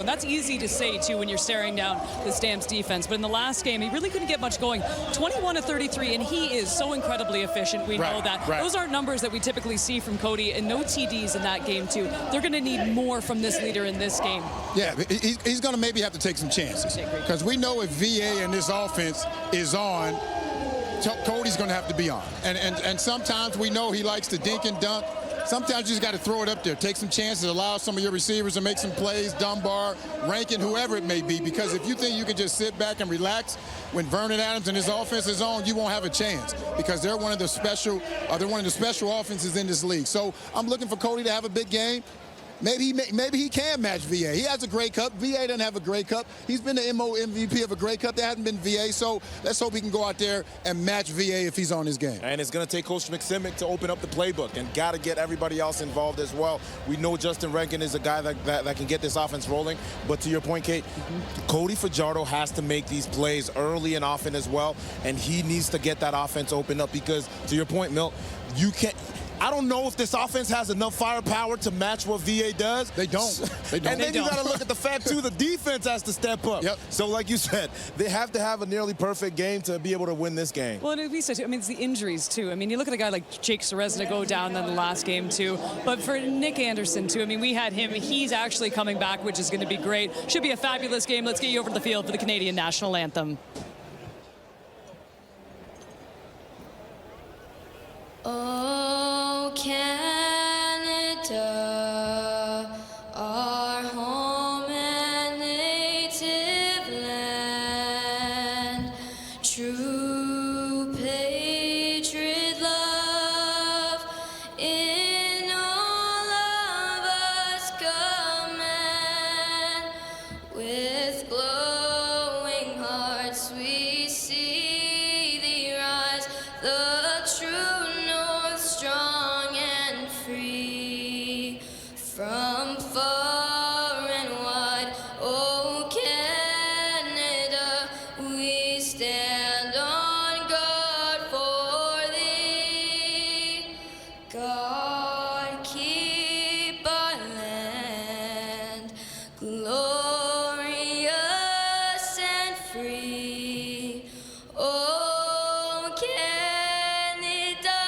And that's easy to say, too, when you're staring down the Stamps defense. But in the last game, he really couldn't get much going. 21 of 33, and he is so incredibly efficient. We know that. Those aren't numbers that we typically see from Cody, and no TDs in that game, too. They're going to need more from this leader in this game. Yeah, he's going to maybe have to take some chances. Because we know if VA and this offense is on, Cody's going to have to be on. And sometimes we know he likes to dink and dunk. Sometimes you just got to throw it up there. Take some chances, allow some of your receivers to make some plays, Dunbar, Rankin, whoever it may be. Because if you think you can just sit back and relax when Vernon Adams and his offense is on, you won't have a chance. Because they're one of the special offenses in this league. So I'm looking for Cody to have a big game. Maybe he can match VA. He has a Grey Cup. VA doesn't have a Grey Cup. He's been the MO MVP of a Grey Cup. There hasn't been VA. So let's hope he can go out there and match VA if he's on his game. And it's going to take Coach McSimic to open up the playbook and got to get everybody else involved as well. We know Justin Rankin is a guy that can get this offense rolling. But to your point, Kate, Cody Fajardo has to make these plays early and often as well. And he needs to get that offense opened up because, to your point, Milt, you can't. I don't know if this offense has enough firepower to match what VA does. They don't. They don't. And then you got to look at the fact, too, the defense has to step up. Yep. So, like you said, they have to have a nearly perfect game to be able to win this game. Well, and it'd be such, I mean, it's the injuries, too. I mean, you look at a guy like Jake Ceresna go down in the last game, too. But for Nick Anderson, too, I mean, we had him. He's actually coming back, which is going to be great. Should be a fabulous game. Let's get you over to the field for the Canadian National Anthem. Oh, Canada, our home and native land, true patriot love in all of us command. With glowing hearts we see thee rise, the true strong and free from far and wide. Oh, Canada, we stand on guard for thee. God, keep our land glorious and free. Oh, Canada,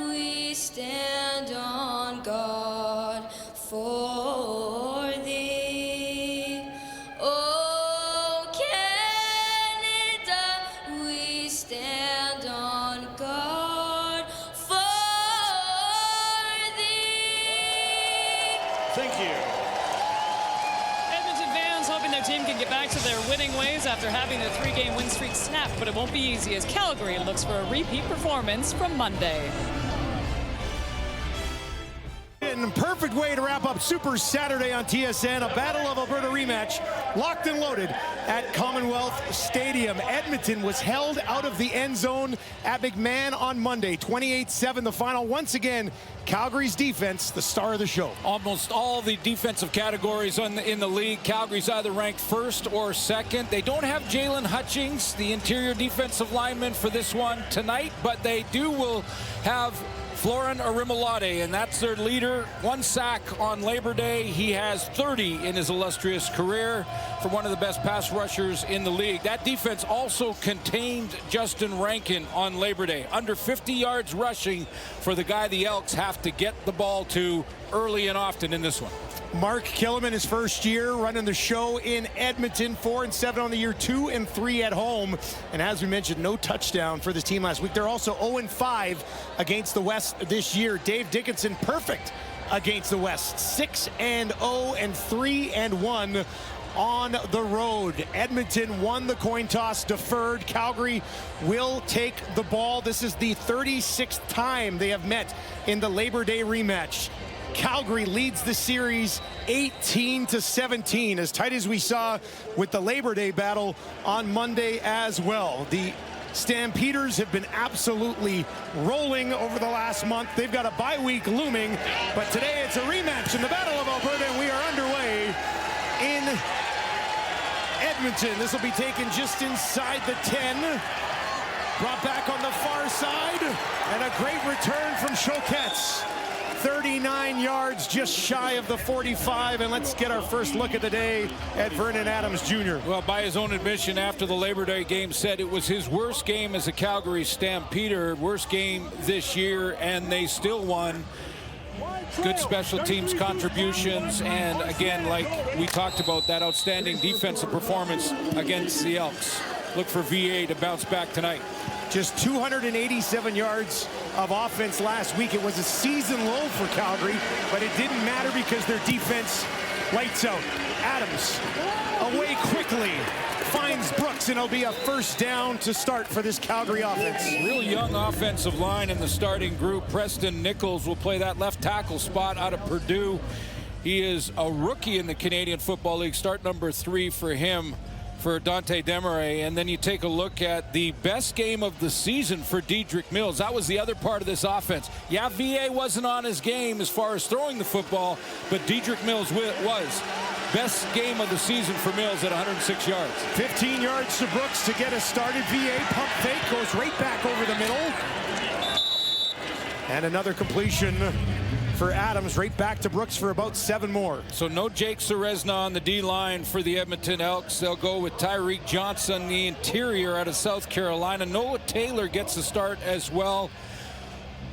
we stand on guard for thee. Oh, Canada, we stand on guard for thee. Thank you. Edmonton fans hoping their team can get back to their winning ways after having the 3-game win streak snap, but it won't be easy as Calgary looks for a repeat performance from Monday. Perfect way to wrap up Super Saturday on TSN, a Battle of Alberta rematch, locked and loaded at Commonwealth Stadium. Edmonton was held out of the end zone at McMahon on Monday, 28-7 the final. Once again, Calgary's defense, the star of the show. Almost all the defensive categories in the league, Calgary's either ranked first or second. They don't have Jalen Hutchings, the interior defensive lineman, for this one tonight, but they will have Florin Arimolade, and that's their leader. 1 sack on Labor Day. He has 30 in his illustrious career for one of the best pass rushers in the league. That defense also contained Justin Rankin on Labor Day. Under 50 yards rushing for the guy the Elks have to get the ball to early and often in this one. Mark Killiman, his first year running the show in Edmonton, 4-7 on the year, 2-3 at home. And as we mentioned, no touchdown for this team last week. They're also 0-5 against the West this year. Dave Dickinson, perfect against the West, 6-0 and 3-1 on the road. Edmonton won the coin toss, deferred. Calgary will take the ball. This is the 36th time they have met in the Labor Day rematch. Calgary leads the series 18-17, as tight as we saw with the Labor Day battle on Monday as well. The Stampeders have been absolutely rolling over the last month. They've got a bye week looming, but today it's a rematch in the Battle of Alberta, and we are underway in Edmonton. This will be taken just inside the 10. Brought back on the far side, and a great return from Choquette. 39 yards, just shy of the 45. And let's get our first look at the day at Vernon Adams Jr. Well, by his own admission after the Labor Day game, said it was his worst game as a Calgary Stampeder, worst game this year, and they still won. Good special teams contributions, and again, like we talked about, that outstanding defensive performance against the Elks. Look for VA to bounce back tonight. Just 287 yards of offense last week. It was a season low for Calgary, but it didn't matter because their defense lights out. Adams away quickly, finds Brooks, and it'll be a first down to start for this Calgary offense. Real young offensive line in the starting group. Preston Nichols will play that left tackle spot out of Purdue. He is a rookie in the Canadian Football League. Start number 3 for him, for Dante Desmarais. And then you take a look at the best game of the season for Dedrick Mills. That was the other part of this offense. Yeah, VA wasn't on his game as far as throwing the football, but Dedrick Mills was. Best game of the season for Mills at 106 yards. 15 yards to Brooks to get us started. VA pump fake, goes right back over the middle. And another completion for Adams, right back to Brooks for about 7 more. So no Jake Serezna on the D-line for the Edmonton Elks. They'll go with Tyreek Johnson, the interior out of South Carolina. Noah Taylor gets the start as well.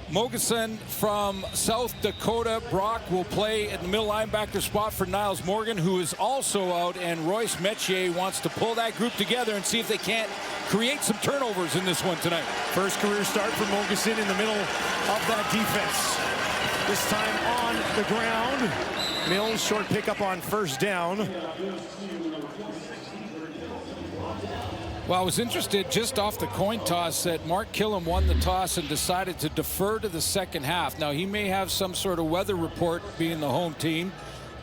Mogeson from South Dakota. Brock will play at the middle linebacker spot for Niles Morgan, who is also out, and Royce Metier wants to pull that group together and see if they can't create some turnovers in this one tonight. First career start for Mogeson in the middle of that defense. This time on the ground. Mills, short pickup on first down. Well, I was interested just off the coin toss that Mark Killam won the toss and decided to defer to the second half. Now, he may have some sort of weather report, being the home team,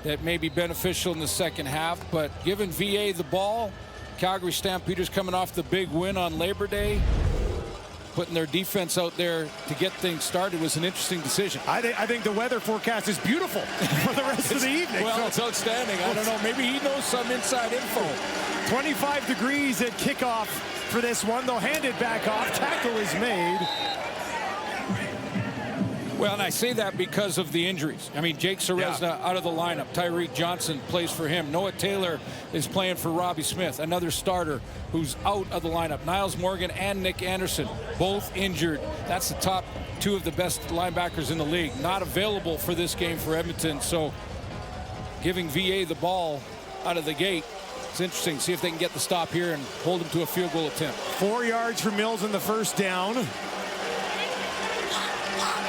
that may be beneficial in the second half, but giving VA the ball, Calgary Stampeders coming off the big win on Labor Day, putting their defense out there to get things started was an interesting decision. I think the weather forecast is beautiful for the rest of the evening. Well, it's outstanding. I don't know. Maybe he knows some inside info. 25 degrees at kickoff for this one. They'll hand it back off. Tackle is made. Well, and I say that because of the injuries. I mean, Jake Serezna out of the lineup. Tyreek Johnson plays for him. Noah Taylor is playing for Robbie Smith, another starter who's out of the lineup. Niles Morgan and Nick Anderson, both injured. That's the top 2 of the best linebackers in the league. Not available for this game for Edmonton, so giving VA the ball out of the gate. It's interesting. See if they can get the stop here and hold him to a field goal attempt. 4 yards for Mills in the first down.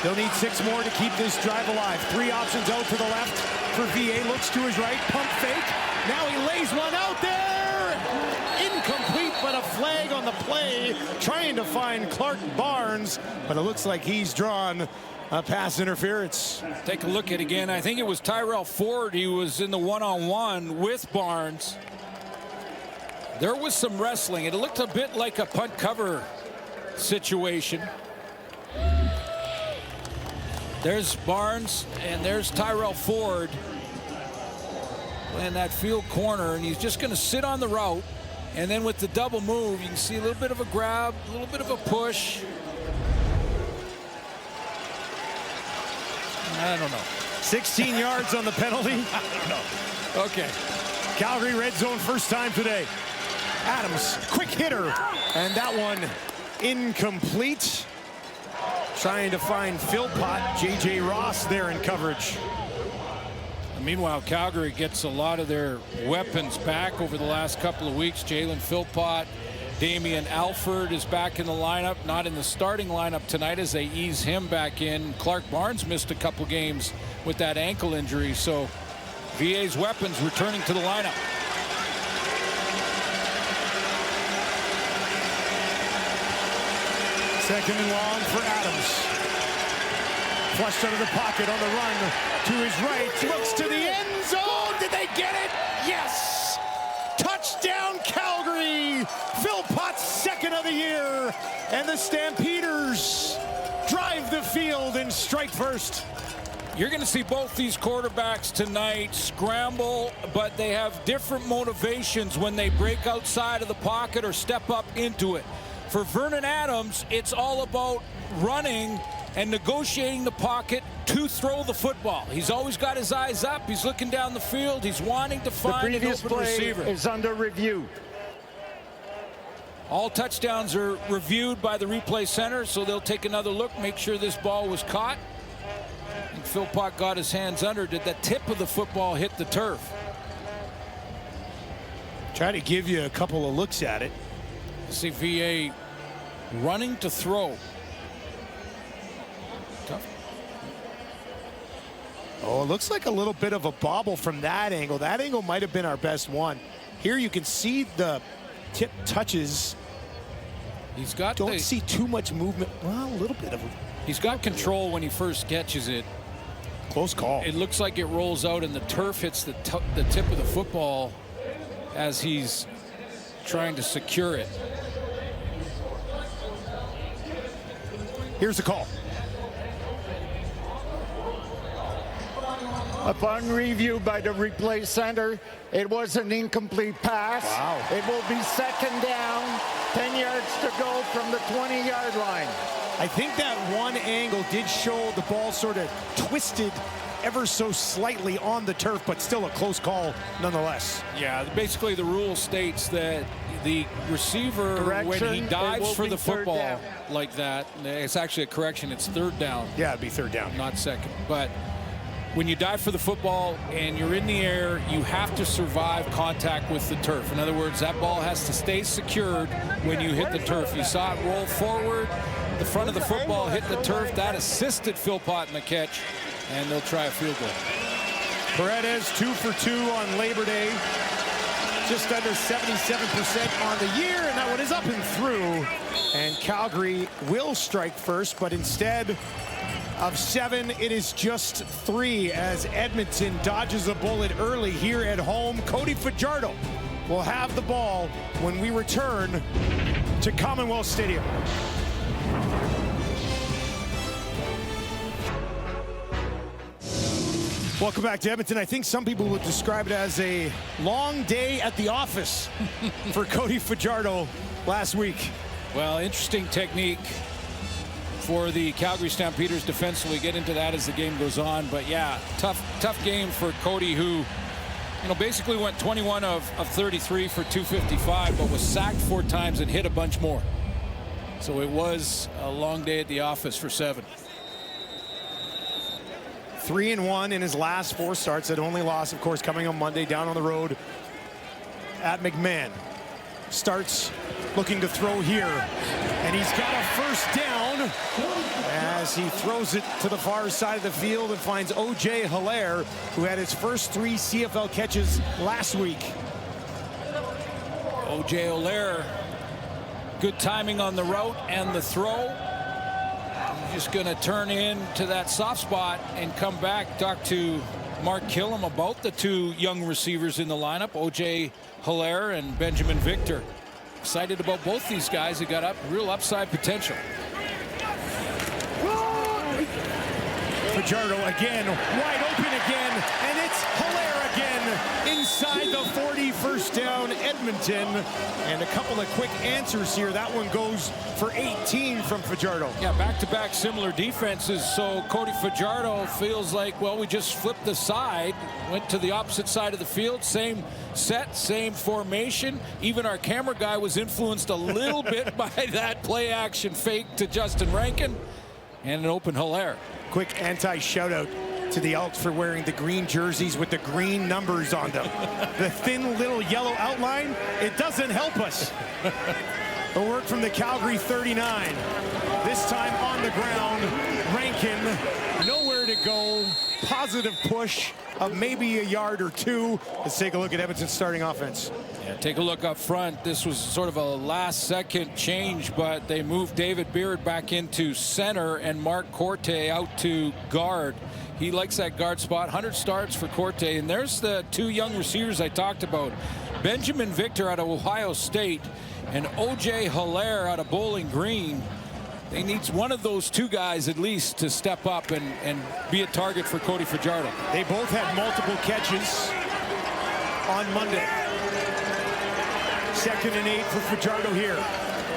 They'll need 6 more to keep this drive alive. 3 options out to the left for VA. Looks to his right. Pump fake. Now he lays one out there. Incomplete, but a flag on the play. Trying to find Clark Barnes, but it looks like he's drawn a pass interference. Take a look at it again. I think it was Tyrell Ford. He was in the one-on-one with Barnes. There was some wrestling. It looked a bit like a punt cover situation. There's Barnes, and there's Tyrell Ford in that field corner, and he's just going to sit on the route. And then with the double move, you can see a little bit of a grab, a little bit of a push. I don't know. 16 yards on the penalty. I don't know. Okay. Calgary red zone first time today. Adams, quick hitter, and that one incomplete. Trying to find Philpott. J.J. Ross there in coverage. Meanwhile, Calgary gets a lot of their weapons back over the last couple of weeks. Jalen Philpott, Damian Alford is back in the lineup, not in the starting lineup tonight as they ease him back in. Clark Barnes missed a couple games with that ankle injury, so VA's weapons returning to the lineup. Second and long for Adams. Flushed out of the pocket on the run to his right. Looks to the end zone. Did they get it? Yes! Touchdown, Calgary! Philpott's second of the year. And the Stampeders drive the field and strike first. You're going to see both these quarterbacks tonight scramble, but they have different motivations when they break outside of the pocket or step up into it. For Vernon Adams, it's all about running and negotiating the pocket to throw the football. He's always got his eyes up. He's looking down the field. He's wanting to find an open receiver. Is under review. All touchdowns are reviewed by the replay center, so they'll take another look, make sure this ball was caught. And Philpott got his hands under. Did the tip of the football hit the turf? Try to give you a couple of looks at it. See VA running to throw. Tough. Oh, it looks like a little bit of a bobble from that angle. That angle might have been our best one. Here you can see the tip touches. He's got Don't see too much movement. Well, a little bit of it. He's got control when he first catches it. Close call. It looks like it rolls out and the turf hits the tip of the football as he's trying to secure it. Here's the call. Upon review by the replay center, it was an incomplete pass. Wow. It will be second down, 10 yards to go from the 20-yard line. I think that one angle did show the ball sort of twisted ever so slightly on the turf, but still a close call nonetheless. Yeah, basically the rule states that the receiver, when he dives for the football like that, it's actually a correction, it's third down. Yeah, it'd be third down. Not second. But when you dive for the football and you're in the air, you have to survive contact with the turf. In other words, that ball has to stay secured when you hit the turf. You saw it roll forward, the front of the football hit the turf. That assisted Philpott in the catch, and they'll try a field goal. Paredes 2 for 2 on Labor Day. Just under 77% on the year, and that one is up and through. And Calgary will strike first, but instead of 7, it is just 3 as Edmonton dodges a bullet early here at home. Cody Fajardo will have the ball when we return to Commonwealth Stadium. Welcome back to Edmonton. I think some people would describe it as a long day at the office for Cody Fajardo last week. Well, interesting technique for the Calgary Stampeders defensively. Get into that as the game goes on. But yeah, tough game for Cody, who, basically went 21 of 33 for 255, but was sacked 4 times and hit a bunch more. So it was a long day at the office for 7. 3-1 in his last 4 starts. That only loss, of course, coming on Monday down on the road at McMahon. Starts looking to throw here, and he's got a first down as he throws it to the far side of the field and finds O.J. Hilaire, who had his first 3 CFL catches last week. O.J. Hilaire, good timing on the route and the throw. Just going to turn into that soft spot and come back. Talk to Mark Killam about the 2 young receivers in the lineup, O.J. Hilaire and Benjamin Victor. Excited about both these guys. They got real upside potential. Fajardo again, wide open again, and it's Hilaire again inside the 40, first down Edmonton. And a couple of quick answers here. That one goes for 18 from Fajardo. Yeah, back-to-back similar defenses. So Cody Fajardo feels like, well, we just flipped the side, went to the opposite side of the field, same set, same formation. Even our camera guy was influenced a little bit by that play action fake to Justin Rankin and an open Hilaire. Quick anti-shout-out to the Elks for wearing the green jerseys with the green numbers on them. The thin little yellow outline, it doesn't help us. A work from the Calgary 39. This time on the ground, Rankin, nowhere to go. Positive push of maybe a yard or 2. Let's take a look at Edmonton's starting offense. Yeah, take a look up front. This was sort of a last-second change, but they moved David Beard back into center and Mark Corte out to guard. He likes that guard spot. 100 starts for Corte. And there's the 2 young receivers I talked about. Benjamin Victor out of Ohio State and O.J. Hilaire out of Bowling Green. They need one of those 2 guys at least to step up and be a target for Cody Fajardo. They both had multiple catches on Monday. 2nd and 8 for Fajardo here.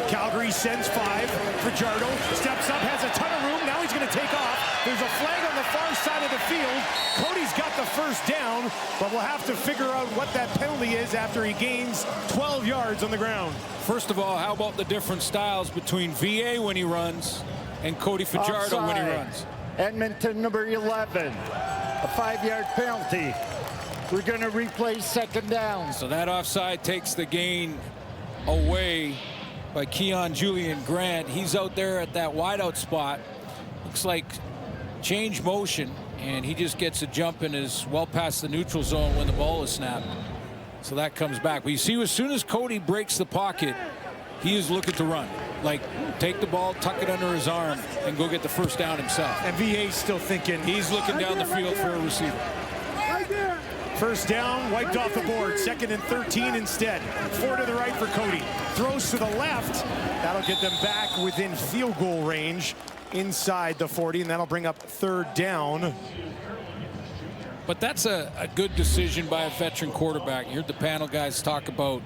Calgary sends 5. Fajardo steps up, has a ton of room. Now he's is going to take off. There's a flag on the far side of the field. Cody's got the first down, but we'll have to figure out what that penalty is after he gains 12 yards on the ground. First of all, how about the different styles between VA when he runs and Cody Fajardo when he runs? Edmonton number 11. A 5-yard penalty. We're going to replay second down. So that offside takes the gain away by Keon Julian Grant. He's out there at that wideout spot. Looks like change motion, and he just gets a jump and is well past the neutral zone when the ball is snapped. So that comes back. But you see, as soon as Cody breaks the pocket, he is looking to run. Like, take the ball, tuck it under his arm, and go get the first down himself. And VA's still thinking. He's looking down the field for a receiver. First down, wiped off the board. 2nd and 13 instead. 4 to the right for Cody. Throws to the left. That'll get them back within field goal range inside the 40, and that'll bring up 3rd down. But that's a good decision by a veteran quarterback. You heard the panel guys talk about,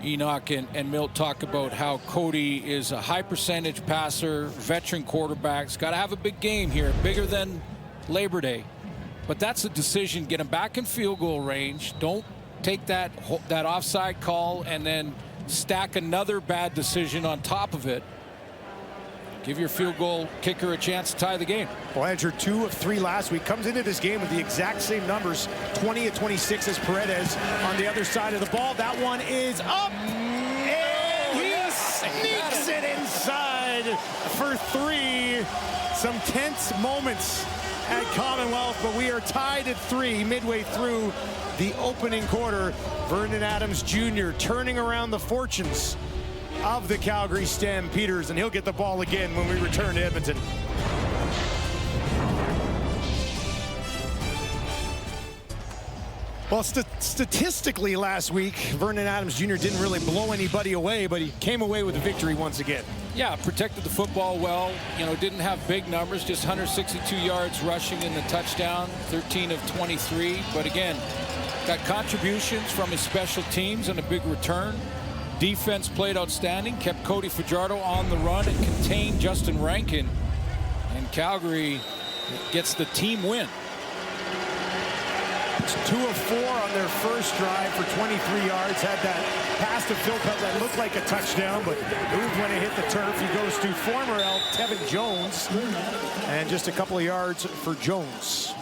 Enoch and Milt talk about how Cody is a high percentage passer, veteran quarterback. He's got to have a big game here, bigger than Labor Day. But that's a decision. Get him back in field goal range. Don't take that offside call and then stack another bad decision on top of it. Give your field goal kicker a chance to tie the game. Belanger 2 of 3 last week. Comes into this game with the exact same numbers. 20 of 26 as Paredes on the other side of the ball. That one is up. And he sneaks it inside for 3. Some tense moments at Commonwealth, but we are tied at 3 midway through the opening quarter. Vernon Adams Jr. turning around the fortunes of the Calgary Stampeders, and he'll get the ball again when we return to Edmonton. Well, statistically last week, Vernon Adams Jr. didn't really blow anybody away, but he came away with a victory once again. Yeah, protected the football well. You know, didn't have big numbers, just 162 yards rushing in the touchdown, 13 of 23. But again, got contributions from his special teams and a big return. Defense played outstanding, kept Cody Fajardo on the run and contained Justin Rankin. And Calgary gets the team win. It's 2 of 4 on their first drive for 23 yards. Had that pass to Philpott that looked like a touchdown, but moved when it hit the turf. He goes to former Elk Tevin Jones, and just a couple of yards for Jones.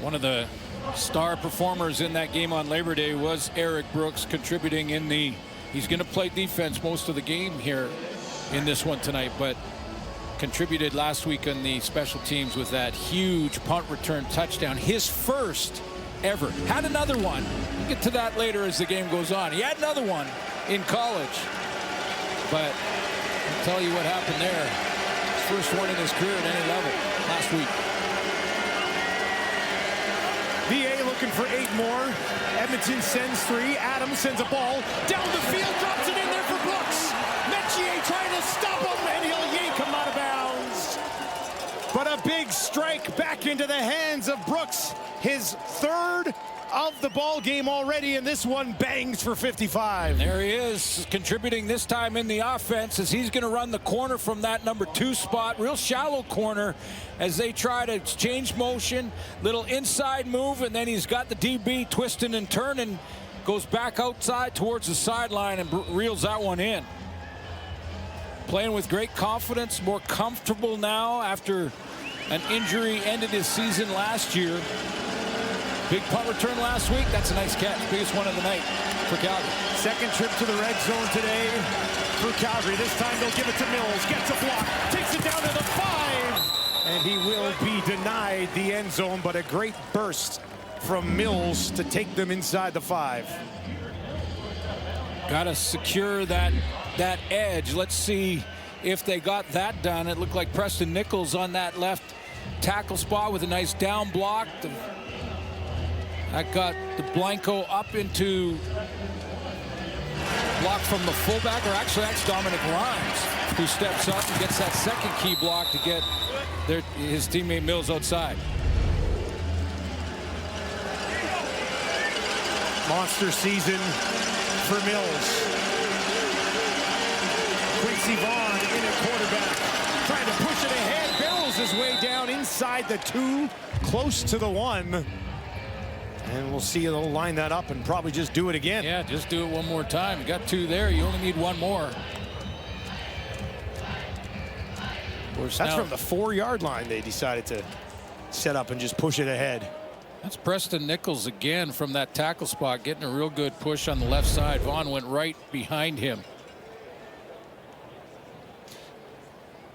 One of the star performers in that game on Labor Day was Eric Brooks, contributing in the, he's going to play defense most of the game here in this one tonight, but contributed last week on the special teams with that huge punt return touchdown, his first ever. Had another one. We'll get to that later as the game goes on. He had another one in college, but I'll tell you what happened there. First one in his career at any level last week. VA looking for 8 more. Edmonton sends 3. Adams sends a ball down the field, drops it in there for Brooks. Metier trying to stop him, and he'll yank him out of bounds. But a big strike back into the hands of Brooks. His 3rd of the ball game already, and this one bangs for 55. There he is, contributing this time in the offense as he's going to run the corner from that number 2 spot. Real shallow corner as they try to change motion. Little inside move, and then he's got the DB twisting and turning. Goes back outside towards the sideline and reels that one in. Playing with great confidence, more comfortable now after an injury ended his season last year. Big punt return last week. That's a nice catch. Biggest one of the night for Calgary. 2nd trip to the red zone today for Calgary. This time they'll give it to Mills. Gets a block. Takes it down to the 5. And he will be denied the end zone, but a great burst from Mills to take them inside the 5. Got to secure that edge. Let's see if they got that done. It looked like Preston Nichols on that left tackle spot with a nice down block. That got the Blanco up into block from the fullback, or actually that's Dominic Rhymes, who steps up and gets that 2nd key block to get his teammate Mills outside. Monster season for Mills. Quincy Vaughn in at quarterback, trying to way down inside the 2, close to the 1. And we'll see they'll line that up and probably just do it again. Yeah, just do it one more time. You got 2 there. You only need 1 more. That's from the 4-yard line they decided to set up and just push it ahead. That's Preston Nichols again from that tackle spot, getting a real good push on the left side. Vaughn went right behind him.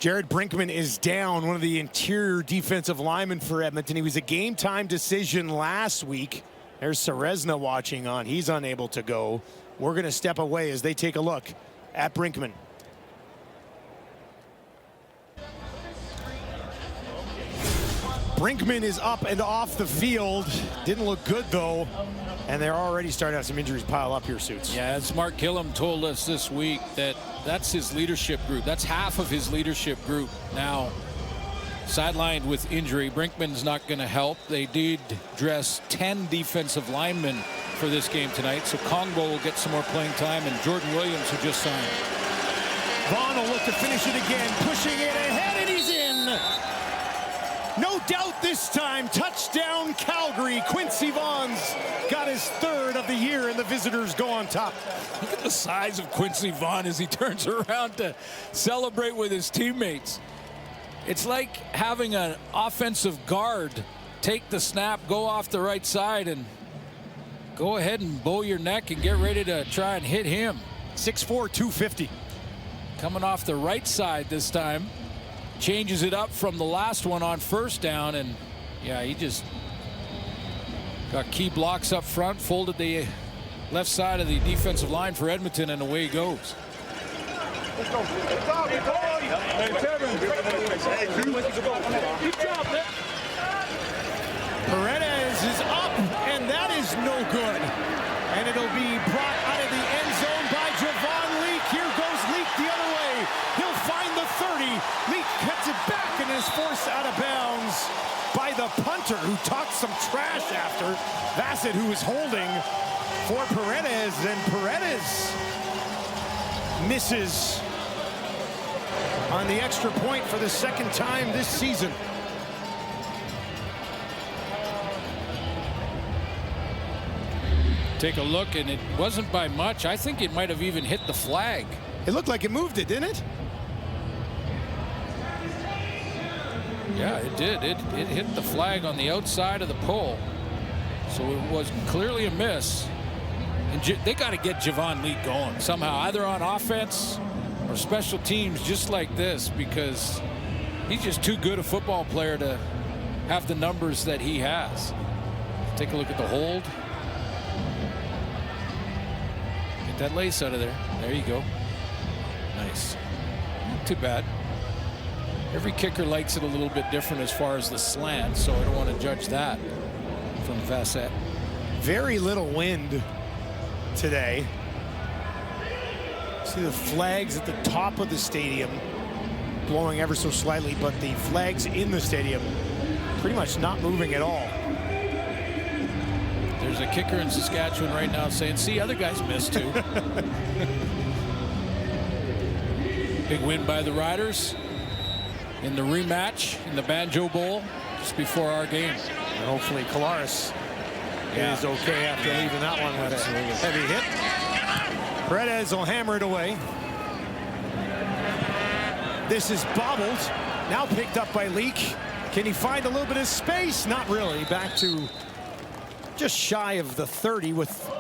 Jared Brinkman is down, one of the interior defensive linemen for Edmonton. He was a game-time decision last week. There's Serezna watching on. He's unable to go. We're going to step away as they take a look at Brinkman. Brinkman is up and off the field. Didn't look good, though. And they're already starting to have some injuries pile up here, Suits. Yeah, as Mark Killam told us this week, that's his leadership group. That's half of his leadership group now sidelined with injury. Brinkman's not going to help. They did dress 10 defensive linemen for this game tonight. So Kongbo will get some more playing time, and Jordan Williams, who just signed. Vaughn will look to finish it again, pushing it ahead, and he's in. No doubt this time. Touchdown, Calgary. Quincy Vaughn's got his 3rd of the year, and the visitors go on top. Look at the size of Quincy Vaughn as he turns around to celebrate with his teammates. It's like having an offensive guard take the snap, go off the right side, and go ahead and bow your neck and get ready to try and hit him. 6'4", 250. Coming off the right side this time. Changes it up from the last one on first down, and yeah, he just got key blocks up front, folded the left side of the defensive line for Edmonton, and away he goes. Paredes is up, and that is no good. And it'll be brought out of the end zone by Javon Leak. Here goes Leak the other way. He'll find the 30. Leak cuts it back and is forced out of bounds by the punter, who talked some trash after. Bassett, who was holding for Paredes, and Paredes misses on the extra point for the 2nd time this season. Take a look, and it wasn't by much. I think it might have even hit the flag. It looked like it moved it, didn't it? Yeah, it did. It hit the flag on the outside of the pole. So it was clearly a miss. And they got to get Javon Leak going somehow, either on offense or special teams just like this, because he's just too good a football player to have the numbers that he has. Take a look at the hold. Get that lace out of there. There you go. Nice. Not too bad. Every kicker likes it a little bit different as far as the slant, so I don't want to judge that from Vassett. Very little wind today. See the flags at the top of the stadium blowing ever so slightly, but the flags in the stadium pretty much not moving at all. There's a kicker in Saskatchewan right now saying, see, other guys missed too. Big win by the Riders in the rematch in the Banjo Bowl just before our game. And hopefully Kolaris is okay after leaving that one with a heavy hit. Paredes will hammer it away. This is bobbled. Now picked up by Leak. Can he find a little bit of space? Not really. Back to just shy of the 30 with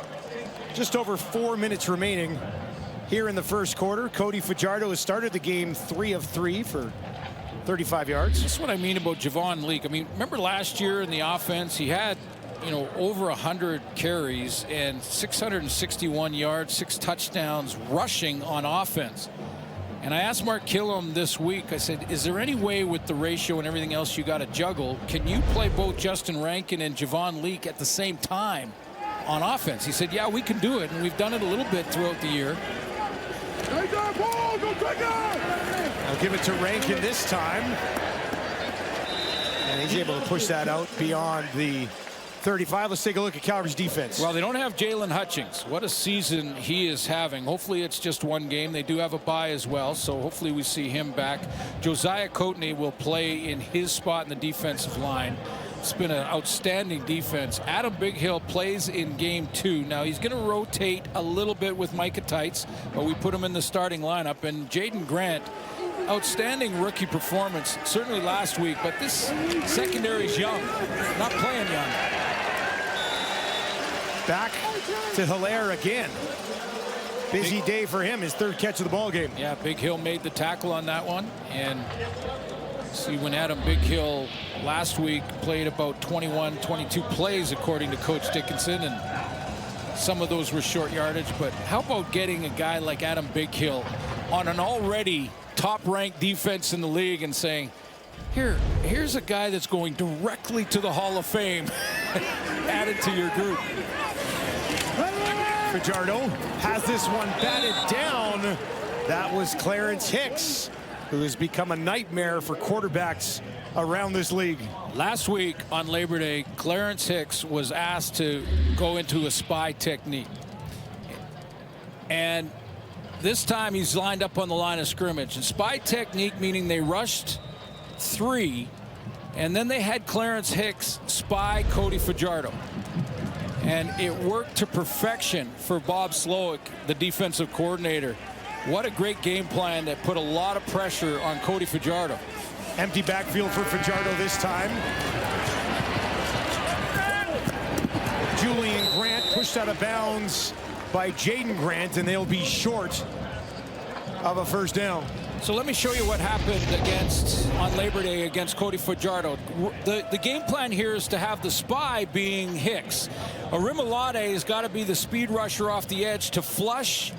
just over 4 minutes remaining here in the first quarter. Cody Fajardo has started the game 3 of 3 for 35 yards. That's what I mean about Javon Leak. I mean, remember last year in the offense, he had, over 100 carries and 661 yards, 6 touchdowns rushing on offense. And I asked Mark Killam this week, I said, is there any way with the ratio and everything else you got to juggle, can you play both Justin Rankin and Javon Leak at the same time on offense? He said, yeah, we can do it, and we've done it a little bit throughout the year. I'll give it to Rankin this time. And he's able to push that out beyond the 35. Let's take a look at Calgary's defense. Well, they don't have Jalen Hutchings. What a season he is having. Hopefully it's just one game. They do have a bye as well, so hopefully we see him back. Josiah Coatney will play in his spot in the defensive line. It's been an outstanding defense. Adam Bighill plays in game 2. Now, he's going to rotate a little bit with Micah Teitz, but we put him in the starting lineup. And Jaden Grant, outstanding rookie performance, certainly last week, but this secondary is young, not playing young. Back to Hilaire again. Busy day for him, his 3rd catch of the ball game. Yeah, Bighill made the tackle on that one. And see, when Adam Bighill last week played about 21, 22 plays, according to Coach Dickinson, and some of those were short yardage. But how about getting a guy like Adam Bighill on an already top-ranked defense in the league and saying, here's a guy that's going directly to the Hall of Fame, added to your group. Fajardo has this one batted down. That was Clarence Hicks, who has become a nightmare for quarterbacks around this league. Last week on Labor Day, Clarence Hicks was asked to go into a spy technique. And this time he's lined up on the line of scrimmage. And spy technique meaning they rushed 3, and then they had Clarence Hicks spy Cody Fajardo. And it worked to perfection for Bob Slowick, the defensive coordinator. What a great game plan that put a lot of pressure on Cody Fajardo. Empty backfield for Fajardo this time. Julian Grant pushed out of bounds by Jaden Grant, and they'll be short of a first down. So let me show you what happened on Labor Day against Cody Fajardo. The game plan here is to have the spy being Hicks. Arimolade has got to be the speed rusher off the edge to flush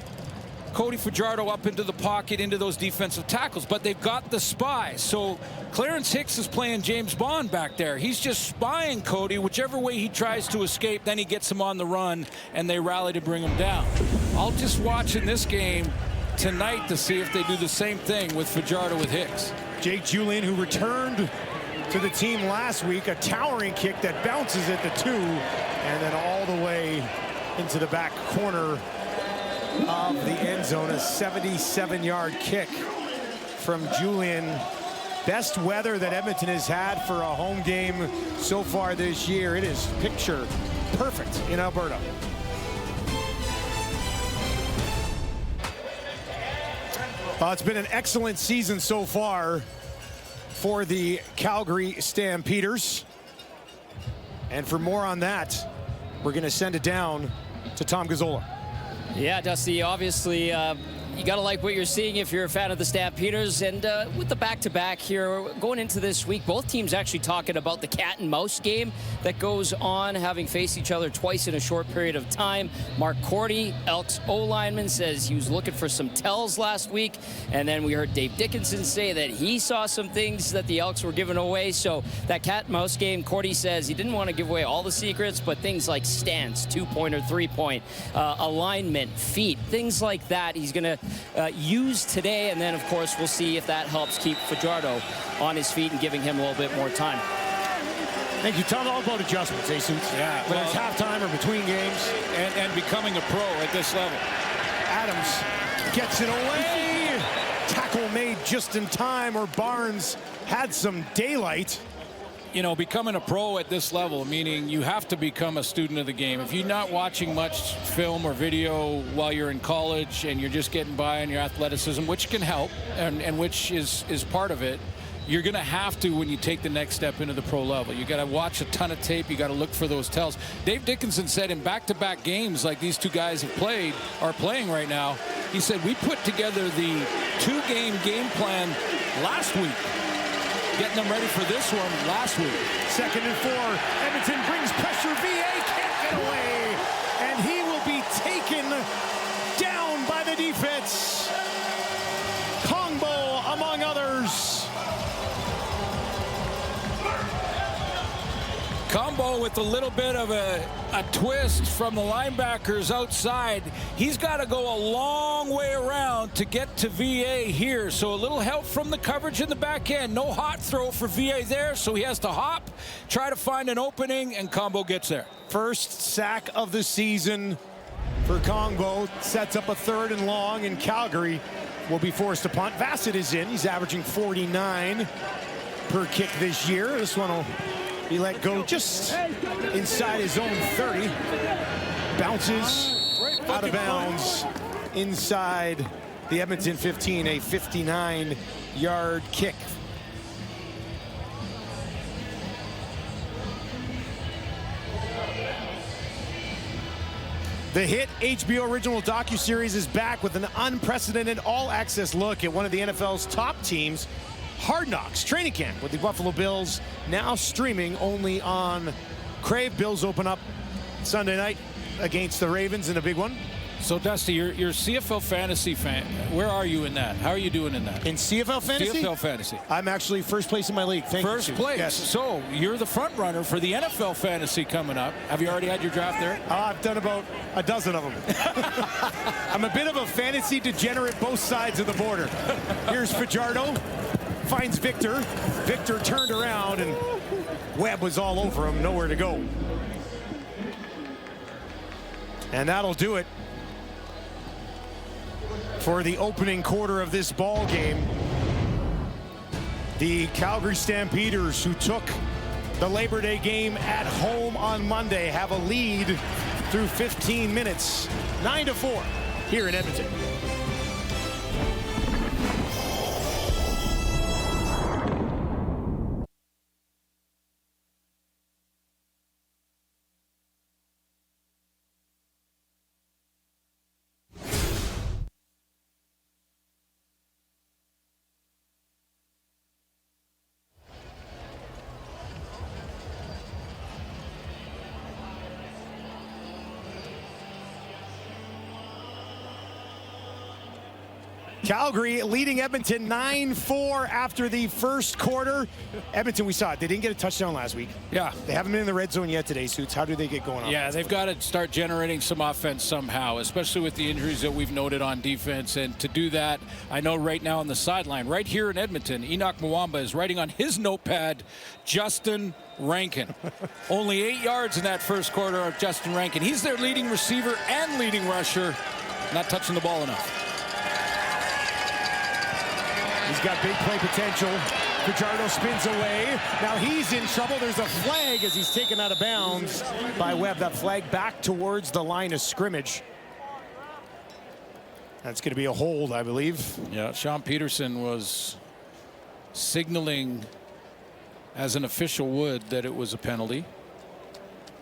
Cody Fajardo up into the pocket, into those defensive tackles, but they've got the spy. So Clarence Hicks is playing James Bond back there. He's just spying Cody. Whichever way he tries to escape, then he gets him on the run, and they rally to bring him down. I'll just watch in this game tonight to see if they do the same thing with Fajardo with Hicks. Jake Julian, who returned to the team last week, a towering kick that bounces at the 2 and then all the way into the back corner of the end zone. A 77-yard kick from Julian. Best weather that Edmonton has had for a home game so far this year. It is picture perfect in Alberta. It's been an excellent season so far for the Calgary Stampeders. And for more on that, we're going to send it down to Tom Gazzola. Yeah, Dusty, obviously, you got to like what you're seeing if you're a fan of the Stampeders. And with the back-to-back here, going into this week, both teams actually talking about the cat and mouse game that goes on, having faced each other twice in a short period of time. Mark Cordy, Elks O-lineman, says he was looking for some tells last week. And then we heard Dave Dickinson say that he saw some things that the Elks were giving away. So that cat and mouse game, Cordy says he didn't want to give away all the secrets, but things like stance, 2-point or 3-point, alignment, feet, things like that he's going to use today. And then, of course, we'll see if that helps keep Fajardo on his feet and giving him a little bit more time. Thank you, Tom. All about adjustments, Suits. Yeah, whether it's halftime or between games. And becoming a pro at this level. Adams gets it away. Tackle made just in time, or Barnes had some daylight. You know, becoming a pro at this level, meaning you have to become a student of the game. If you're not watching much film or video while you're in college and you're just getting by on your athleticism, which can help and which is part of it, you're going to have to when you take the next step into the pro level. You got to watch a ton of tape. You got to look for those tells. Dave Dickinson said in back-to-back games like these two guys are playing right now, he said we put together the 2-game game plan last week. Getting them ready for this one last week. 2nd and 4. Edmonton brings pressure. VA can't get away. And he will be taken down by the defense. Kongbo among others. Combo with a little bit of a twist from the linebackers outside. He's got to go a long way around to get to VA here. So a little help from the coverage in the back end. No hot throw for VA there, so he has to hop, try to find an opening, and Combo gets there. First sack of the season for Combo. Sets up a 3rd and long, and Calgary will be forced to punt. Bassett is in. He's averaging 49 per kick this year. This one will be let go just inside his own 30. Bounces out of bounds inside the Edmonton 15, a 59-yard kick. The hit HBO original docuseries is back with an unprecedented all-access look at one of the NFL's top teams, Hard Knocks training camp with the Buffalo Bills, now streaming only on Crave. Bills open up Sunday night against the Ravens in a big one. So, Dusty, you're CFL fantasy fan. Where are you in that? How are you doing in that? In CFL fantasy? CFL fantasy. I'm actually first place in my league. Thank you. First place. Yes. So you're the front runner for the NFL fantasy coming up. Have you already had your draft there? I've done about a dozen of them. I'm a bit of a fantasy degenerate both sides of the border. Here's Fajardo. Finds Victor. Victor turned around and Webb was all over him. Nowhere to go. And that'll do it for the opening quarter of this ball game. The Calgary Stampeders, who took the Labor Day game at home on Monday, have a lead through 15 minutes, 9-4 here in Edmonton. Calgary leading Edmonton 9-4 after the first quarter. Edmonton, we saw it. They didn't get a touchdown last week. Yeah. They haven't been in the red zone yet today, Suits. How do they get going on? Yeah, they've got to start generating some offense somehow, especially with the injuries that we've noted on defense. And to do that, I know right now on the sideline, right here in Edmonton, Enoch Mwamba is writing on his notepad, Justin Rankin. Only 8 yards in that first quarter of Justin Rankin. He's their leading receiver and leading rusher, not touching the ball enough. He's got big play potential. Fajardo spins away. Now he's in trouble. There's a flag as he's taken out of bounds by Webb. That flag back towards the line of scrimmage. That's going to be a hold, I believe. Yeah, Sean Peterson was signaling, as an official would, that it was a penalty.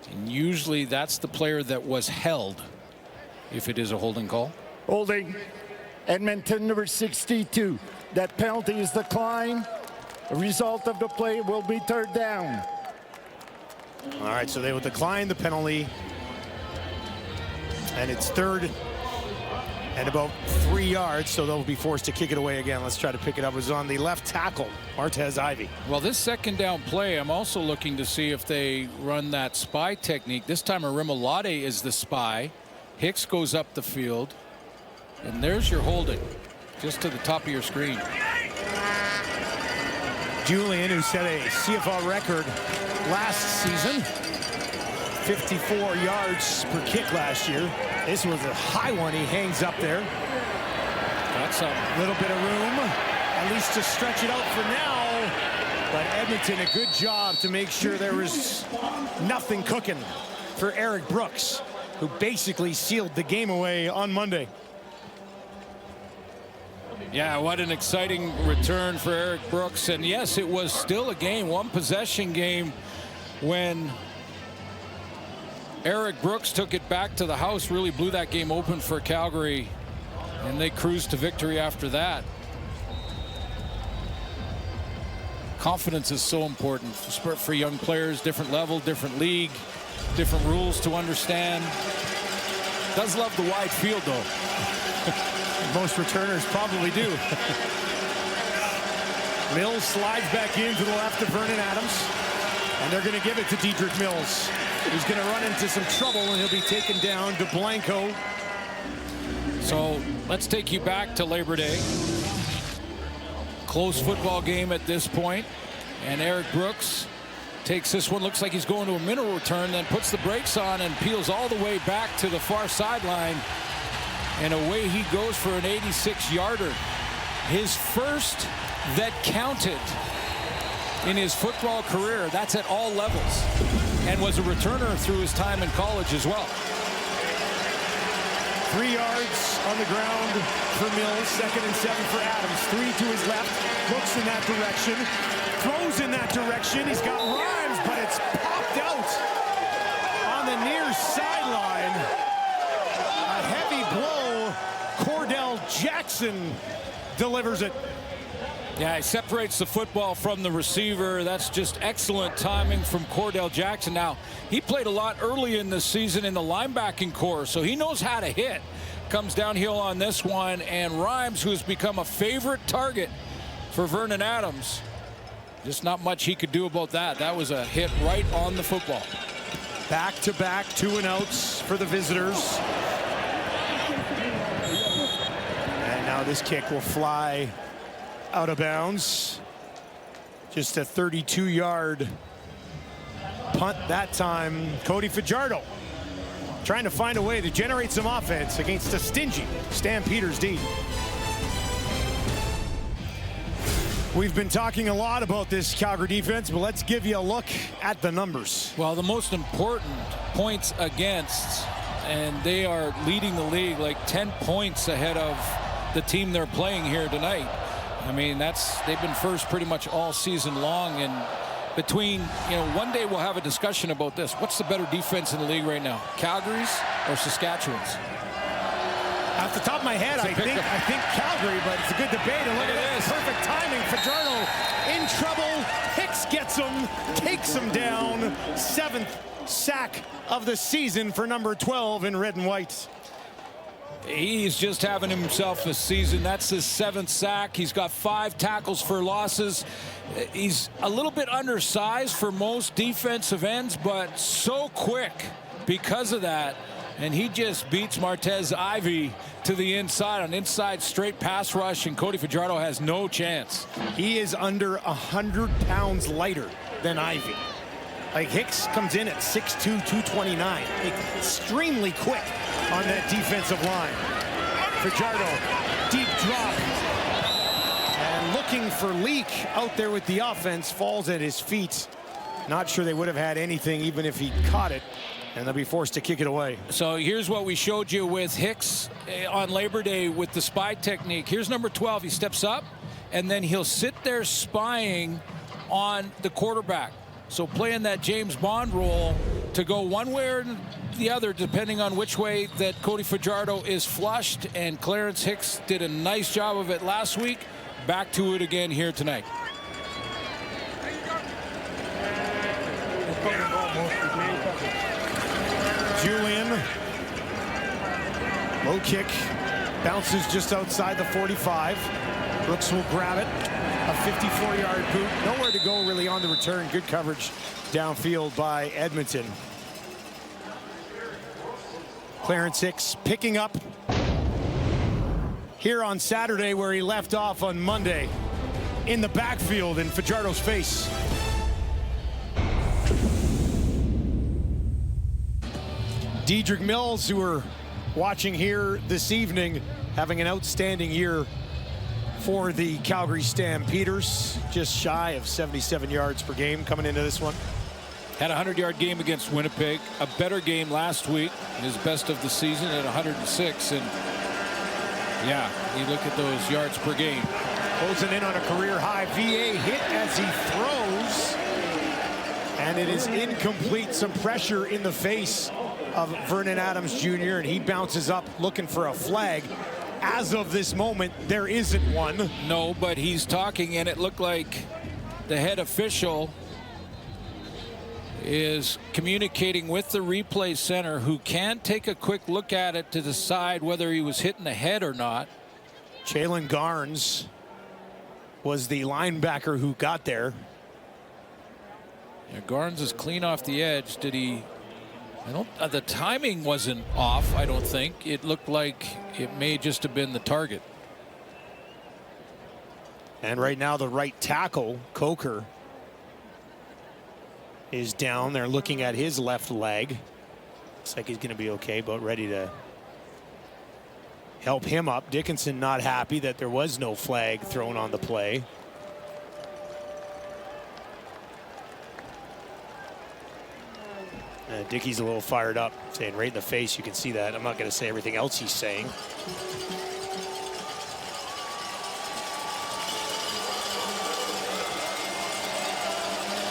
And usually that's the player that was held if it is a holding call. Holding. Edmonton, number 62. That penalty is declined. The result of the play will be 3rd down. All right, so they will decline the penalty. And it's 3rd and about 3 yards, so they'll be forced to kick it away again. Let's try to pick it up. It was on the left tackle, Martez Ivy. Well, this second down play, I'm also looking to see if they run that spy technique. This time, Arimolade is the spy. Hicks goes up the field. And there's your holding, just to the top of your screen. Julian, who set a CFL record last season, 54 yards per kick last year. This was a high one. He hangs up there. That's a little bit of room, at least to stretch it out for now. But Edmonton, a good job to make sure there was nothing cooking for Eric Brooks, who basically sealed the game away on Monday. Yeah, what an exciting return for Eric Brooks. And yes, it was still a game, one possession game, when Eric Brooks took it back to the house, really blew that game open for Calgary, and they cruised to victory after that. Confidence is so important for young players, different level, different league, different rules to understand. Does love the wide field, though. Most returners probably do. Mills slides back in to the left of Vernon Adams. And they're going to give it to Dedrick Mills. He's going to run into some trouble, and he'll be taken down to Blanco. So let's take you back to Labor Day. Close football game at this point. And Eric Brooks takes this one. Looks like he's going to a middle return, then puts the brakes on and peels all the way back to the far sideline. And away he goes for an 86-yarder. His first that counted in his football career. That's at all levels. And was a returner through his time in college as well. 3 yards on the ground for Mills. 2nd and 7 for Adams. 3 to his left. Looks in that direction. Throws in that direction. He's got Rhymes, but it's popped out on the near sideline. A heavy blow. Cordell Jackson delivers it. Yeah, he separates the football from the receiver. That's just excellent timing from Cordell Jackson. Now, he played a lot early in the season in the linebacking corps, so he knows how to hit. Comes downhill on this one, and Rhymes, who's become a favorite target for Vernon Adams, just not much he could do about that. That was a hit right on the football. Back-to-back 2-and-outs for the visitors. And now this kick will fly out of bounds. Just a 32-yard punt that time. Cody Fajardo trying to find a way to generate some offense against a stingy Stampeders D. We've been talking a lot about this Calgary defense, but let's give you a look at the numbers. Well, the most important points against, and they are leading the league like 10 points ahead of the team they're playing here tonight. I mean, they've been first pretty much all season long, and between, one day we'll have a discussion about this. What's the better defense in the league right now, Calgary's or Saskatchewan's? Off the top of my head, I think Calgary, but it's a good debate. And look at this, perfect timing. Fajardo in trouble. Hicks gets him, takes him down. 7th sack of the season for number 12 in red and white. He's just having himself a season. That's his 7th sack. He's got 5 tackles for losses. He's a little bit undersized for most defensive ends, but so quick because of that. And he just beats Martez Ivey to the inside, an inside straight pass rush, and Cody Fajardo has no chance. He is under 100 pounds lighter than Ivey. Like, Hicks comes in at 6'2", 229. Extremely quick on that defensive line. Fajardo, deep drop. And looking for Leak out there with the offense, falls at his feet. Not sure they would have had anything even if he caught it. And they'll be forced to kick it away. So here's what we showed you with Hicks on Labor Day with the spy technique. Here's number 12. He steps up, and then he'll sit there spying on the quarterback. So playing that James Bond role to go one way or the other, depending on which way that Cody Fajardo is flushed. And Clarence Hicks did a nice job of it last week. Back to it again here tonight. Julian, low kick, bounces just outside the 45. Brooks will grab it. A 54-yard boot. Nowhere to go really on the return. Good coverage downfield by Edmonton. Clarence Hicks picking up here on Saturday where he left off on Monday. In the backfield in Fajardo's face. Dedrick Mills, who we're watching here this evening, having an outstanding year for the Calgary Stampeders. Just shy of 77 yards per game coming into this one. Had a 100-yard game against Winnipeg. A better game last week. His best of the season at 106. And yeah, you look at those yards per game. Closing in on a career high. VA hit as he throws. And it is incomplete. Some pressure in the face of Vernon Adams Jr. And he bounces up looking for a flag. As of this moment, there isn't one. No, but he's talking, and it looked like the head official is communicating with the replay center, who can take a quick look at it to decide whether he was hit in the head or not. Jalen Garnes was the linebacker who got there. Yeah, Garnes is clean off the edge. Did he? I don't. The timing wasn't off. I don't think. It looked like it may just have been the target. And right now, the right tackle, Coker, is down. They're looking at his left leg. Looks like he's going to be okay, but ready to help him up. Dickinson not happy that there was no flag thrown on the play. Dickey's a little fired up, saying right in the face. You can see that. I'm not going to say everything else he's saying.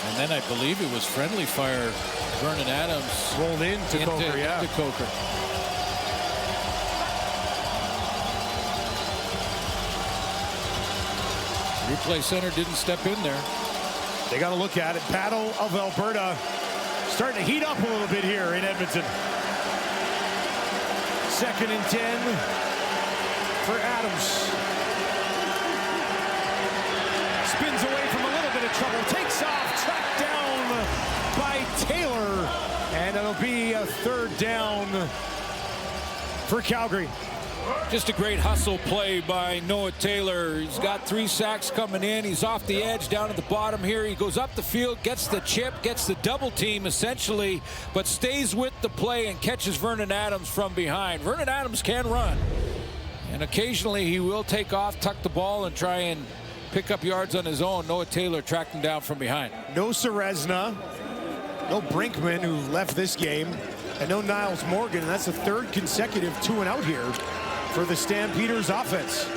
And then I believe it was friendly fire. Vernon Adams rolled into Coker, yeah. Into Coker. Replay center didn't step in there. They got to look at it. Battle of Alberta starting to heat up a little bit here in Edmonton. 2nd and 10 for Adams. Spins away from a little bit of trouble. Takes off. Tracked down by Taylor. And it'll be a 3rd down for Calgary. Just a great hustle play by Noah Taylor. He's got 3 sacks coming in. He's off the edge down at the bottom here. He goes up the field, gets the chip, gets the double team essentially, but stays with the play and catches Vernon Adams from behind. Vernon Adams can run. And occasionally he will take off, tuck the ball, and try and pick up yards on his own. Noah Taylor tracked him down from behind. No Serezna. No Brinkman, who left this game. And no Niles Morgan. And that's the 3rd consecutive 2-and-out here for the Stampeders offense.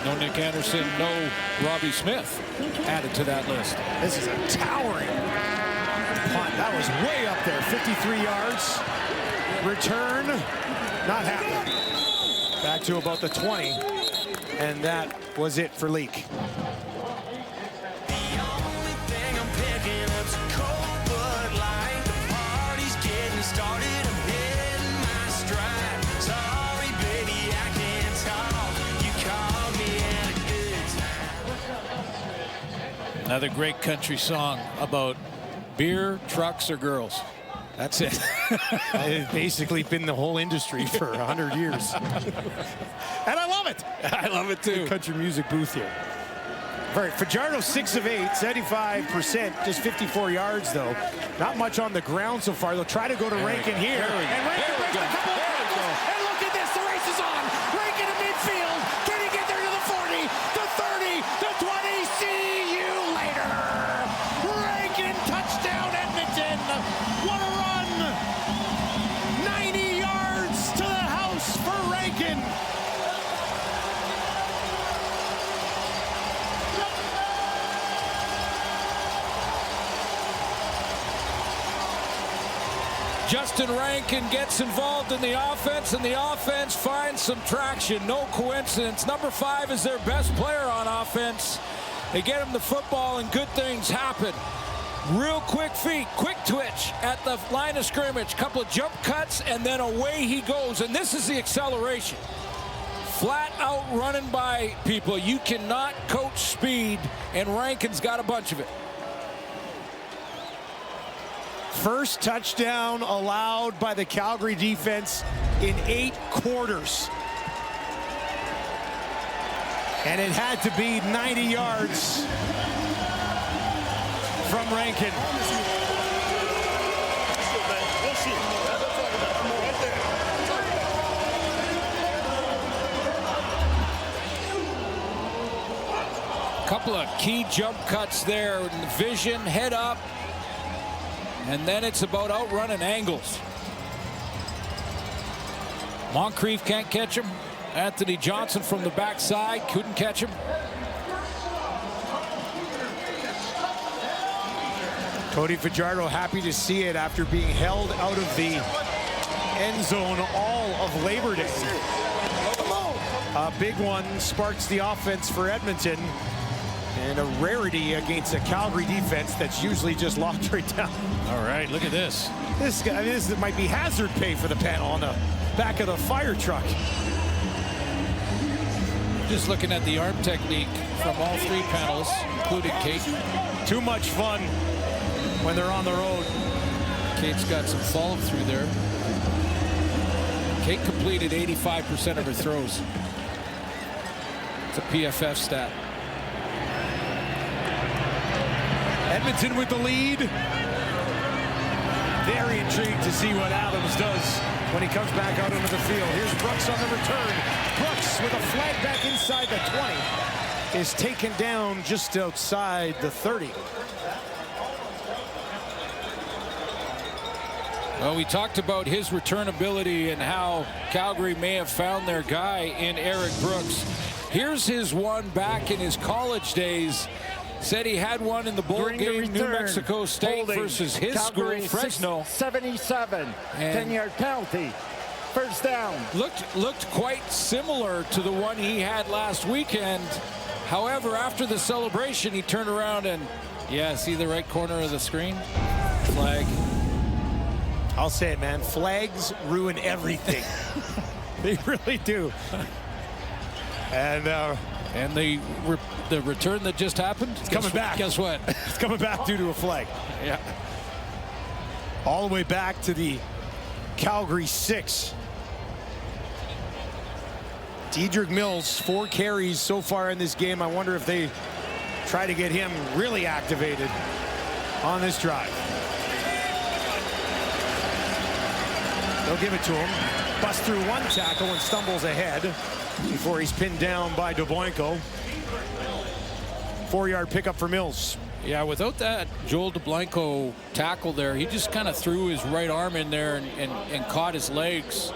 No Nick Anderson, no Robbie Smith added to that list. This is a towering punt. That was way up there. 53 yards. Return, not happening. Back to about the 20. And that was it for Leak. Another great country song about beer, trucks, or girls. That's it. It's basically been the whole industry for 100 years. And I love it. I love it too. Country music booth here. All right, Fajardo 6 of 8, 75%, just 54 yards though. Not much on the ground so far. They'll try to go to Rankin here. And Rankin breaks a couple of tackles. And look at this, the race is on. Rankin in midfield. Can he get there to the 40, the 30, the 20? See you later. Rankin, touchdown Edmonton. What a run. 90 yards to the house for Rankin. Justin Rankin gets involved in the offense, and the offense finds some traction. No coincidence. Number 5 is their best player on offense. They get him the football, and good things happen. Real quick feet, quick twitch at the line of scrimmage. Couple of jump cuts, and then away he goes. And this is the acceleration. Flat out running by people. You cannot coach speed, and Rankin's got a bunch of it. First touchdown allowed by the Calgary defense in 8 quarters. And it had to be 90 yards from Rankin. Couple of key jump cuts there. Vision, head up. And then it's about outrunning angles. Moncrief can't catch him. Anthony Johnson from the backside couldn't catch him. Cody Fajardo happy to see it after being held out of the end zone all of Labor Day. A big one sparks the offense for Edmonton. And a rarity against a Calgary defense that's usually just locked right down. All right, look at this. This guy, this might be hazard pay for the panel on the back of the fire truck. Just looking at the arm technique from all 3 panels, including Kate. Too much fun. when they're on the road. Kate's got some follow-through there. Kate completed 85% of her throws. It's a PFF stat. Edmonton with the lead. Very intrigued to see what Adams does when he comes back out onto the field. Here's Brooks on the return. Brooks with a flag back inside the 20 is taken down just outside the 30. Well, we talked about his return ability and how Calgary may have found their guy in Eric Brooks. Here's his one back in his college days. Said he had one in the bowl game, New Mexico State holding. versus his Calgary, school, Fresno. 77, 10-yard penalty. First down. Looked quite similar to the one he had last weekend. However, after the celebration, he turned around and, yeah, see the right corner of the screen? Flag. I'll say it, man. Flags ruin everything. They really do. And the return that just happened, it's coming back. Guess what? It's coming back due to a flag. Yeah. All the way back to the Calgary 6. Dedrick Mills, 4 carries so far in this game. I wonder if they try to get him really activated on this drive. They'll give it to him. Busts through one tackle and stumbles ahead before he's pinned down by DeBlanco. 4-yard pickup for Mills. Yeah, without that Joel DeBlanco tackle there, he just kind of threw his right arm in there and caught his legs.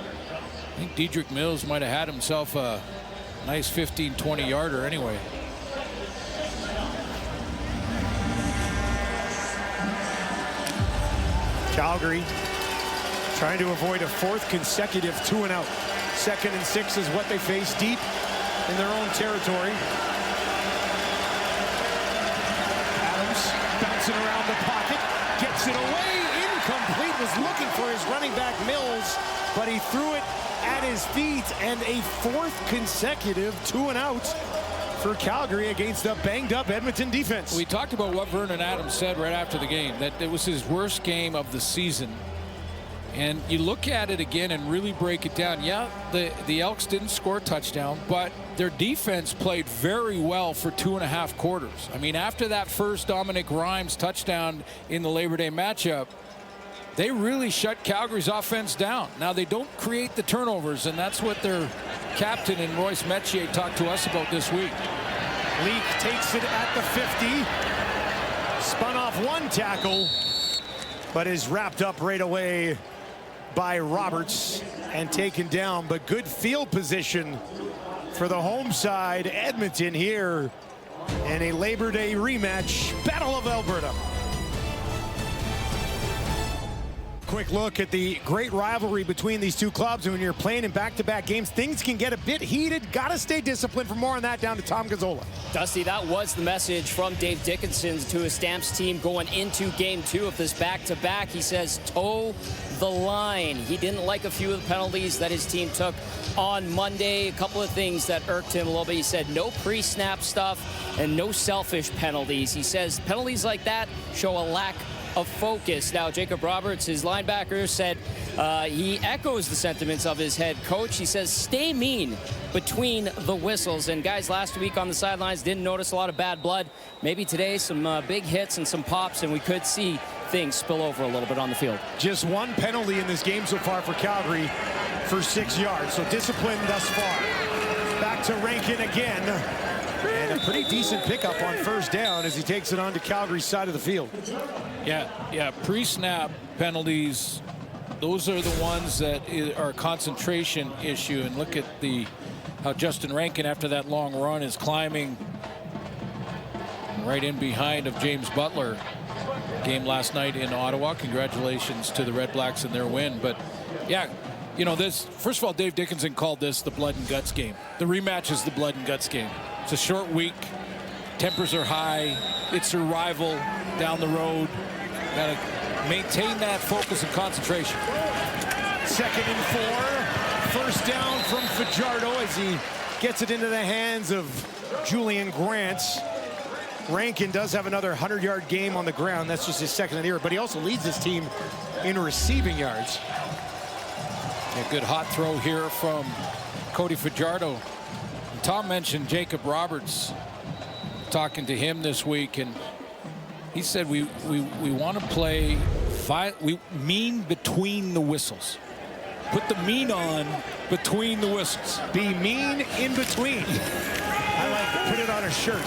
I think Dedrick Mills might have had himself a nice 15, 20-yarder anyway. Calgary trying to avoid a 4th consecutive 2-and-out. 2nd and 6 is what they face deep in their own territory. Adams bouncing around the pocket, gets it away, incomplete, was looking for his running back Mills, but he threw it at his feet, and a 4th consecutive 2-and-out for Calgary against the banged-up Edmonton defense. We talked about what Vernon Adams said right after the game, that it was his worst game of the season. And you look at it again and really break it down. Yeah, the Elks didn't score a touchdown, but their defense played very well for 2.5 quarters. I mean, after that first Dominic Rhymes touchdown in the Labor Day matchup, they really shut Calgary's offense down. Now, they don't create the turnovers, and that's what their captain and Royce Metier talked to us about this week. Leak takes it at the 50. Spun off one tackle, but is wrapped up right away by Roberts and taken down. But good field position for the home side. Edmonton here in a Labor Day rematch. Battle of Alberta. Quick look at the great rivalry between these two clubs. And when you're playing in back-to-back games, things can get a bit heated. Got to stay disciplined. For more on that, down to Tom Gazzola. Dusty, that was the message from Dave Dickinson to his Stamps team going into game 2 of this back-to-back. He says, toe the line. He didn't like a few of the penalties that his team took on Monday. A couple of things that irked him a little bit. He said no pre-snap stuff and no selfish penalties. He says penalties like that show a lack of focus. Now, Jacob Roberts, his linebacker, said he echoes the sentiments of his head coach. He says, stay mean between the whistles. And guys, last week on the sidelines didn't notice a lot of bad blood. Maybe today some big hits and some pops, and we could see things spill over a little bit on the field. Just one penalty in this game so far for Calgary for 6 yards. So disciplined thus far. Back to Rankin again. And a pretty decent pickup on first down as he takes it on to Calgary's side of the field. Yeah, pre-snap penalties, those are the ones that are a concentration issue. And look at how Justin Rankin, after that long run, is climbing right in behind of James Butler. Game last night in Ottawa. Congratulations to the Red Blacks in their win. But yeah, you know, this, first of all, Dave Dickinson called this the blood and guts game. The rematch is the blood and guts game. It's a short week. Tempers are high. It's a rival down the road. Got to maintain that focus and concentration. 2nd and 4. First down from Fajardo as he gets it into the hands of Julian Grant. Rankin does have another 100-yard game on the ground. That's just his second of the year, but he also leads his team in receiving yards. A good hot throw here from Cody Fajardo. Tom mentioned Jacob Roberts, talking to him this week, and he said we want to play mean between the whistles. Put the mean on between the whistles. Be mean in between. I like to put it on a shirt.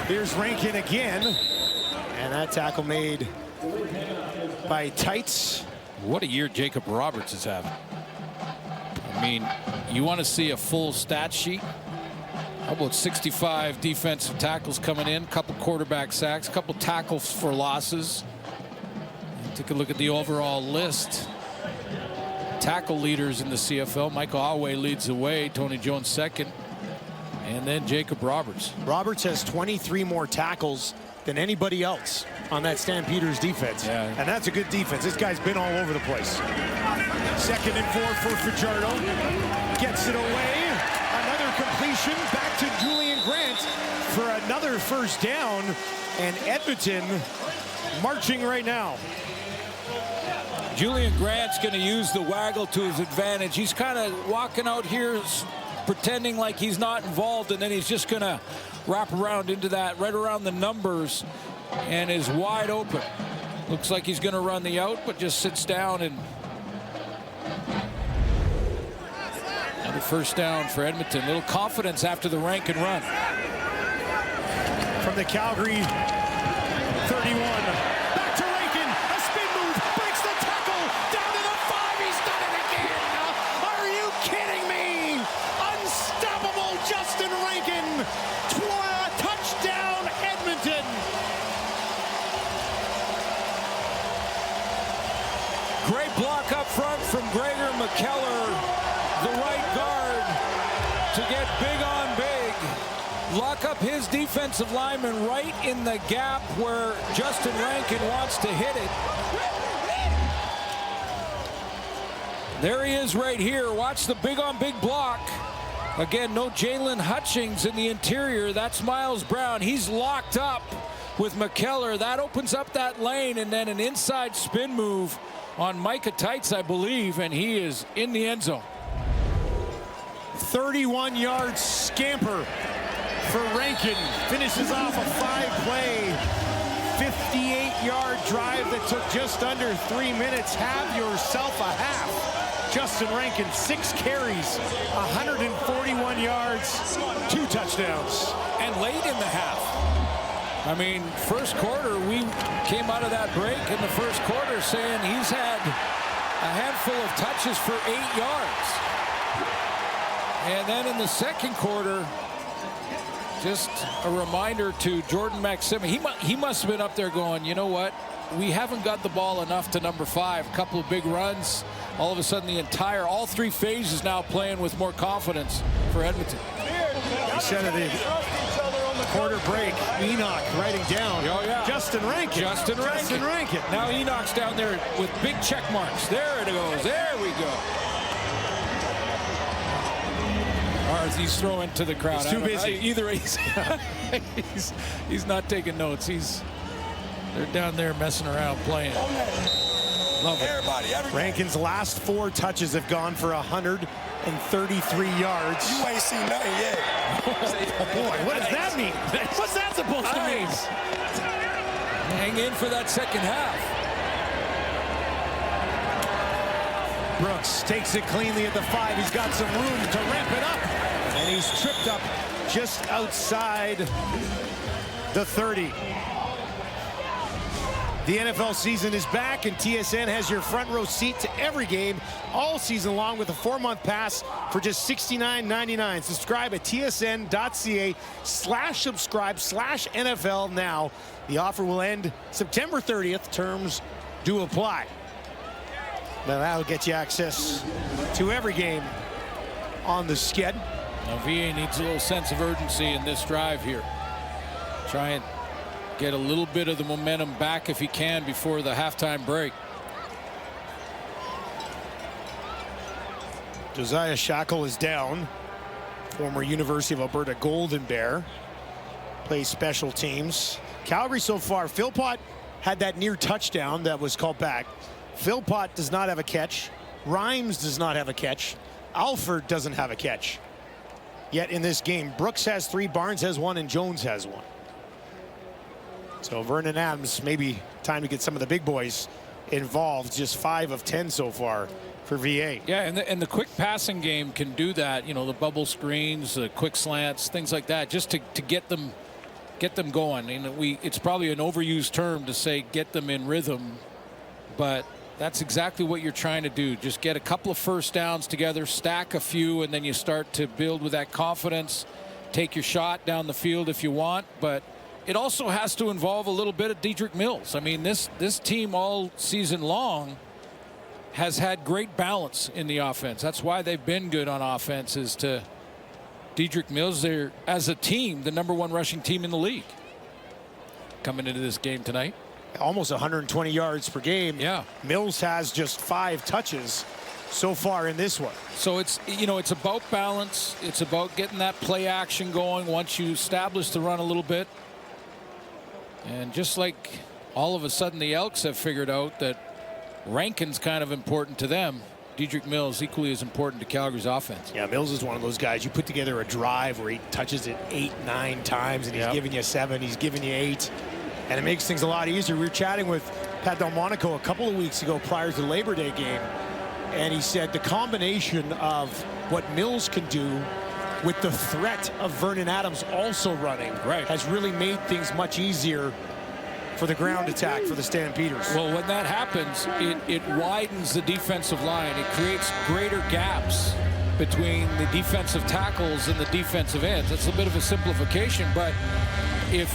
Here's Rankin again. And that tackle made by Tights. What a year Jacob Roberts is having. I mean, you want to see a full stat sheet? How about 65 defensive tackles coming in, couple quarterback sacks, couple tackles for losses. Take a look at the overall list. Tackle leaders in the CFL. Michael Alway leads the way. Tony Jones second. And then Jacob Roberts. Roberts has 23 more tackles than anybody else on that Stampeders defense. Yeah. And that's a good defense. This guy's been all over the place. 2nd and 4 for Fajardo. Gets it away. Another completion back to Julian Grant for another first down. And Edmonton marching right now. Julian Grant's going to use the waggle to his advantage. He's kind of walking out here pretending like he's not involved, and then he's just going to wrap around into that right around the numbers and is wide open. Looks like he's going to run the out, but just sits down. And another first down for Edmonton. A little confidence after the Rankin run. From the Calgary 31. Great block up front from Gregor McKellar, the right guard, to get big on big. Lock up his defensive lineman right in the gap where Justin Rankin wants to hit it. There he is right here. Watch the big on big block. Again, no Jalen Hutchings in the interior. That's Miles Brown. He's locked up with McKellar. That opens up that lane, and then an inside spin move on Micah Tights, I believe, and he is in the end zone. 31-yard scamper for Rankin. Finishes off a 5-play, 58-yard drive that took just under 3 minutes. Have yourself a half. Justin Rankin, 6 carries, 141 yards, 2 touchdowns. And late in the half. I mean, first quarter, we came out of that break in the first quarter saying he's had a handful of touches for 8 yards. And then in the second quarter, just a reminder to Jordan McSimon. He must have been up there going, you know what? We haven't got the ball enough to number 5. A couple of big runs. All of a sudden, all 3 phases now playing with more confidence for Edmonton. He said it quarter break. Enoch writing down. Oh, yeah. Justin Rankin. Justin Rankin. Now Enoch's down there with big check marks. There it goes. There we go. Or he's throwing to the crowd. He's too busy. Either he's not taking notes. They're down there messing around playing. Love it. Everybody. Rankin's last 4 touches have gone for 133 yards. You ain't seen nothing yet. Oh boy, what does that mean? What's that supposed to mean? Hang in for that second half. Brooks takes it cleanly at the 5. He's got some room to ramp it up. And he's tripped up just outside the 30. The NFL season is back, and TSN has your front row seat to every game all season long with a 4-month pass for just $69.99. Subscribe at tsn.ca/subscribe/NFL now. The offer will end September 30th. Terms do apply. Now that'll get you access to every game on the sked. Now VA needs a little sense of urgency in this drive here. Try and get a little bit of the momentum back if he can before the halftime break. Josiah Shackle is down. Former University of Alberta Golden Bear. Plays special teams. Calgary so far, Philpott had that near touchdown that was called back. Philpott does not have a catch. Rhymes does not have a catch. Alford doesn't have a catch. Yet in this game, Brooks has 3, Barnes has 1, and Jones has 1. So Vernon Adams, maybe time to get some of the big boys involved. Just 5 of 10 so far for VA. Yeah, and the quick passing game can do that. You know, the bubble screens, the quick slants, things like that, just to get them going. And it's probably an overused term to say get them in rhythm, but that's exactly what you're trying to do. Just get a couple of first downs together, stack a few, and then you start to build with that confidence. Take your shot down the field if you want, but it also has to involve a little bit of Dedrick Mills. I mean, this team all season long has had great balance in the offense. That's why they've been good on offense, is to Dedrick Mills. They're, as a team, the #1 rushing team in the league coming into this game tonight. Almost 120 yards per game. Yeah. Mills has just 5 touches so far in this one. So it's, you know, it's about balance. It's about getting that play action going once you establish the run a little bit. And just like all of a sudden the Elks have figured out that Rankin's kind of important to them, Dedrick Mills equally as important to Calgary's offense. Yeah, Mills is one of those guys. You put together a drive where he touches it 8, 9 times, and he's giving you 7, he's giving you 8. And it makes things a lot easier. We were chatting with Pat Delmonico a couple of weeks ago prior to the Labor Day game, and he said the combination of what Mills can do with the threat of Vernon Adams also running has really made things much easier for the ground attack for the Stampeders. Well, when that happens, it widens the defensive line. It creates greater gaps between the defensive tackles and the defensive ends. It's a bit of a simplification, but if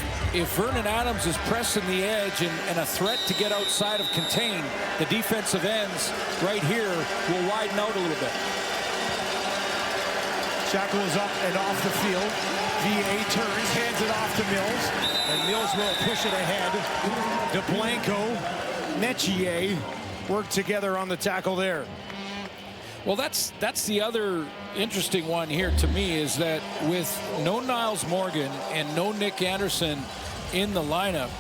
Vernon Adams is pressing the edge and a threat to get outside of contain, the defensive ends right here will widen out a little bit. Shackle is up and off the field. VA turns, hands it off to Mills, and Mills will push it ahead. DeBlanco, Metier work together on the tackle there. Well, that's the other interesting one here to me, is that with no Niles Morgan and no Nick Anderson in the lineup,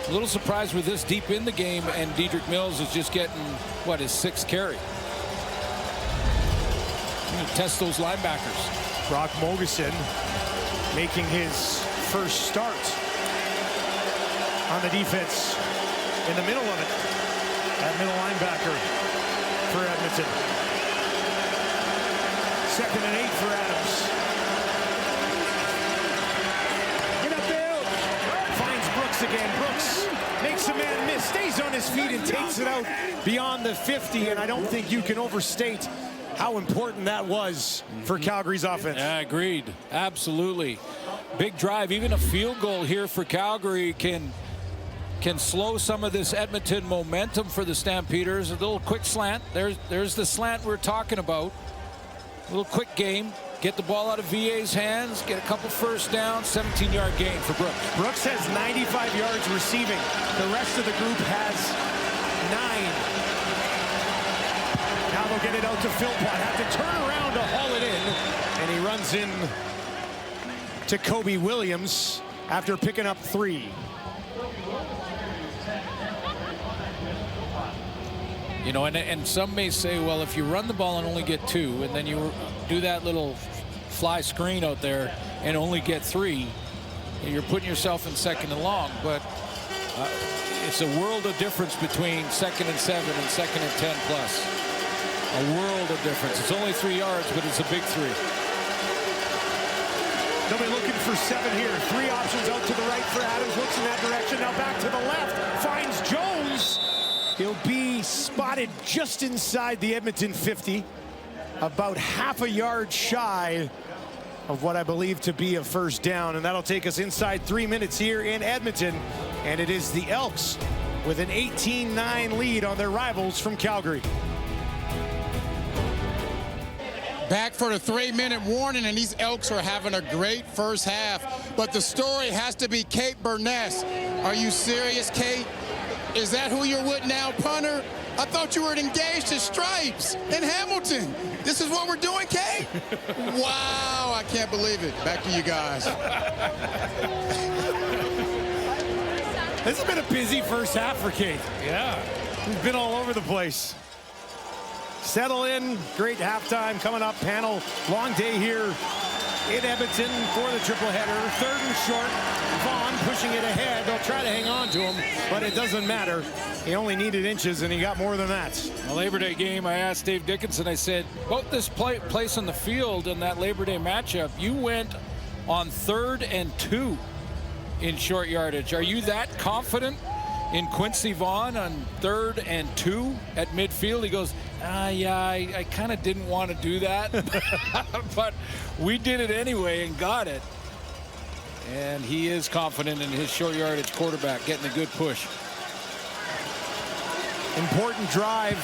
a little surprised we're this deep in the game and Dedrick Mills is just getting, what, his 6th carry. Test those linebackers. Brock Mogeson making his first start on the defense in the middle of it. That middle linebacker for Edmonton. 2nd and 8 for Adams. Get up there. Finds Brooks again. Brooks makes a man miss, stays on his feet and takes it out beyond the 50. And I don't think you can overstate how important that was for Calgary's offense. Yeah, agreed. Absolutely. Big drive. Even a field goal here for Calgary can slow some of this Edmonton momentum for the Stampeders. A little quick slant. There's the slant we're talking about. A little quick game. Get the ball out of VA's hands. Get a couple first downs. 17-yard gain for Brooks. Brooks has 95 yards receiving. The rest of the group has 9. Now they'll get it out to Philpott. Have to turn around to haul it in. And he runs in to Kobe Williams after picking up 3. You know, and some may say, well, if you run the ball and only get 2, and then you do that little fly screen out there and only get 3, you're putting yourself in 2nd and long. But it's a world of difference between 2nd and 7 and 2nd and 10 plus. A world of difference. It's only 3 yards, but it's a big 3. They'll be looking for 7 here. 3 options out to the right for Adams. Looks in that direction. Now back to the left. Finds Jones. He'll be spotted just inside the Edmonton 50. About half a yard shy of what I believe to be a first down. And that'll take us inside 3 minutes here in Edmonton. And it is the Elks with an 18-9 lead on their rivals from Calgary. Back for the 3-minute warning, and these Elks are having a great first half. But the story has to be Kate Burness. Are you serious, Kate? Is that who you're with now, punter? I thought you were engaged to Stripes in Hamilton. This is what we're doing, Kate? Wow, I can't believe it. Back to you guys. This has been a busy first half for Kate. Yeah. He's been all over the place. Settle in. Great halftime coming up. Panel, long day here in Edmonton for the triple header. Third and short. Vaughn pushing it ahead. They'll try to hang on to him, but it doesn't matter. He only needed inches, and he got more than that. The Labor Day game, I asked Dave Dickinson, I said, about this place on the field in that Labor Day matchup, you went on 3rd and 2 in short yardage. Are you that confident in Quincy Vaughn on 3rd and 2 at midfield? He goes, yeah, I kind of didn't want to do that, but we did it anyway and got it. And he is confident in his short yardage quarterback getting a good push. Important drive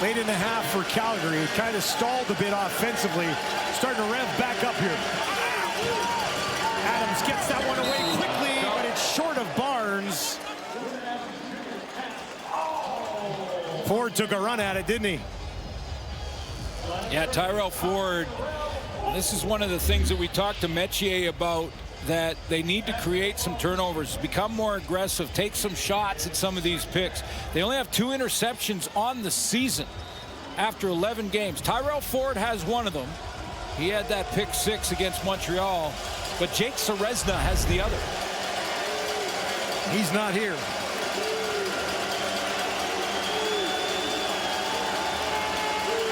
late in the half for Calgary. It kind of stalled a bit offensively. Starting to rev back up here. Adams gets that one away quickly, but it's short of Barnes. Ford took a run at it, didn't he? Yeah, Tyrell Ford, this is one of the things that we talked to Metier about, that they need to create some turnovers, become more aggressive, take some shots at some of these picks. They only have 2 interceptions on the season after 11 games. Tyrell Ford has one of them. He had that pick 6 against Montreal, but Jake Serezna has the other. He's not here.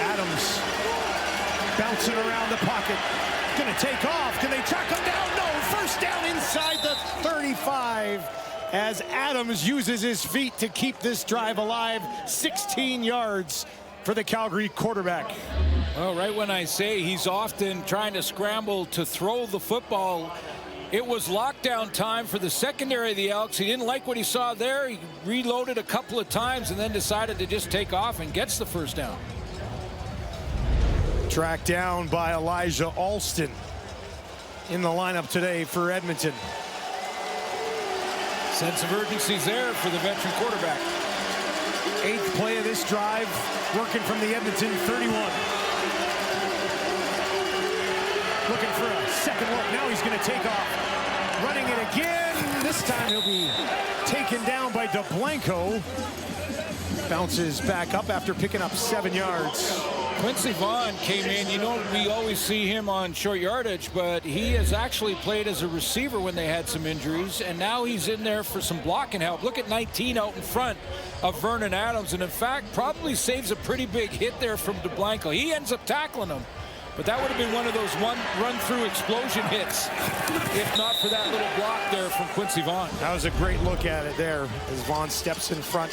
Adams bouncing around the pocket. Going to take off. Can they track him down? No. First down inside the 35 as Adams uses his feet to keep this drive alive. 16 yards for the Calgary quarterback. Well, right when I say he's often trying to scramble to throw the football, it was lockdown time for the secondary of the Elks. He didn't like what he saw there. He reloaded a couple of times and then decided to just take off and gets the first down. Tracked down by Elijah Alston in the lineup today for Edmonton. Sense of urgency's there for the veteran quarterback. 8th play of this drive, working from the Edmonton 31. Looking for a second look. Now he's going to take off. Running it again. This time he'll be taken down by DeBlanco. Bounces back up after picking up 7 yards. Quincy Vaughn came in. You know, we always see him on short yardage, but he has actually played as a receiver when they had some injuries, and now he's in there for some blocking help. Look at 19 out in front of Vernon Adams, and in fact, probably saves a pretty big hit there from DeBlanco. He ends up tackling him, but that would have been one of those run-through explosion hits, if not for that little block there from Quincy Vaughn. That was a great look at it there as Vaughn steps in front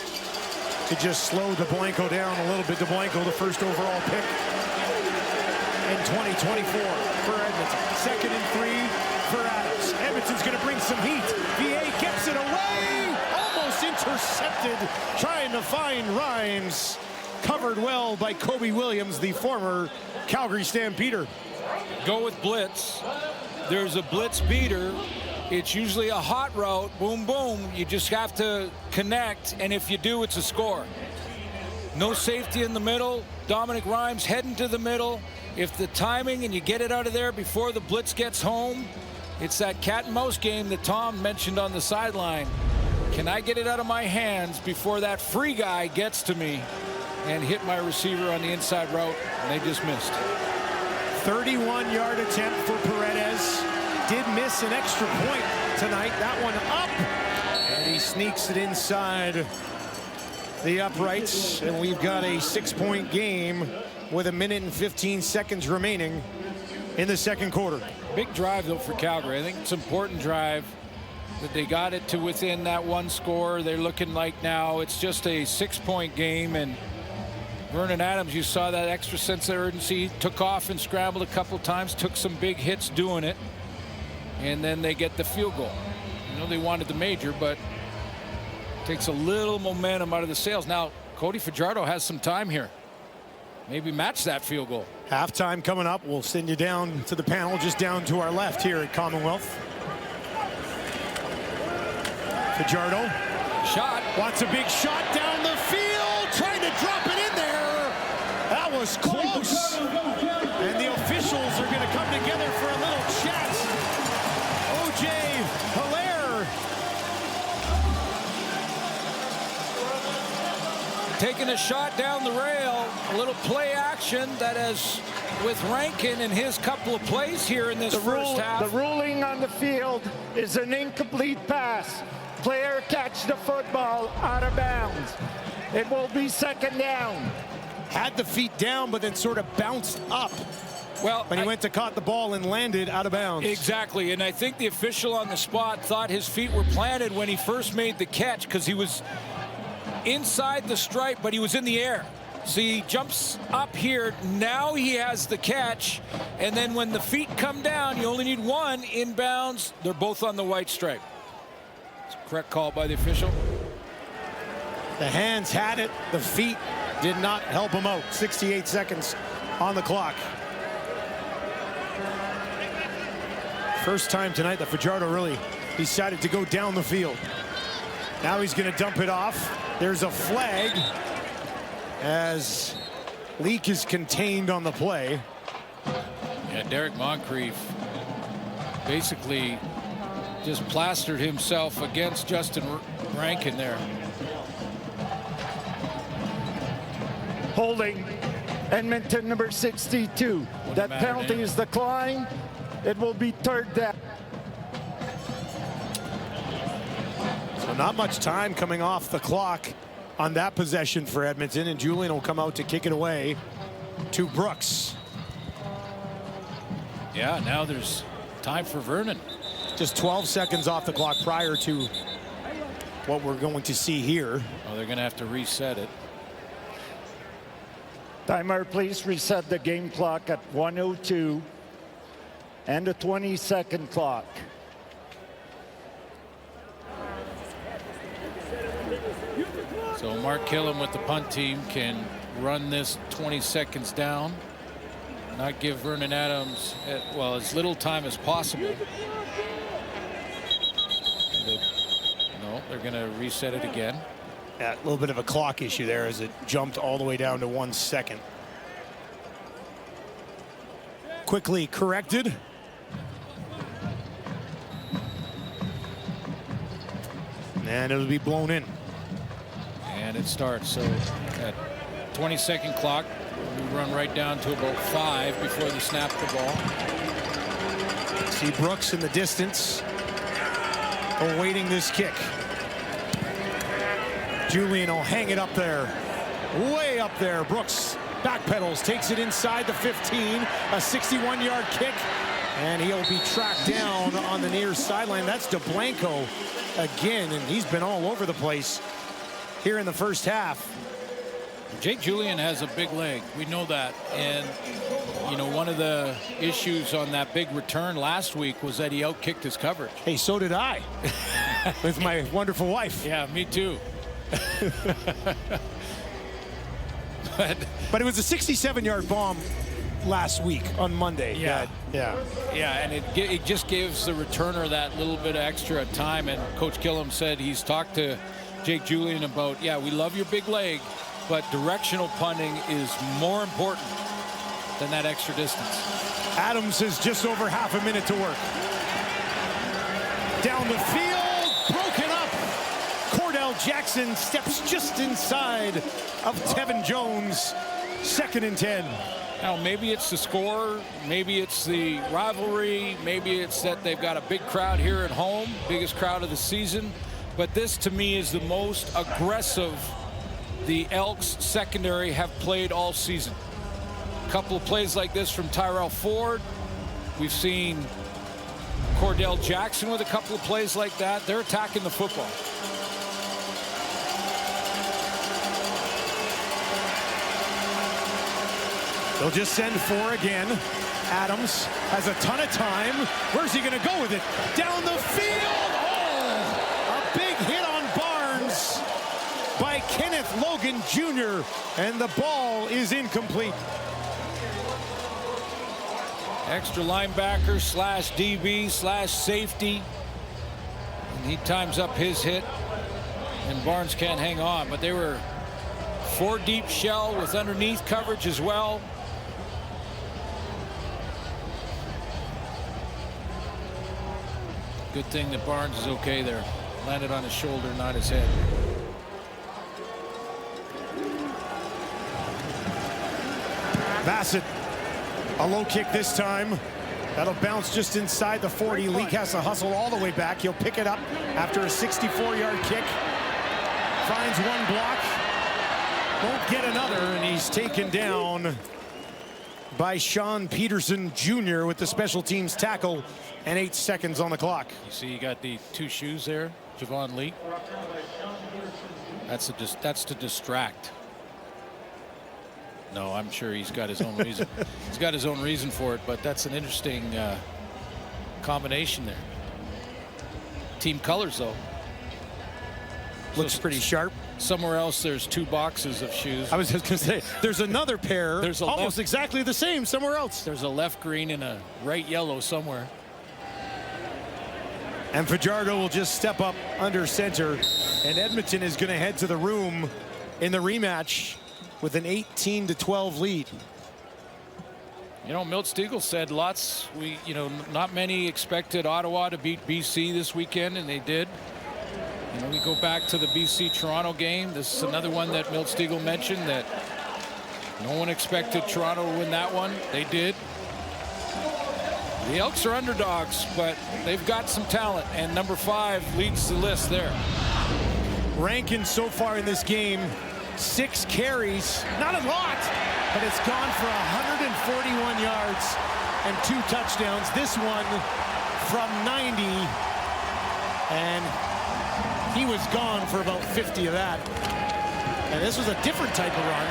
to just slow DeBlanco down a little bit. DeBlanco, the first overall pick in 2024 for Edmonton. 2nd and 3 for Adams. Edmonton's going to bring some heat. VA gets it away. Almost intercepted. Trying to find Rhymes. Covered well by Kobe Williams, the former Calgary Stampeder. Go with blitz. There's a blitz beater. It's usually a hot route, boom, boom. You just have to connect, and if you do, it's a score. No safety in the middle. Dominic Rhymes heading to the middle. If the timing and you get it out of there before the blitz gets home, it's that cat and mouse game that Tom mentioned on the sideline. Can I get it out of my hands before that free guy gets to me and hit my receiver on the inside route? And they just missed. 31-yard attempt for Paredes. Did miss an extra point tonight. That one up, and he sneaks it inside the uprights, and we've got a 6-point game with 1 minute and 15 seconds remaining in the second quarter. Big drive, though, for Calgary. I think it's an important drive that they got it to within that one score. They're looking like now it's just a 6-point game, and Vernon Adams, you saw that extra sense of urgency, took off and scrambled a couple times, took some big hits doing it. And then they get the field goal. You know, they wanted the major, but takes a little momentum out of the sails. Now, Cody Fajardo has some time here. Maybe match that field goal. Halftime coming up. We'll send you down to the panel, just down to our left here at Commonwealth. Fajardo. Shot. Wants a big shot down the field. Trying to drop it in there. That was close. And the officials are going to come together for a little chat. O.J. Hilaire taking a shot down the rail. A little play action that is with Rankin and his couple of plays here in this first half. The ruling on the field is an incomplete pass. Player catch the football out of bounds. It will be second down. Had the feet down, but then sort of bounced up. Well, when he went to caught the ball and landed out of bounds. Exactly, and I think the official on the spot thought his feet were planted when he first made the catch because he was inside the stripe, but he was in the air. So he jumps up here. Now he has the catch, and then when the feet come down, you only need one inbounds. They're both on the white stripe. It's a correct call by the official. The hands had it. The feet did not help him out. 68 seconds on the clock. First time tonight that Fajardo really decided to go down the field. Now he's going to dump it off. There's a flag as Leak is contained on the play. Yeah, Derek Moncrief basically just plastered himself against Justin Rankin there. Holding Edmonton number 62. That penalty is declined. It will be third down. So not much time coming off the clock on that possession for Edmonton, and Julian will come out to kick it away to Brooks. Yeah, now there's time for Vernon. Just 12 seconds off the clock prior to what we're going to see here. Oh, they're going to have to reset it. Timer, please reset the game clock at 1:02 and the 20-second clock. So Mark Killam with the punt team can run this 20 seconds down, not give Vernon Adams, well, as little time as possible. No, they're going to reset it again. Yeah, a little bit of a clock issue there as it jumped all the way down to 1 second. Quickly corrected. And it'll be blown in. And it starts. So at 20-second clock, we run right down to about 5 before they snap the ball. See Brooks in the distance, awaiting this kick. Julian will hang it up there, way up there. Brooks backpedals, takes it inside the 15, a 61-yard kick, and he'll be tracked down on the near sideline. That's DeBlanco again, and he's been all over the place here in the first half. Jake Julian has a big leg. We know that. And, you know, one of the issues on that big return last week was that he outkicked his coverage. Hey, so did I with my wonderful wife. Yeah, me too. But it was a 67-yard bomb last week on Monday. Yeah. Yeah. And it just gives the returner that little bit of extra time. And Coach Killam said he's talked to Jake Julian about, yeah, we love your big leg, but directional punting is more important than that extra distance. Adams has just over half a minute to work. Down the field, broken up. Cordell Jackson steps just inside of Tevin Jones. 2nd and 10. Now, maybe it's the score, maybe it's the rivalry, maybe it's that they've got a big crowd here at home, biggest crowd of the season. But this, to me, is the most aggressive the Elks secondary have played all season. A couple of plays like this from Tyrell Ford. We've seen Cordell Jackson with a couple of plays like that. They're attacking the football. They'll just send 4 again. Adams has a ton of time. Where's he going to go with it? Down the field. Oh, a big hit on Barnes by Kenneth Logan Jr. And the ball is incomplete. Extra linebacker slash DB slash safety. And he times up his hit. And Barnes can't hang on. But they were 4 deep shell with underneath coverage as well. Good thing that Barnes is okay there. Landed on his shoulder, not his head. Bassett, a low kick this time. That'll bounce just inside the 40. Leak has to hustle all the way back. He'll pick it up after a 64-yard kick. Finds one block. Won't get another, and he's taken down by Sean Peterson Jr. with the special teams tackle and 8 seconds on the clock. You see you got the 2 shoes there, Javon Leak. That's to distract. No, I'm sure he's got his own reason. He's got his own reason for it, but that's an interesting combination there. Team colors, though. Looks pretty sharp. Somewhere else, there's 2 boxes of shoes. I was just going to say, there's another pair. There's almost exactly the same somewhere else. There's a left green and a right yellow somewhere. And Fajardo will just step up under center, and Edmonton is going to head to the room in the rematch with an 18-12 lead. You know, Milt Stegall said not many expected Ottawa to beat BC this weekend, and they did. You know, we go back to the BC-Toronto game. This is another one that Milt Stegall mentioned that no one expected Toronto to win that one. They did. The Elks are underdogs, but they've got some talent, and number 5 leads the list there. Rankin so far in this game, 6 carries, not a lot, but it's gone for 141 yards and 2 touchdowns. This one from 90, and he was gone for about 50 of that. And this was a different type of run.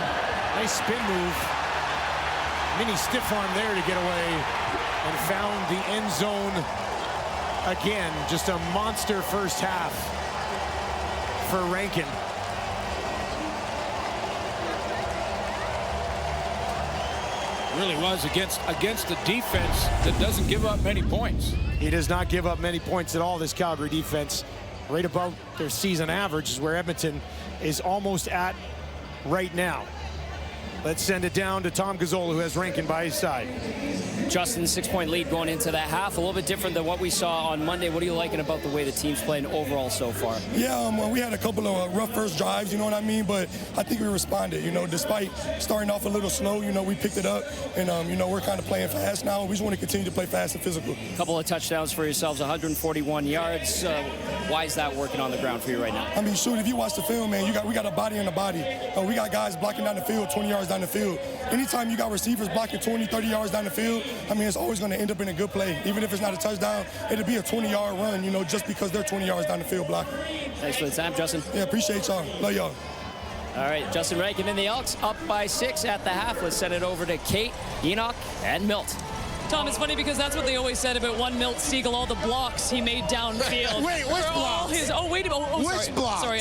Nice spin move. Mini stiff arm there to get away, and found the end zone again. Just a monster first half for Rankin. Really was against a defense that doesn't give up many points. He does not give up many points at all, this Calgary defense. Right above their season average is where Edmonton is almost at right now. Let's send it down to Tom Gazzola, who has Rankin by his side. Justin, 6-point lead going into that half. A little bit different than what we saw on Monday. What are you liking about the way the team's playing overall so far? Yeah, we had a couple of rough first drives, you know what I mean? But I think we responded, you know, despite starting off a little slow, you know, we picked it up. And, you know, we're kind of playing fast now. We just want to continue to play fast and physical. A couple of touchdowns for yourselves, 141 yards. Why is that working on the ground for you right now? I mean, shoot, if you watch the film, man, we got a body in the body. We got guys blocking down the field, 20 yards down the field. Anytime you got receivers blocking 20, 30 yards down the field, I mean, it's always going to end up in a good play. Even if it's not a touchdown, it'll be a 20-yard run, you know, just because they're 20 yards down the field blocking. Thanks for the time, Justin. Yeah, appreciate y'all. Love y'all. All right, Justin Rankin and the Elks up by 6 at the half. Let's send it over to Kate, Enoch, and Milt. Tom, it's funny because that's what they always said about one Milt Stegall, all the blocks he made downfield. Wait, which blocks? Which blocks? Sorry,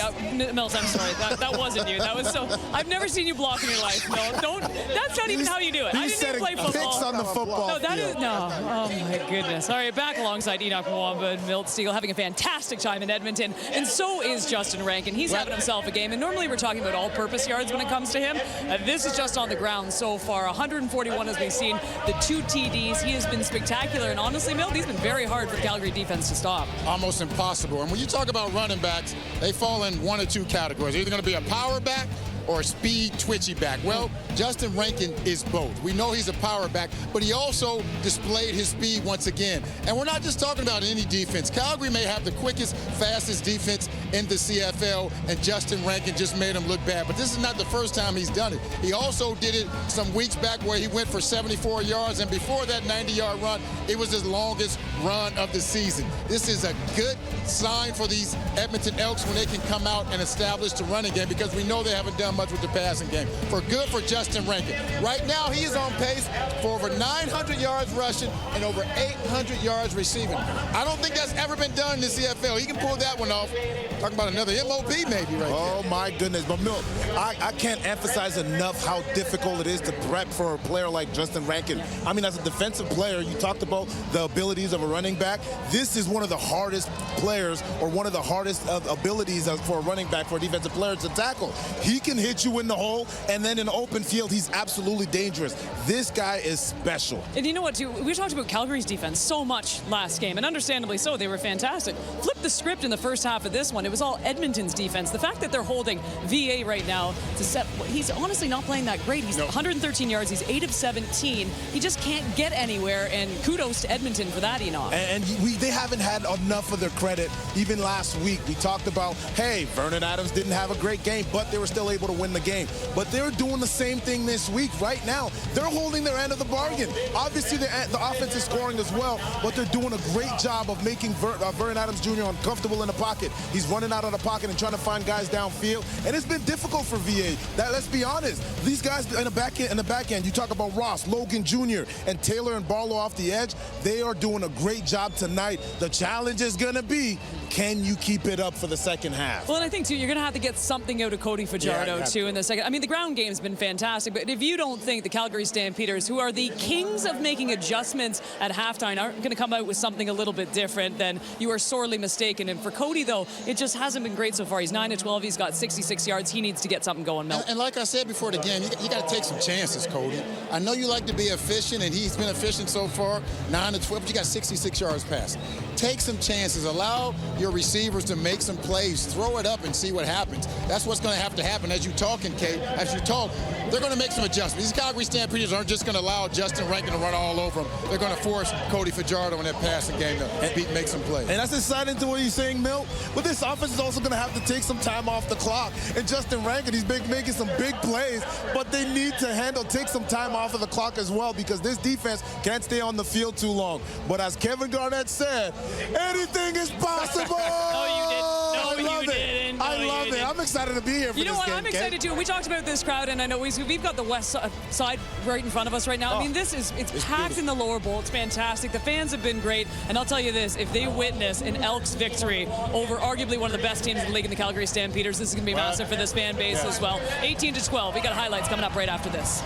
Milt, I'm sorry. That wasn't you. That was so. I've never seen you block in your life, Milt. Don't. That's not even how you do it. I didn't even play football. Picks on the football No, that field. is no. Oh my goodness. All right, back alongside Enoch Mwamba and Milt Stegall, having a fantastic time in Edmonton, and so is Justin Rankin. He's having himself a game, and normally we're talking about all-purpose yards when it comes to him. This is just on the ground so far. 141 as we've seen. The 2 TDs. He has been spectacular. And honestly, Milt, he's been very hard for the Calgary defense to stop. Almost impossible. And when you talk about running backs, they fall in one or two categories. They're either going to be a power back or a speed twitchy back. Well, Justin Rankin is both. We know he's a power back, but he also displayed his speed once again. And we're not just talking about any defense. Calgary may have the quickest, fastest defense in the CFL, and Justin Rankin just made him look bad. But this is not the first time he's done it. He also did it some weeks back where he went for 74 yards, and before that 90-yard run, it was his longest run of the season. This is a good sign for these Edmonton Elks when they can come out and establish the running game, because we know they haven't done much with the passing game. Good for Justin Rankin. Right now, he is on pace for over 900 yards rushing and over 800 yards receiving. I don't think that's ever been done in the CFL. He can pull that one off. Talking about another MOP maybe right Oh, my goodness. But, Milt, I can't emphasize enough how difficult it is to prep for a player like Justin Rankin. I mean, as a defensive player, you talked about the abilities of a running back. This is one of the hardest players, or one of the hardest abilities for a running back, for a defensive player to tackle. He can hit hit you in the hole, and then in the open field, he's absolutely dangerous. This guy is special. And you know what, too? We talked about Calgary's defense so much last game, and understandably so. They were fantastic. Flip the script in the first half of this one. It was all Edmonton's defense. The fact that they're holding VA right now to set, he's honestly not playing that great. He's 113 yards. He's 8 of 17. He just can't get anywhere, and kudos to Edmonton for that, Enoch. And they haven't had enough of their credit. Even last week, we talked about, hey, Vernon Adams didn't have a great game, but they were still able to win the game. But they're doing the same thing this week. Right now, they're holding their end of the bargain. Obviously, the offense is scoring as well, but they're doing a great job of making Vernon Adams Jr. uncomfortable in the pocket. He's running out of the pocket and trying to find guys downfield, and it's been difficult for VA. Let's be honest. These guys in the back end, you talk about Ross, Logan Jr., and Taylor and Barlow off the edge. They are doing a great job tonight. The challenge is going to be, can you keep it up for the second half? Well, and I think, too, you're going to have to get something out of Cody Fajardo, too, in the second. I mean, the ground game's been fantastic, but if you don't think the Calgary Stampeders, who are the kings of making adjustments at halftime, aren't going to come out with something a little bit different, then you are sorely mistaken. And for Cody, though, it just hasn't been great so far. He's 9 of 12. He's got 66 yards. He needs to get something going, Mel. And like I said before the game, you got to take some chances, Cody. I know you like to be efficient, and he's been efficient so far, 9 of 12, but you got 66 yards passing. Take some chances. Allow your receivers to make some plays. Throw it up and see what happens. That's what's going to have to happen. As you talking, Kate, as you talk, they're going to make some adjustments. These Calgary Stampeders aren't just going to allow Justin Rankin to run all over them. They're going to force Cody Fajardo in that passing game to make some plays. And that's exciting to what you're saying, Milt. But this offense is also going to have to take some time off the clock. And Justin Rankin, he's making some big plays, but they need to take some time off of the clock as well, because this defense can't stay on the field too long. But as Kevin Garnett said, anything is possible. No, you didn't. I love it. I'm excited to be here for this game. You know what? I'm excited too. We talked about this crowd, and I know we've got the west side right in front of us right now. I mean, it's packed in the lower bowl. It's fantastic. The fans have been great, and I'll tell you this: if they witness an Elks victory over arguably one of the best teams in the league in the Calgary Stampeders, this is going to be massive for this fan base as well. 18-12. We got highlights coming up right after this.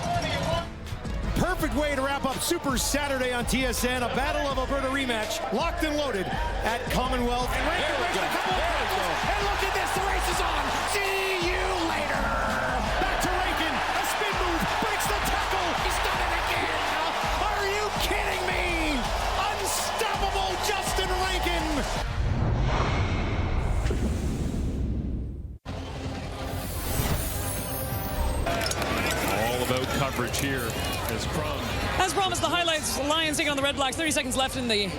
Perfect way to wrap up Super Saturday on TSN, a Battle of Alberta rematch, locked and loaded at Commonwealth. And Rankin breaks a couple of tackles, and look at this, the race is on. See you later. Back to Rankin, a spin move, breaks the tackle. He's done it again. Are you kidding me? Unstoppable Justin Rankin. All about coverage here. As promised, the highlights, Lions taking on the Red Blacks. 30 seconds left in the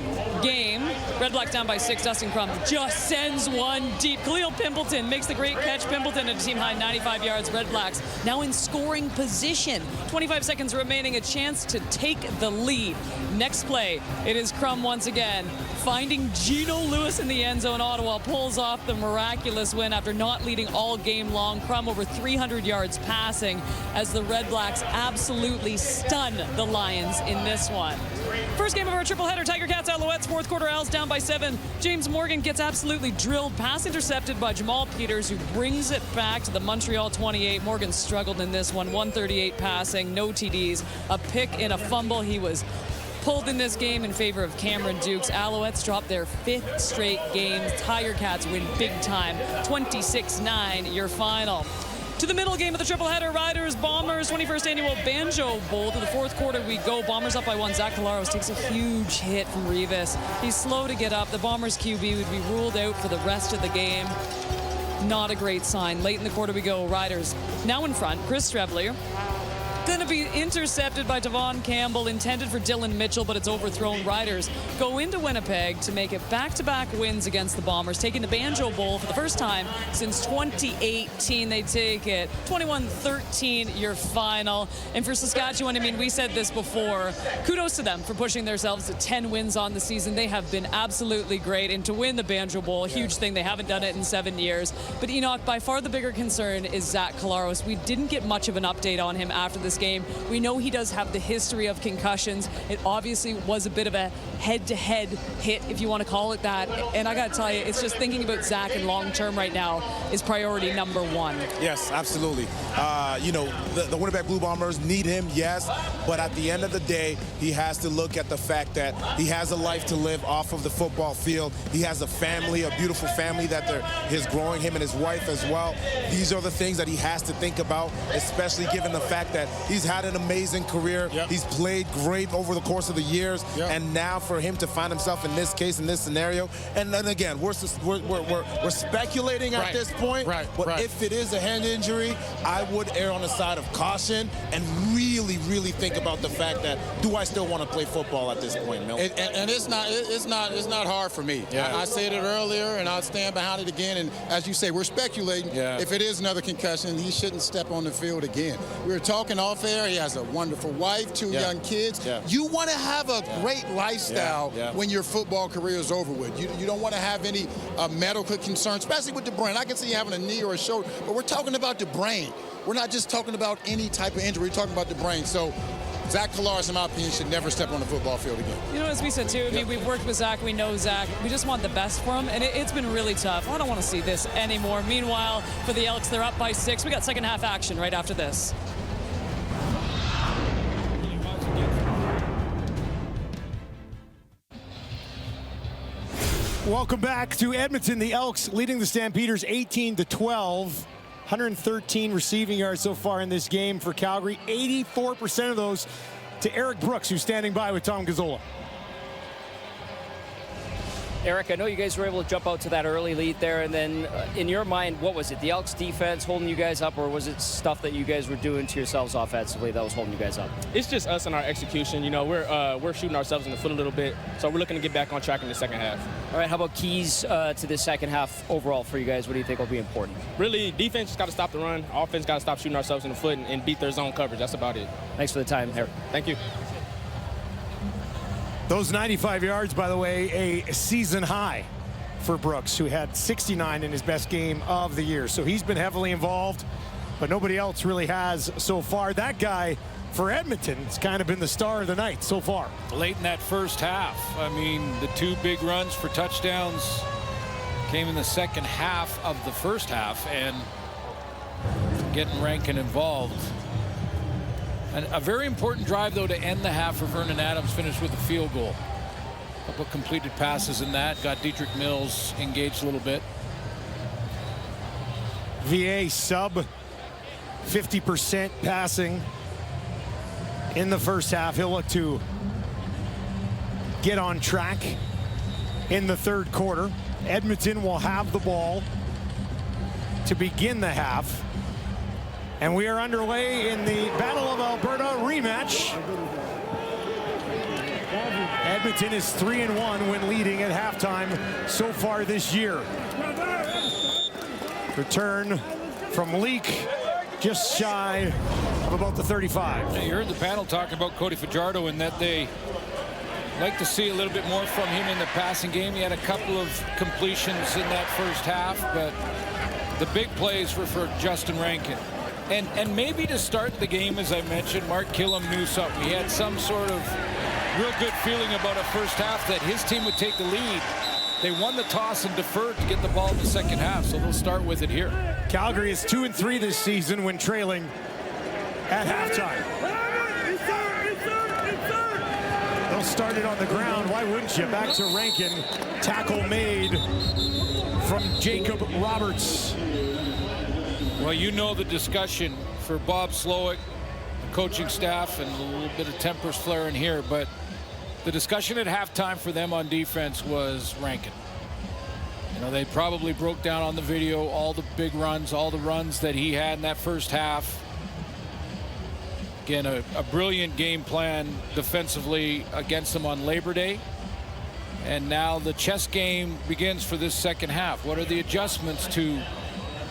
game. Red Blacks down by 6. Dustin Crum just sends one deep. Khalil Pimpleton makes the great catch. Pimpleton at a team high 95 yards. Red Blacks now in scoring position. 25 seconds remaining, a chance to take the lead. Next play, it is Crum once again, finding Geno Lewis in the end zone. Ottawa pulls off the miraculous win after not leading all game long. Crum over 300 yards passing as the Red Blacks absolutely stun the Lions in this one. First game of our triple header, Tiger Cats, Alouettes, fourth quarter Owls down by 7. James Morgan gets absolutely drilled. Pass intercepted by Jamal Peters, who brings it back to the Montreal 28. Morgan struggled in this one, 138 passing, no TDs, a pick and a fumble. He was pulled in this game in favor of Cameron Dukes. Alouettes drop their 5th straight game. Tiger Cats win big time, 26-9, your final. To the middle game of the triple-header, Riders, Bombers, 21st Annual Banjo Bowl. To the fourth quarter we go. Bombers up by 1. Zach Collaros takes a huge hit from Revis. He's slow to get up. The Bombers QB would be ruled out for the rest of the game. Not a great sign. Late in the quarter we go. Riders now in front. Chris Strebler going to be intercepted by Devon Campbell, intended for Dylan Mitchell, but it's overthrown. Riders go into Winnipeg to make it back-to-back wins against the Bombers, taking the Banjo Bowl for the first time since 2018. They take it 21-13, your final. And for Saskatchewan, I mean, we said this before, kudos to them for pushing themselves to 10 wins on the season. They have been absolutely great, and to win the Banjo Bowl, a huge thing. They haven't done it in 7 years. But Enoch, by far the bigger concern is Zach Collaros. We didn't get much of an update on him after this game. We know he does have the history of concussions. It obviously was a bit of a head-to-head hit, if you want to call it that. And I got to tell you, it's just thinking about Zach and long-term right now is priority number one. Yes, absolutely. You know, the Winnipeg Blue Bombers need him, yes, but at the end of the day, he has to look at the fact that he has a life to live off of the football field. He has a family, a beautiful family that is growing, him and his wife as well. These are the things that he has to think about, especially given the fact that he's had an amazing career. Yep. He's played great over the course of the years, yep. And now for him to find himself in this case, in this scenario, and then again, we're speculating at this point, but if it is a hand injury, I would err on the side of caution and really think about the fact that, do I still want to play football at this point, Milt? And it's not hard for me. Yeah. I said it earlier, and I'll stand behind it again. And as you say, we're speculating. Yeah. If it is another concussion, he shouldn't step on the field again. We were talking off air. He has a wonderful wife, two young kids. Yeah. You want to have a great lifestyle when your football career is over with. You don't want to have any medical concerns, especially with the brain. I can see you having a knee or a shoulder, but we're talking about the brain. We're not just talking about any type of injury. We're talking about the brain. So Zach Collaros, in my opinion, should never step on the football field again. You know, as we said, too, I mean, we've worked with Zach. We know Zach. We just want the best for him, and it's been really tough. I don't want to see this anymore. Meanwhile, for the Elks, they're up by 6. We got second half action right after this. Welcome back to Edmonton. The Elks leading the Stampeders 18-12. 113 receiving yards so far in this game for Calgary. 84% of those to Eric Brooks, who's standing by with Tom Gazzola. Eric, I know you guys were able to jump out to that early lead there, and then in your mind, what was it? The Elks defense holding you guys up, or was it stuff that you guys were doing to yourselves offensively that was holding you guys up? It's just us and our execution. You know, we're shooting ourselves in the foot a little bit, so we're looking to get back on track in the second half. All right, how about keys to this second half overall for you guys? What do you think will be important? Really, defense just got to stop the run. Offense got to stop shooting ourselves in the foot and beat their zone coverage. That's about it. Thanks for the time, Eric. Thank you. Those 95 yards, by the way, a season high for Brooks, who had 69 in his best game of the year. So he's been heavily involved, but nobody else really has so far. That guy for Edmonton has kind of been the star of the night so far. Late in that first half, I mean, the 2 big runs for touchdowns came in the second half of the first half, and getting Rankin involved. And a very important drive, though, to end the half for Vernon Adams, finished with a field goal. A couple completed passes in that, got Dietrich Mills engaged a little bit. VA sub 50% passing in the first half. He'll look to get on track in the third quarter. Edmonton will have the ball to begin the half. And we are underway in the Battle of Alberta rematch. Edmonton is 3-1 when leading at halftime so far this year. Return from Leak, just shy of about the 35. Yeah, you heard the panel talking about Cody Fajardo and that they like to see a little bit more from him in the passing game. He had a couple of completions in that first half, but the big plays were for Justin Rankin. And maybe to start the game, as I mentioned, Mark Killam knew something. He had some sort of real good feeling about a first half that his team would take the lead. They won the toss and deferred to get the ball in the second half, so they'll start with it here. Calgary is 2-3 this season when trailing at halftime. They'll start it on the ground. Why wouldn't you? Back to Rankin. Tackle made from Jacob Roberts. Well, you know the discussion for Bob Slowick, the coaching staff, and a little bit of tempers flaring here, but the discussion at halftime for them on defense was Rankin. You know, they probably broke down on the video all the big runs, all the runs that he had in that first half. Again, a brilliant game plan defensively against them on Labor Day. And now the chess game begins for this second half. What are the adjustments to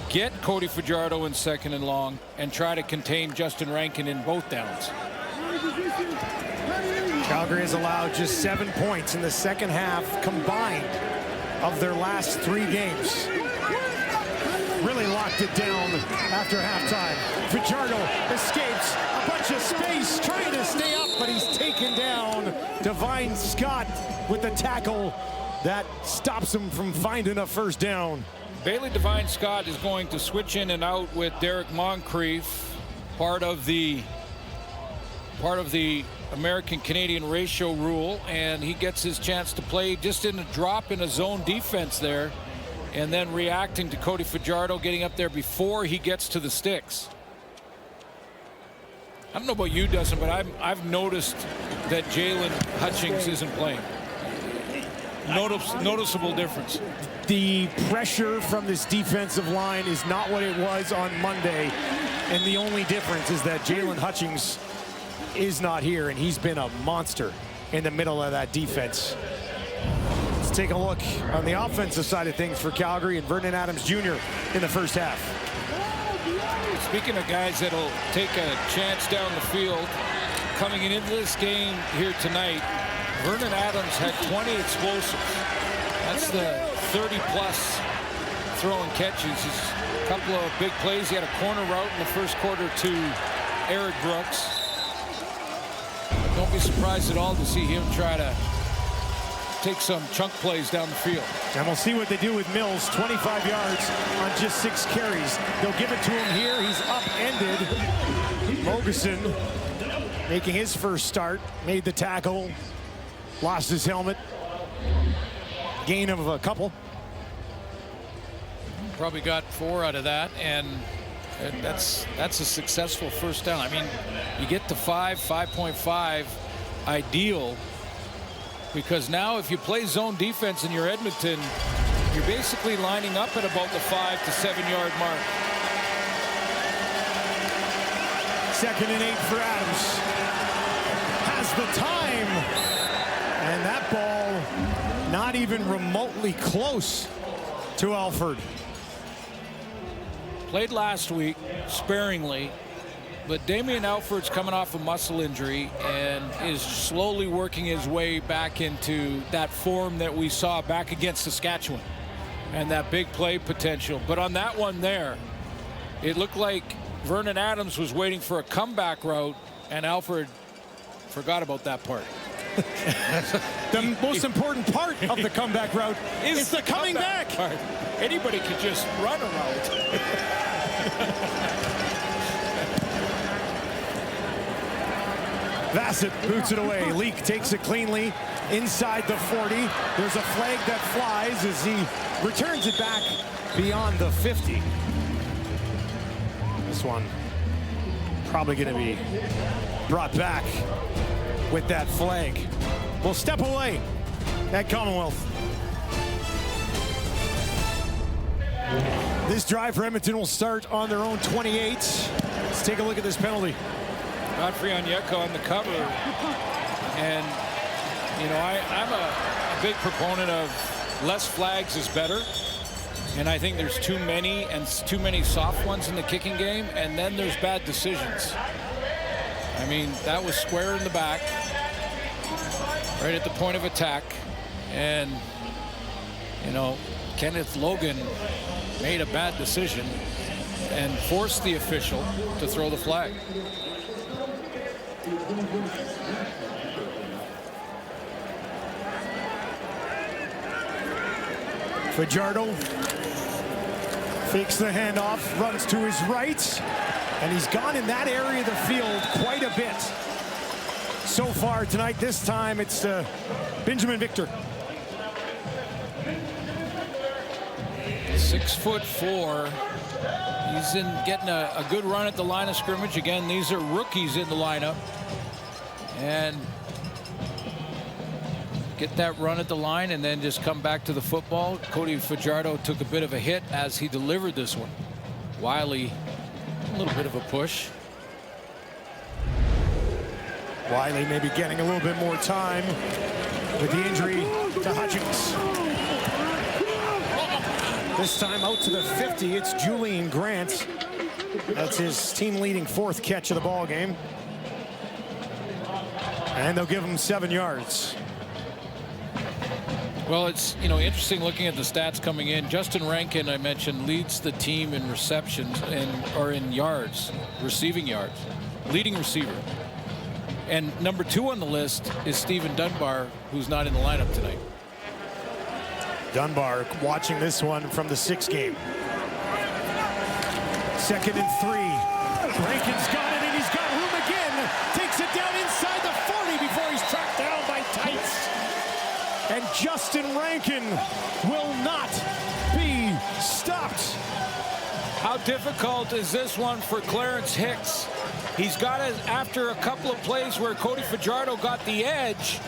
get Cody Fajardo in second and long and try to contain Justin Rankin in both downs? Calgary has allowed just 7 points in the second half combined of their last 3 games. Really locked it down after halftime. Fajardo escapes a bunch of space, trying to stay up, but he's taken down. Devine Scott with the tackle that stops him from finding a first down. Bailey Devine Scott is going to switch in and out with Derek Moncrief, part of the American-Canadian ratio rule, and he gets his chance to play just in a drop in a zone defense there, and then reacting to Cody Fajardo getting up there before he gets to the sticks. I don't know about you, Dustin, but I've noticed that Jalen Hutchings isn't playing. Noticeable difference. The pressure from this defensive line is not what it was on Monday, and the only difference is that Jalen Hutchings is not here, and he's been a monster in the middle of that defense. Let's take a look on the offensive side of things for Calgary and Vernon Adams Jr. in the first half. Speaking of guys that'll take a chance down the field, coming into this game here tonight, Vernon Adams had 20 explosives. That's the 30-plus throwing catches. He's a couple of big plays. He had a corner route in the first quarter to Eric Brooks. Don't be surprised at all to see him try to take some chunk plays down the field. And we'll see what they do with Mills. 25 yards on just 6 carries. They'll give it to him here. He's upended. Mogeson making his first start. Made the tackle. Lost his helmet. Gain of a couple. Probably got 4 out of that, and that's a successful first down. I mean, you get to 5.5 ideal, because now if you play zone defense and you're Edmonton, you're basically lining up at about the 5 to 7 yard mark. 2nd and 8 for Adams. Has the time. And that ball not even remotely close to Alford. Played last week sparingly, but Damian Alford's coming off a muscle injury and is slowly working his way back into that form that we saw back against Saskatchewan and that big play potential. But on that one there, it looked like Vernon Adams was waiting for a comeback route, and Alford forgot about that part. The most important part of the comeback route is the coming back part. Anybody could just run a route. Bassett boots it away. Leak takes it cleanly inside the 40. There's a flag that flies as he returns it back beyond the 50. This one probably going to be brought back with that flag. We'll step away at Commonwealth. This drive for Edmonton will start on their own 28. Let's take a look at this penalty. Godfrey Onyeka on the cover. And, you know, I'm a big proponent of less flags is better. And I think there's too many soft ones in the kicking game, and then there's bad decisions. I mean, that was square in the back, right at the point of attack. And, you know, Kenneth Logan made a bad decision and forced the official to throw the flag. Fajardo fakes the handoff, runs to his right, and he's gone in that area of the field quite a bit so far tonight. This time it's Benjamin Victor. 6'4". He's getting a good run at the line of scrimmage. Again, these are rookies in the lineup. And get that run at the line and then just come back to the football. Cody Fajardo took a bit of a hit as he delivered this one. Wiley, a little bit of a push. Wiley maybe getting a little bit more time with the injury to Hutchings. This time out to the 50, it's Julian Grant. That's his team-leading 4th catch of the ball game. And they'll give him 7 yards. Well, it's, you know, interesting looking at the stats coming in. Justin Rankin, I mentioned, leads the team in receptions or in yards, receiving yards, leading receiver. And number 2 on the list is Steven Dunbar, who's not in the lineup tonight. Dunbar watching this one from the 6th game. 2nd and 3. Rankin's got it, and he's got room again. Takes it down inside the 40 before he's tracked down by Tights. And Justin Rankin will not be stopped. How difficult is this one for Clarence Hicks? He's got it after a couple of plays where Cody Fajardo got the edge.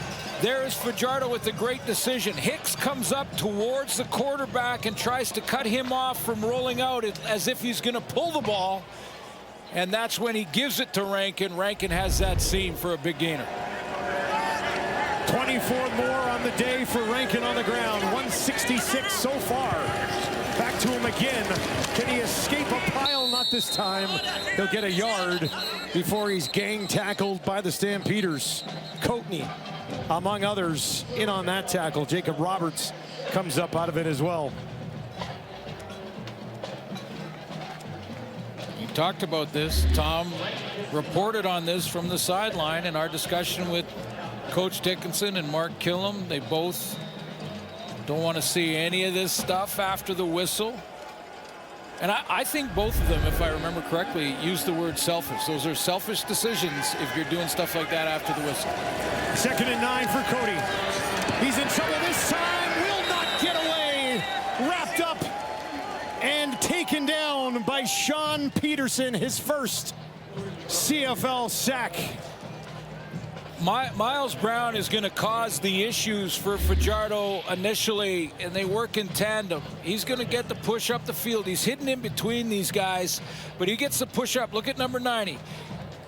There's Fajardo with a great decision. Hicks comes up towards the quarterback and tries to cut him off from rolling out as if he's going to pull the ball. And that's when he gives it to Rankin. Rankin has that seam for a big gainer. 24 more on the day for Rankin on the ground. 166 so far. Back to him again. Can he escape a pile? Not this time. He'll get a yard before he's gang tackled by the Stampeders. Coatney, among others, in on that tackle. Jacob Roberts comes up out of it as well. You talked about this. Tom reported on this from the sideline in our discussion with Coach Dickinson and Mark Killam. They both don't want to see any of this stuff after the whistle. And I think both of them, if I remember correctly, use the word selfish. Those are selfish decisions if you're doing stuff like that after the whistle. 2nd and 9 for Cody. He's in trouble this time. Will not get away. Wrapped up and taken down by Sean Peterson, his first CFL sack. Miles Brown is going to cause the issues for Fajardo initially, and they work in tandem. He's going to get the push up the field. He's hidden in between these guys, but he gets the push up. Look at number 90.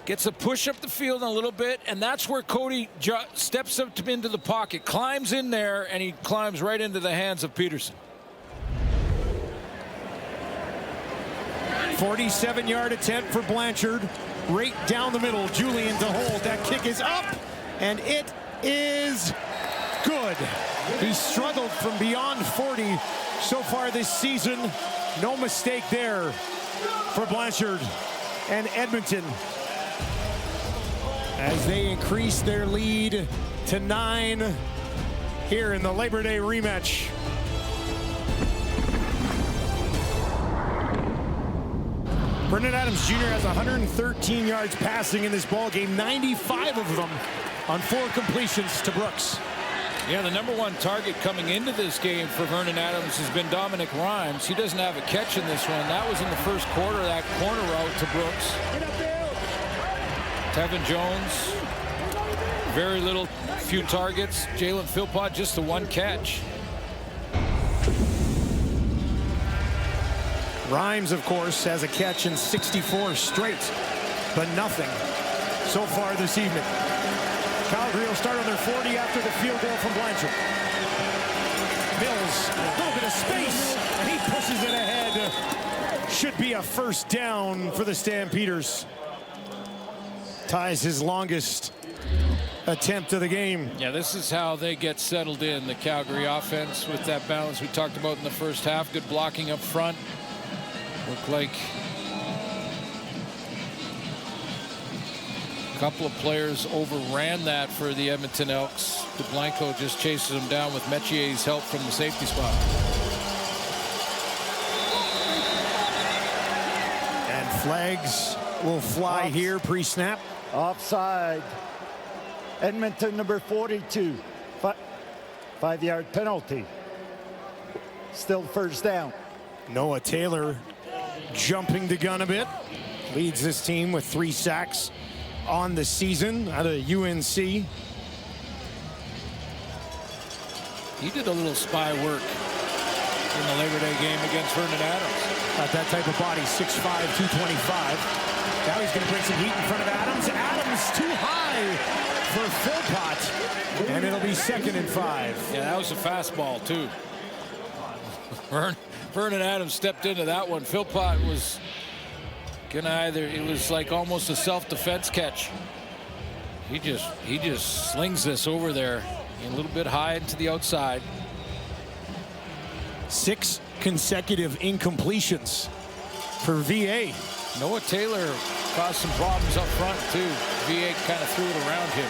Gets a push up the field a little bit, and that's where Cody steps up into the pocket, climbs in there, and he climbs right into the hands of Peterson. 47-yard attempt for Blanchard. Right down the middle. Julian to hold. That kick is up, and it is good. He struggled from beyond 40 so far this season. No mistake there for Blanchard and Edmonton as they increase their lead to 9 here in the Labor Day rematch. Brendan Adams Jr. has 113 yards passing in this ball game, 95 of them on 4 completions to Brooks. Yeah, the number 1 target coming into this game for Vernon Adams has been Dominic Rhymes. He doesn't have a catch in this one. That was in the first quarter, that corner route to Brooks. Tevin Jones, very few targets. Jalen Philpott, just the 1 catch. Rhymes, of course, has a catch in 64 straight, but nothing so far this evening. Calgary will start on their 40 after the field goal from Blanchard. Mills, a little bit of space, and he pushes it ahead. Should be a first down for the Stampeders. Ties his longest attempt of the game. Yeah, this is how they get settled in, the Calgary offense, with that balance we talked about in the first half. Good blocking up front. Looked like a couple of players overran that for the Edmonton Elks. DeBlanco just chases them down with Metier's help from the safety spot. And flags will fly here pre-snap. Offside. Edmonton number 42. 5-yard penalty. Still first down. Noah Taylor jumping the gun a bit. Leads this team with 3 sacks on the season out of UNC. He did a little spy work in the Labor Day game against Vernon Adams. Got that type of body, 6'5", 225. Now he's going to bring some heat in front of Adams. Adams too high for Philpott. And it'll be 2nd and 5. Yeah, that was a fastball, too. Vernon Adams stepped into that one. Philpott was gonna it was like almost a self-defense catch. He just slings this over there a little bit high into the outside. 6 consecutive incompletions for VA. Noah Taylor caused some problems up front, too. VA kind of threw it around him.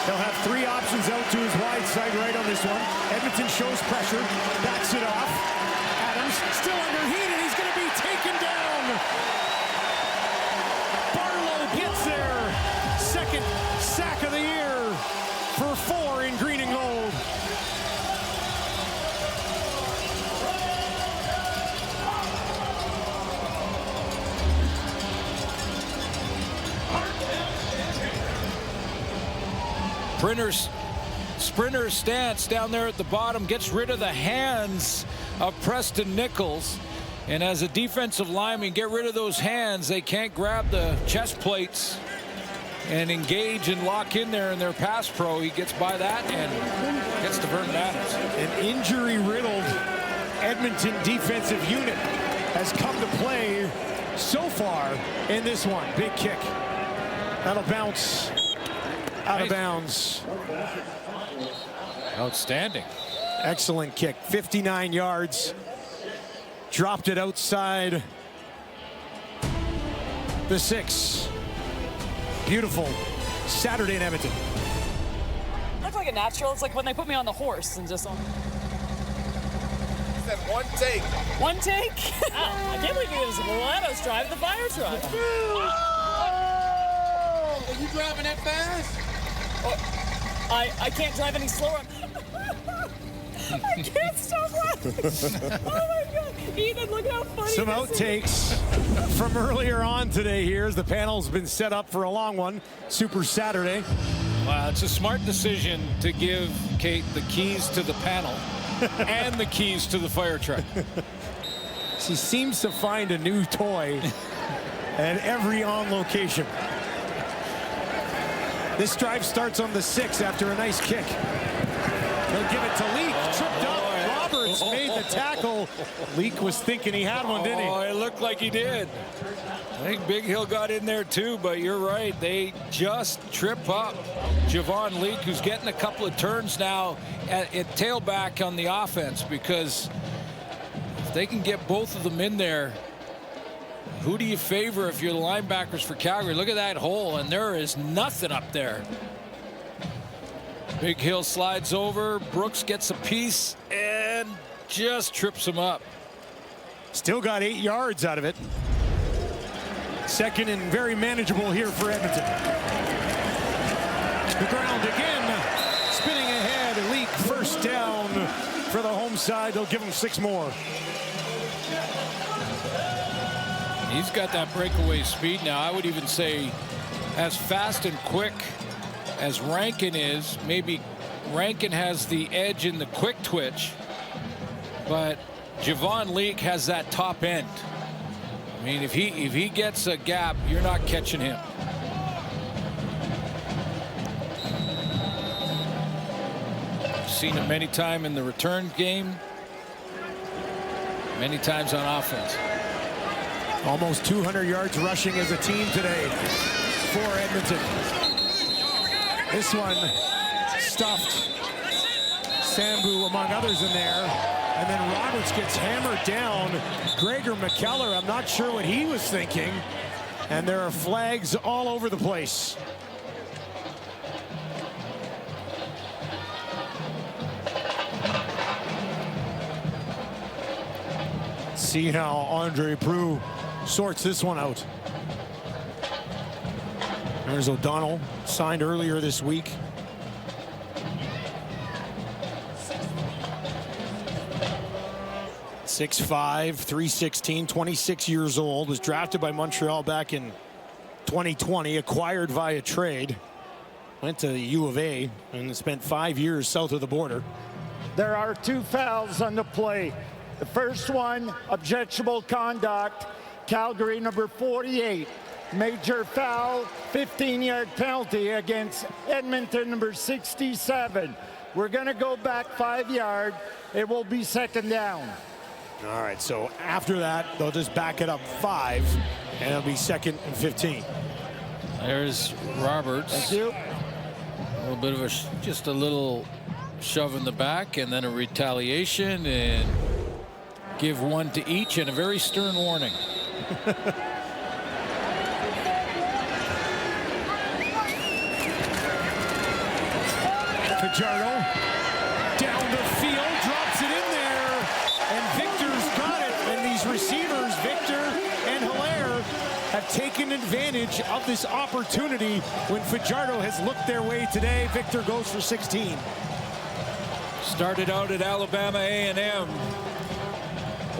They'll have 3 options out to his wide side right on this one. Edmonton shows pressure, backs it off. Adams still under heat, and he's going to be taken down. Barlow gets there. Second sack of the year for 4 in green and gold. Sprinter's stance down there at the bottom gets rid of the hands of Preston Nichols. And as a defensive lineman, get rid of those hands. They can't grab the chest plates and engage and lock in there in their pass pro. He gets by that and gets to Vernon Adams. An injury-riddled Edmonton defensive unit has come to play so far in this one. Big kick. That'll bounce out of bounds. Outstanding. Excellent kick. 59 yards. Dropped it outside the 6. Beautiful Saturday in Edmonton. Looks like a natural. It's like when they put me on the horse and just on. Said one take. One take? I can't believe it was let us drive the fire truck. Oh! Are you driving that fast? I can't drive any slower. I can't stop laughing. Oh my God. Ethan, look how funny Some outtakes from earlier on today here as the panel's been set up for a long one. Super Saturday. Wow, it's a smart decision to give Kate the keys to the panel and the keys to the fire truck. She seems to find a new toy at every on location. This drive starts on the 6 after a nice kick. They'll give it to Leak. Tripped up. Roberts made the tackle. Leak was thinking he had one, didn't he? Oh, it looked like he did. I think Big Hill got in there too, but you're right. They just trip up Javon Leak, who's getting a couple of turns now at tailback on the offense, because if they can get both of them in there, who do you favor if you're the linebackers for Calgary? Look at that hole, and there is nothing up there. Big Hill slides over. Brooks gets a piece and just trips him up. Still got 8 yards out of it. Second and very manageable here for Edmonton. The ground again. Spinning ahead. Leak first down for the home side. They'll give him 6 more. He's got that breakaway speed now. I would even say as fast and quick as Rankin is. Maybe Rankin has the edge in the quick twitch, but Javon Leak has that top end. I mean, if he gets a gap, you're not catching him. Seen it many times in the return game, many times on offense. Almost 200 yards rushing as a team today for Edmonton. This one stuffed. Sambu among others in there. And then Roberts gets hammered down. Gregor McKellar, I'm not sure what he was thinking. And there are flags all over the place. See how Andre Proulx sorts this one out. There's O'Donnell, signed earlier this week. .6'5", 316, 26 years old, was drafted by Montreal back in 2020, acquired via trade, went to the U of A and spent 5 years south of the border. There are 2 fouls on the play. The first one, objectionable conduct. Calgary number 48. Major foul, 15-yard penalty against Edmonton number 67. We're going to go back 5 yards. It will be second down. All right, so after that, they'll just back it up 5, and it'll be 2nd and 15. There's Roberts. Thank you. A little bit of just a little shove in the back, and then a retaliation, and give one to each, and a very stern warning. Fajardo down the field, drops it in there, and Victor's got it. And these receivers, Victor and Hilaire, have taken advantage of this opportunity when Fajardo has looked their way today. Victor goes for 16. Started out at Alabama A&M.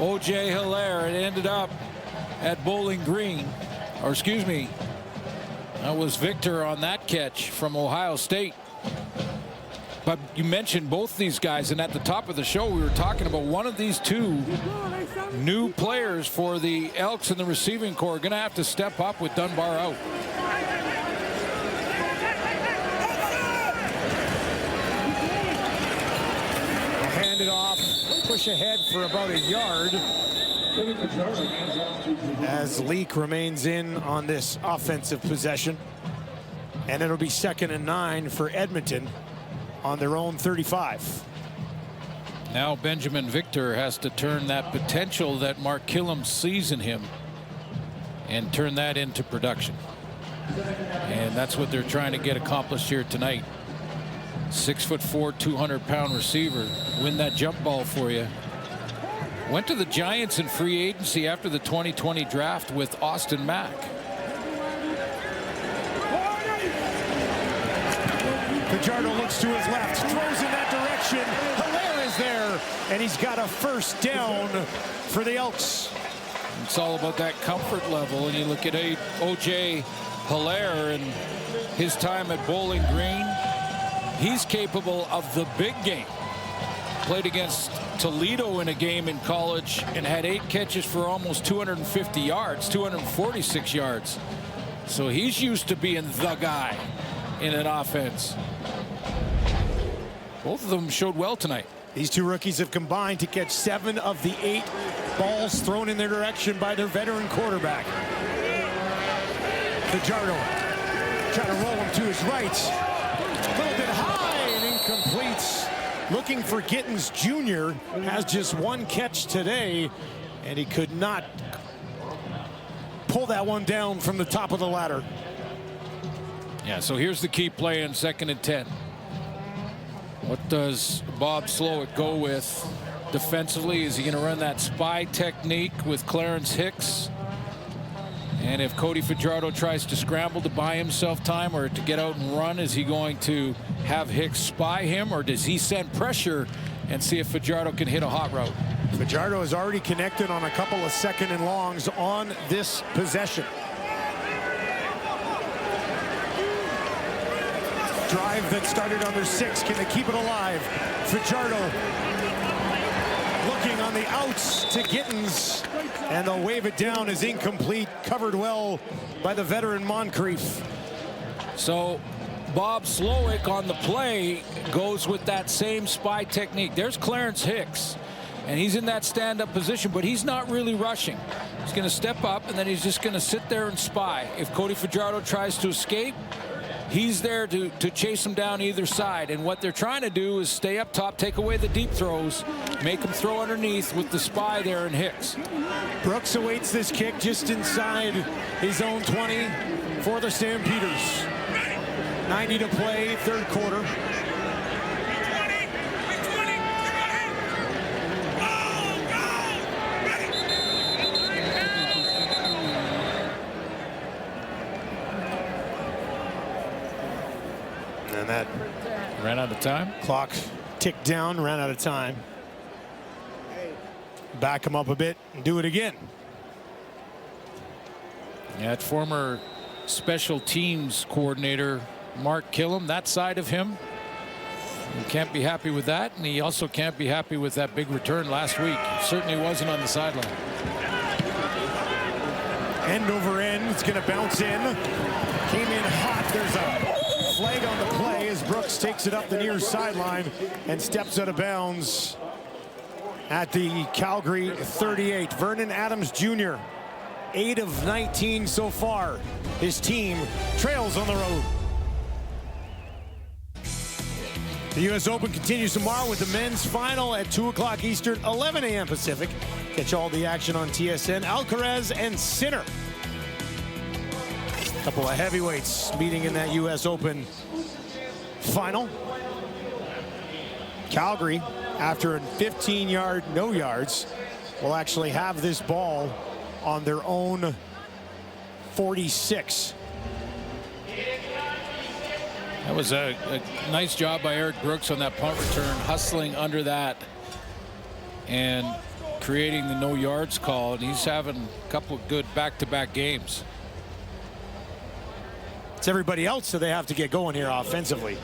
O.J. Hilaire. It ended up at Bowling Green. Or excuse me, that was Victor on that catch from Ohio State. But you mentioned both these guys, and at the top of the show we were talking about one of these two new players for the Elks in the receiving corps going to have to step up with Dunbar out. Hand it off, push ahead for about a yard as Leak remains in on this offensive possession. And it'll be 2nd and 9 for Edmonton on their own 35. Now Benjamin Victor has to turn that potential that Mark Killam sees in him and turn that into production. And that's what they're trying to get accomplished here tonight. 6'4", 200-pound receiver. Win that jump ball for you. Went to the Giants in free agency after the 2020 draft with Austin Mack. Fajardo looks to his left, throws in that direction. Hilaire is there, and he's got a first down for the Elks. It's all about that comfort level, and you look at O.J. Hilaire and his time at Bowling Green. He's capable of the big game. Played against Toledo in a game in college and had 8 catches for almost 250 yards, 246 yards. So he's used to being the guy in an offense. Both of them showed well tonight. These two rookies have combined to catch 7 of the 8 balls thrown in their direction by their veteran quarterback. Fajardo trying to roll him to his right. A little bit high and incomplete. Looking for Gittens Jr. Has just 1 catch today, and he could not pull that one down from the top of the ladder. Yeah, so here's the key play in 2nd and 10. What does Bob Slowick go with defensively? Is he going to run that spy technique with Clarence Hicks? And if Cody Fajardo tries to scramble to buy himself time or to get out and run, is he going to have Hicks spy him, or does he send pressure and see if Fajardo can hit a hot route? Fajardo has already connected on a couple of 2nd and longs on this possession. Drive that started on their 6. Can they keep it alive? Fajardo looking on the outs to Gittens, and they'll wave it down as incomplete. Covered well by the veteran Moncrief. So Bob Slowick on the play goes with that same spy technique. There's Clarence Hicks, and he's in that stand-up position, but he's not really rushing. He's going to step up, and then he's just going to sit there and spy. If Cody Fajardo tries to escape, he's there to chase him down either side. And what they're trying to do is stay up top, take away the deep throws, make him throw underneath with the spy there in Hicks. Brooks awaits this kick just inside his own 20 for the Stampeders. 90 to play, 3rd quarter. And that ran out of time. Clock ticked down, ran out of time. Back him up a bit and do it again. Yeah, that former special teams coordinator Mark Killam, that side of him, he can't be happy with that, and he also can't be happy with that big return last week. He certainly wasn't on the sideline. End over end, it's going to bounce in. Came in hot. There's a flag on the play as Brooks takes it up the near sideline and steps out of bounds at the Calgary 38. Vernon Adams Jr., 8 of 19 so far. His team trails on the road. The U.S. Open continues tomorrow with the men's final at 2 o'clock Eastern, 11 a.m. Pacific. Catch all the action on TSN. Alcaraz and Sinner. A couple of heavyweights meeting in that U.S. Open final. Calgary, after a 15-yard no yards, will actually have this ball on their own 46. That was a nice job by Eric Brooks on that punt return, hustling under that and creating the no yards call. And he's having a couple of good back-to-back games. It's everybody else that they have to get going here offensively.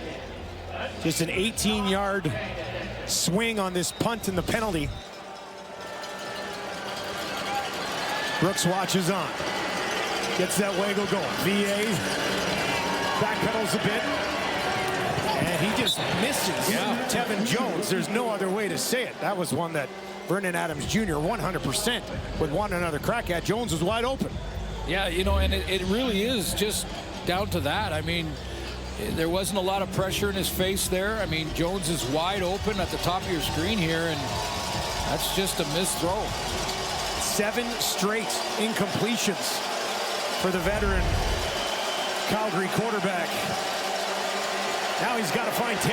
Just an 18-yard swing on this punt and the penalty. Brooks watches on. Gets that waggle going. VA backpedals a bit. And he just misses Tevin Jones. There's no other way to say it. That was one that Vernon Adams Jr. 100% would want another crack at. Jones was wide open. Yeah, you know, and it really is just down to that. I mean, there wasn't a lot of pressure in his face there. I mean, Jones is wide open at the top of your screen here, and that's just a missed throw. 7 straight incompletions for the veteran Calgary quarterback. Now he's got to find 10.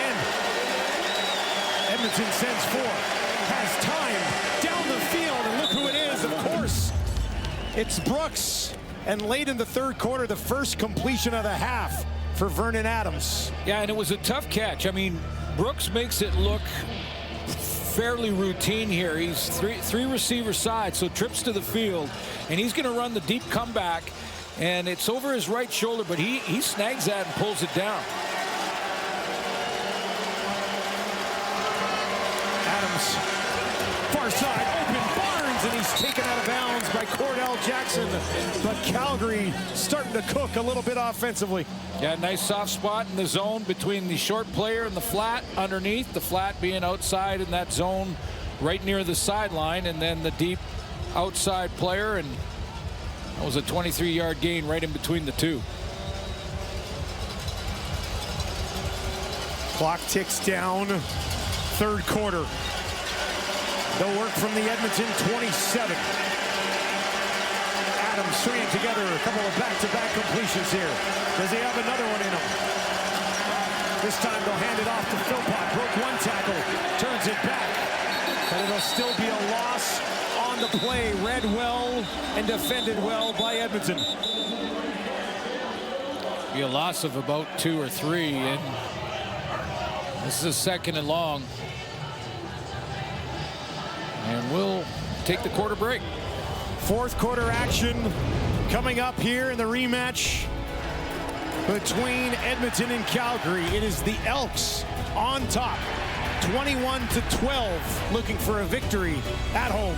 Edmonton sends 4. Has time down the field, and look who it is, of course. It's Brooks. And late in the third quarter, the first completion of the half for Vernon Adams. Yeah, and it was a tough catch. I mean, Brooks makes it look fairly routine here. He's three receiver side, so trips to the field, and he's going to run the deep comeback, and it's over his right shoulder, but he snags that and pulls it down. Adams, far side, open, Barnes, and he's taken out of bounds by Cordell Jackson. But Calgary starting to cook a little bit offensively. Yeah, nice soft spot in the zone between the short player and the flat underneath, the flat being outside in that zone right near the sideline, and then the deep outside player, and that was a 23-yard gain right in between the two. Clock ticks down. Third quarter. They'll work from the Edmonton 27. Adams stringing together a couple of back-to-back completions here. Does he have another one in him? This time they'll hand it off to Philpott. Broke one tackle, turns it back. But it'll still be a loss on the play. Read well and defended well by Edmonton. Be a loss of about 2 or 3, and this is a 2nd and long. And we'll take the quarter break. Fourth quarter action coming up here in the rematch between Edmonton and Calgary. It is the Elks on top, 21-12, looking for a victory at home.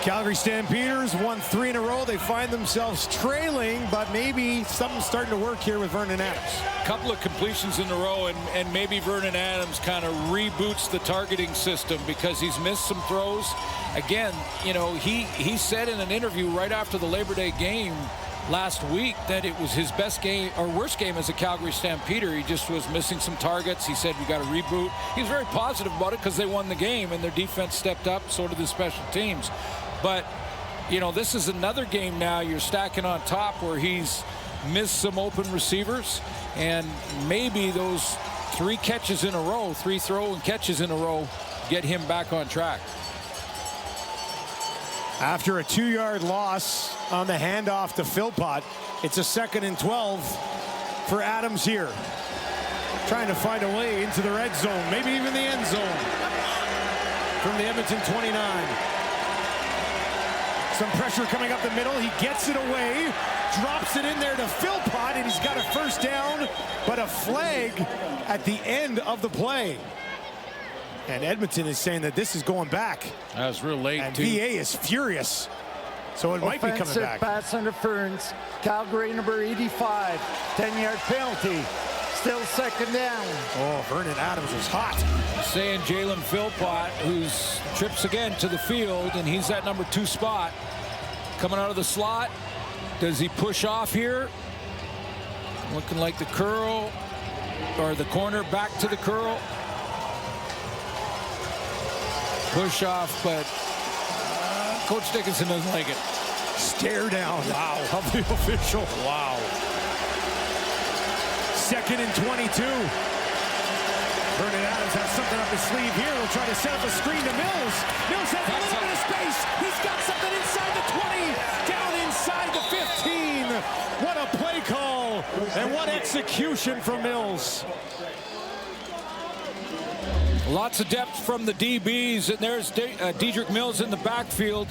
Calgary Stampeders won 3 in a row. They find themselves trailing, but maybe something's starting to work here with Vernon Adams. A couple of completions in a row, and maybe Vernon Adams kind of reboots the targeting system because he's missed some throws. Again, you know, he said in an interview right after the Labor Day game last week that it was his best game or worst game as a Calgary Stampeder. He just was missing some targets. He said we got to reboot. He was very positive about it because they won the game and their defense stepped up, so did the special teams. But, you know, this is another game now you're stacking on top where he's missed some open receivers, and maybe those 3 catches in a row, 3 throw and catches in a row, get him back on track. After a 2-yard loss on the handoff to Philpott, it's a 2nd and 12 for Adams here. Trying to find a way into the red zone, maybe even the end zone from the Edmonton 29. Some pressure coming up the middle. He gets it away, drops it in there to Philpott, and he's got a first down, but a flag at the end of the play. And Edmonton is saying that this is going back. That was real late, and too. VA is furious. So it might be coming back. Offensive pass interference. Calgary number 85. 10-yard penalty. Still 2nd down. Oh, Vernon Adams was hot. Saying Jalen Philpott, who's trips again to the field, and he's at number 2 spot. Coming out of the slot. Does he push off here? Looking like the curl, or the corner back to the curl. Push off, but Coach Dickinson doesn't like it. Stare down. Wow. Of the official. Wow. 2nd and 22. Vernon Adams has something up his sleeve here. He'll try to set up a screen to Mills. Mills has a little bit of space. He's got something inside the 20, down inside the 15. What a play call, and what execution from Mills. Lots of depth from the DBs, and there's Dedrick Mills in the backfield.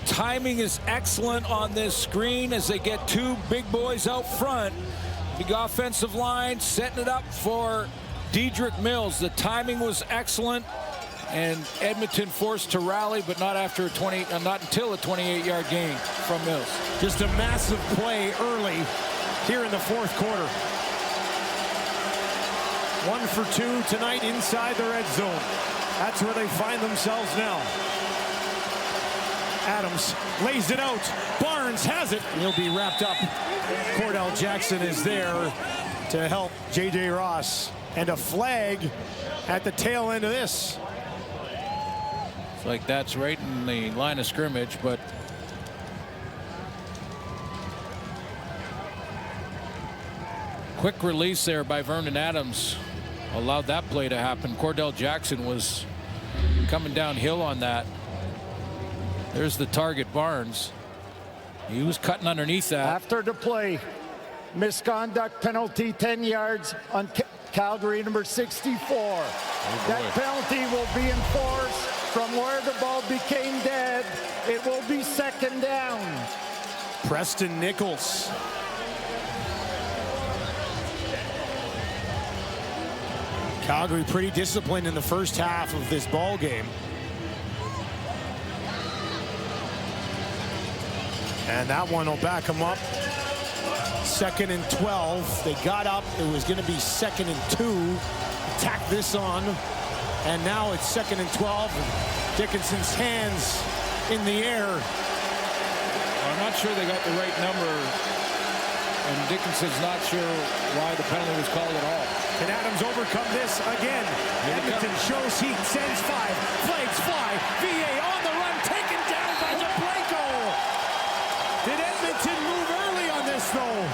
Timing is excellent on this screen as they get two big boys out front. Big offensive line setting it up for Dedrick Mills. The timing was excellent, and Edmonton forced to rally, but not after not until a 28-yard gain from Mills. Just a massive play early here in the fourth quarter. 1 for 2 tonight inside the red zone. That's where they find themselves now. Adams lays it out. Barnes has it. He'll be wrapped up. Cordell Jackson is there to help J.J. Ross. And a flag at the tail end of this. It's like that's right in the line of scrimmage, but quick release there by Vernon Adams allowed that play to happen. Cordell Jackson was coming downhill on that. There's the target, Barnes. He was cutting underneath that. After the play, misconduct penalty, 10 yards on Calgary number 64. That penalty will be enforced from where the ball became dead. It will be 2nd down. Preston Nichols. Calgary pretty disciplined in the first half of this ball game. And that one will back them up. 2nd and 12. They got up. It was going to be 2nd and 2. Tack this on. And now it's 2nd and 12. And Dickinson's hands in the air. I'm not sure they got the right number. And Dickinson's not sure why the penalty was called at all. Can Adams overcome this again? Edmonton shows heat, sends 5. Flags fly. VA on the run, taken down by DeBlanco. Did Edmonton move early on this, though?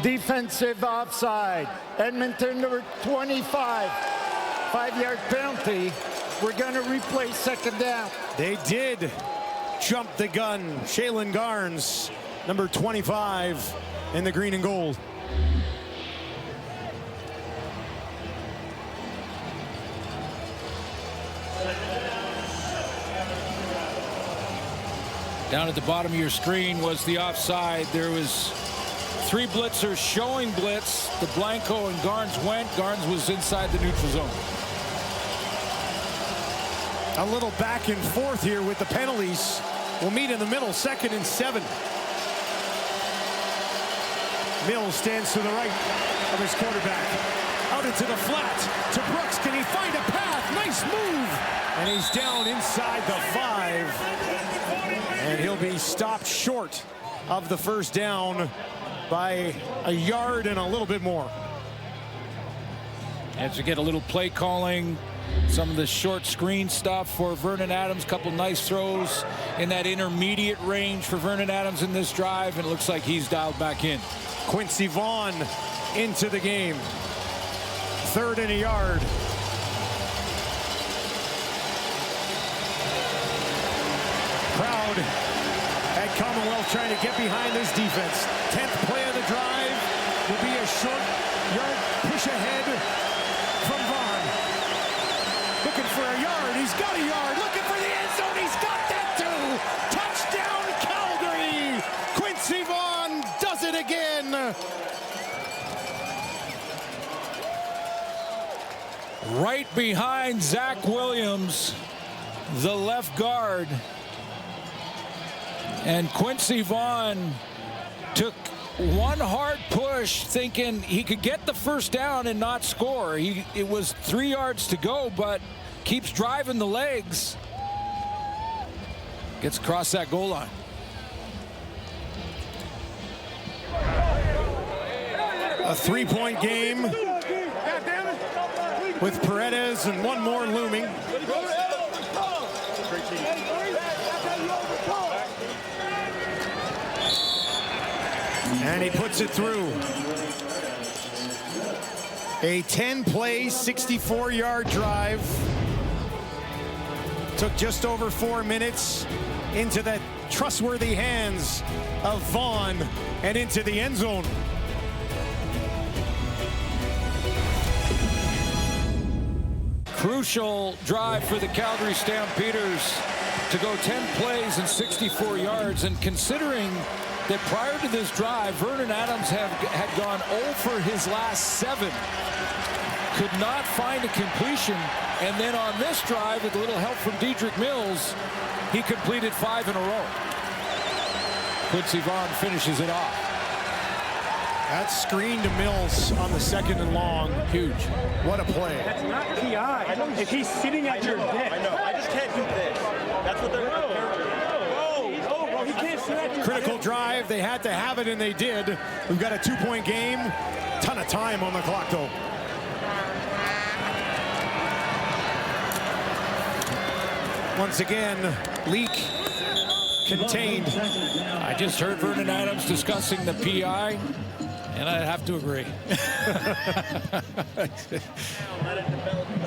Defensive offside. Edmonton number 25. 5-yard penalty. We're going to replay 2nd down. They did jump the gun. Shaylin Garnes, number 25 in the green and gold. Down at the bottom of your screen was the offside. There was 3 blitzers showing blitz. The Blanco and Garnes went. Garnes was inside the neutral zone. A little back and forth here with the penalties. We'll meet in the middle, 2nd and 7. Mills stands to the right of his quarterback. Out into the flat to Brooks. Can he find a path? Nice move. And he's down inside the 5. And he'll be stopped short of the 1st down by a yard and a little bit more. As we get a little play calling, some of the short screen stuff for Vernon Adams. Couple nice throws in that intermediate range for Vernon Adams in this drive, and it looks like he's dialed back in. Quincy Vaughn into the game. 3rd and a yard. Crowd at Commonwealth trying to get behind this defense. 10th play of the drive will be a short yard push ahead from Vaughn. Looking for a yard. He's got a yard. Looking for the end zone. He's got that too. Touchdown Calgary. Quincy Vaughn does it again. Right behind Zach Williams, the left guard. And Quincy Vaughn took one hard push thinking he could get the 1st down and not score. It was 3 yards to go, but keeps driving the legs. Gets across that goal line. A 3-point game with Paredes and one more looming. And he puts it through. A 10-play, 64-yard drive. Took just over 4 minutes into the trustworthy hands of Vaughn and into the end zone. Crucial drive for the Calgary Stampeders to go 10 plays and 64 yards. And considering that prior to this drive, Vernon Adams had gone 0 for his last 7. Could not find a completion. And then on this drive, with a little help from Dedrick Mills, he completed 5 in a row. Quincy Vaughn finishes it off. That screen to Mills on the 2nd and long. Huge. What a play. That's not PI. If he's sitting at your dick. I know. I just can't do this. That's what they're Whoa, bro. He can't sit at your Critical drive. They had to have it, and they did. We've got a 2-point game. Ton of time on the clock, though. Once again, Leak contained. I just heard Vernon Adams discussing the PI, and I have to agree.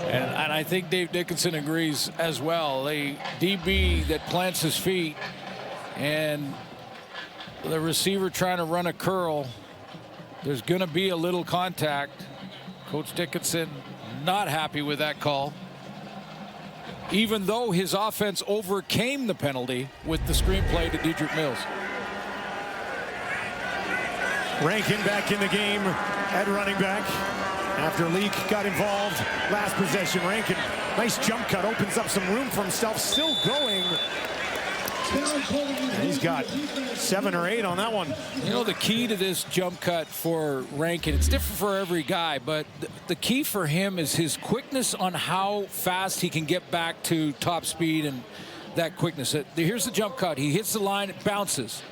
and I think Dave Dickinson agrees as well. A DB that plants his feet and the receiver trying to run a curl, there's going to be a little contact. Coach Dickinson not happy with that call, even though his offense overcame the penalty with the screenplay to Dedrick Mills. Rankin back in the game at running back after Leak got involved last possession. Rankin, nice jump cut, opens up some room for himself, still going. And he's got 7 or 8 on that one. You know, the key to this jump cut for Rankin, it's different for every guy, but the key for him is his quickness on how fast he can get back to top speed and that quickness. Here's the jump cut. He hits the line, it bounces.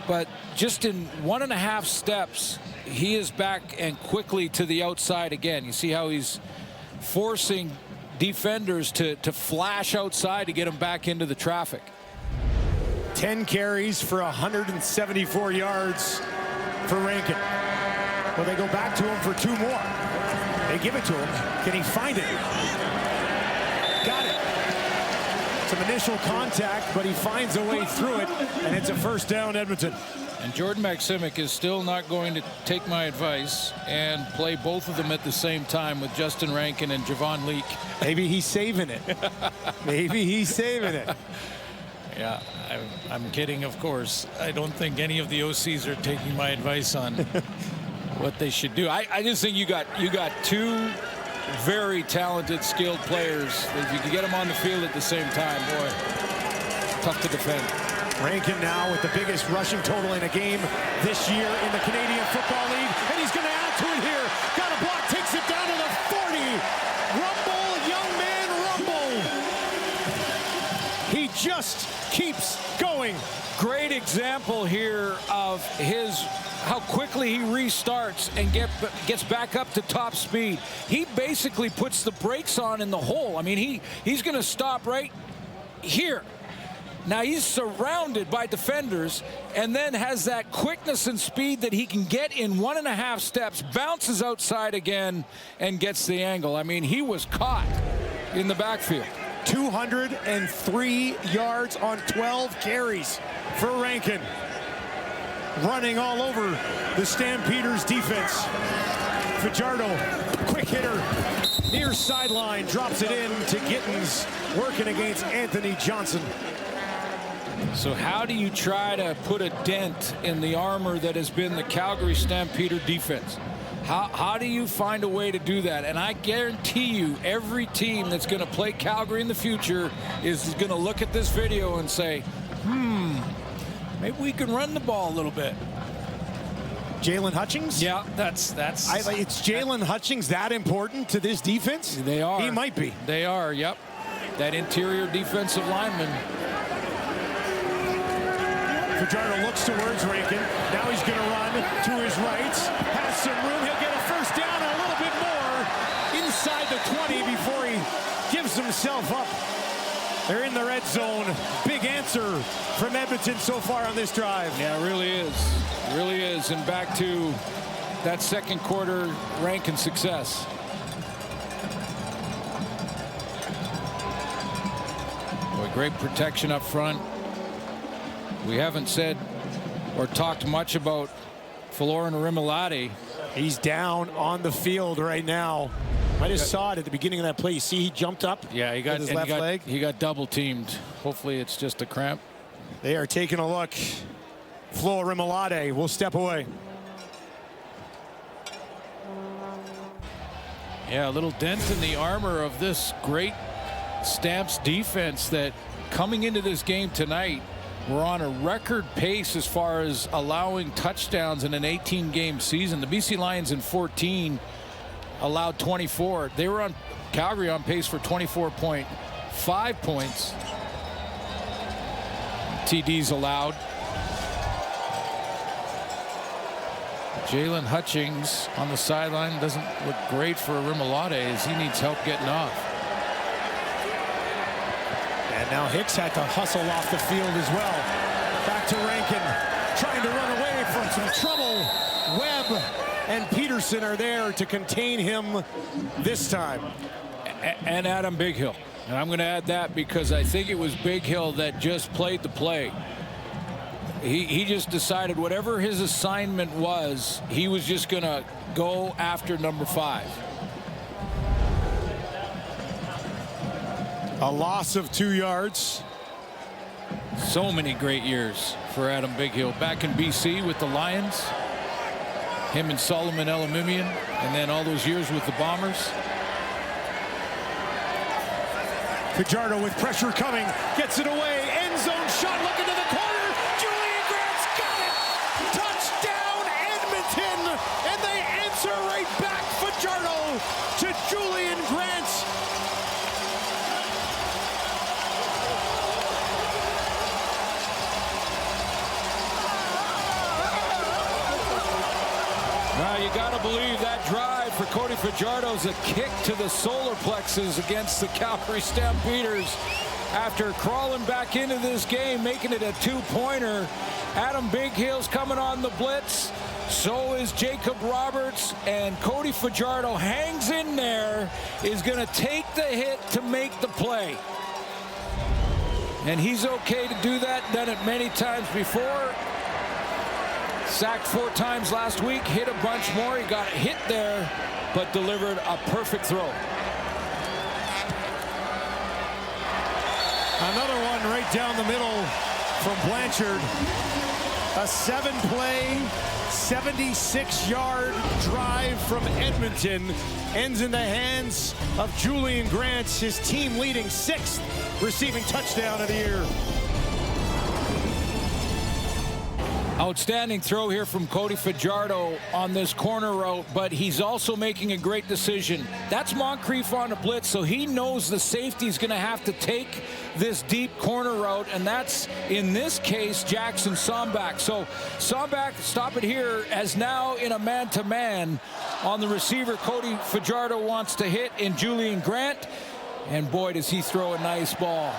But just in 1.5 steps, he is back and quickly to the outside again. You see how he's forcing defenders to flash outside to get him back into the traffic. 10 carries for 174 yards for Rankin. Well, they go back to him for 2 more. They give it to him. Can he find it? Got it. Some initial contact, but he finds a way through it, and it's a first down, Edmonton. And Jordan Maksimic is still not going to take my advice and play both of them at the same time with Justin Rankin and Javon Leak. Maybe he's saving it. Maybe he's saving it. Yeah, I'm kidding, of course. I don't think any of the OCs are taking my advice on what they should do. I just think you got 2 very talented, skilled players. If you can get them on the field at the same time, boy, tough to defend. Rankin now with the biggest rushing total in a game this year in the Canadian Football League, and he's going to add to it here. Got a block, takes it down to the 40. Rumble, young man, rumble. He just keeps going. Great example here of how quickly he restarts and gets back up to top speed. He basically puts the brakes on in the hole. I mean, he's going to stop right here. Now he's surrounded by defenders and then has that quickness and speed that he can get in 1.5 steps, bounces outside again and gets the angle. I mean, he was caught in the backfield. 203 yards on 12 carries for Rankin. Running all over the Stampeders defense. Fajardo, quick hitter, near sideline, drops it in to Gittins, working against Anthony Johnson. So how do you try to put a dent in the armor that has been the Calgary Stampeder defense? How do you find a way to do that? And I guarantee you every team that's going to play Calgary in the future is going to look at this video and say, maybe we can run the ball a little bit. Jalen Hutchings? Yeah, that's it's Jalen Hutchings that important to this defense? They are. He might be. They are, yep. That interior defensive lineman. Fajardo looks towards Rankin. Now he's going to run to his right. Has some room. He'll get a first down and a little bit more inside the 20 before he gives himself up. They're in the red zone. Big answer from Edmonton so far on this drive. Yeah, it really is. It really is. And back to that second quarter rank and success. Boy, great protection up front. We haven't said or talked much about Folarin Rimolade. He's down on the field right now. I just saw it at the beginning of that play. You see he jumped up. Yeah, he got his left leg. He got double teamed. Hopefully it's just a cramp. They are taking a look. Flo Rimolade will step away. Yeah, a little dent in the armor of this great Stamps defense that coming into this game tonight, we're on a record pace as far as allowing touchdowns in an 18-game season. The BC Lions in 14 allowed 24. They were on Calgary on pace for 24.5 points. TDs allowed. Jalen Hutchings on the sideline doesn't look great for Rimolade as he needs help getting off. And now Hicks had to hustle off the field as well. Back to Rankin, trying to run away from some trouble. Webb and Peterson are there to contain him this time. And Adam Bighill. And I'm going to add that because I think it was Bighill that just played the play. He just decided whatever his assignment was, he was just going to go after number 5. A loss of 2 yards. So many great years for Adam Bighill. Back in BC with the Lions. Him and Solomon Elamimian. And then all those years with the Bombers. Fajardo with pressure coming. Gets it away. End zone shot. Looking to the corner. Julian Grant's got it. Touchdown Edmonton. And they answer right back. Fajardo to Julian Grant. Now you got to believe that drive for Cody Fajardo is a kick to the solar plexus against the Calgary Stampeders. After crawling back into this game, making it a 2-pointer. Adam Bighill's coming on the blitz. So is Jacob Roberts, and Cody Fajardo hangs in there, is going to take the hit to make the play. And he's okay to do that, done it many times before. Sacked 4 times last week, hit a bunch more. He got hit there, but delivered a perfect throw. Another one right down the middle from Blanchard. A 7-play, 76-yard drive from Edmonton ends in the hands of Julian Grant, his team leading 6th receiving touchdown of the year. Outstanding throw here from Cody Fajardo on this corner route, but he's also making a great decision. That's Moncrief on a blitz, so he knows the safety's going to have to take this deep corner route, and that's, in this case, Jackson Sombach. So Sombach, stop it here, as now in a man-to-man on the receiver. Cody Fajardo wants to hit in Julian Grant, and boy, does he throw a nice ball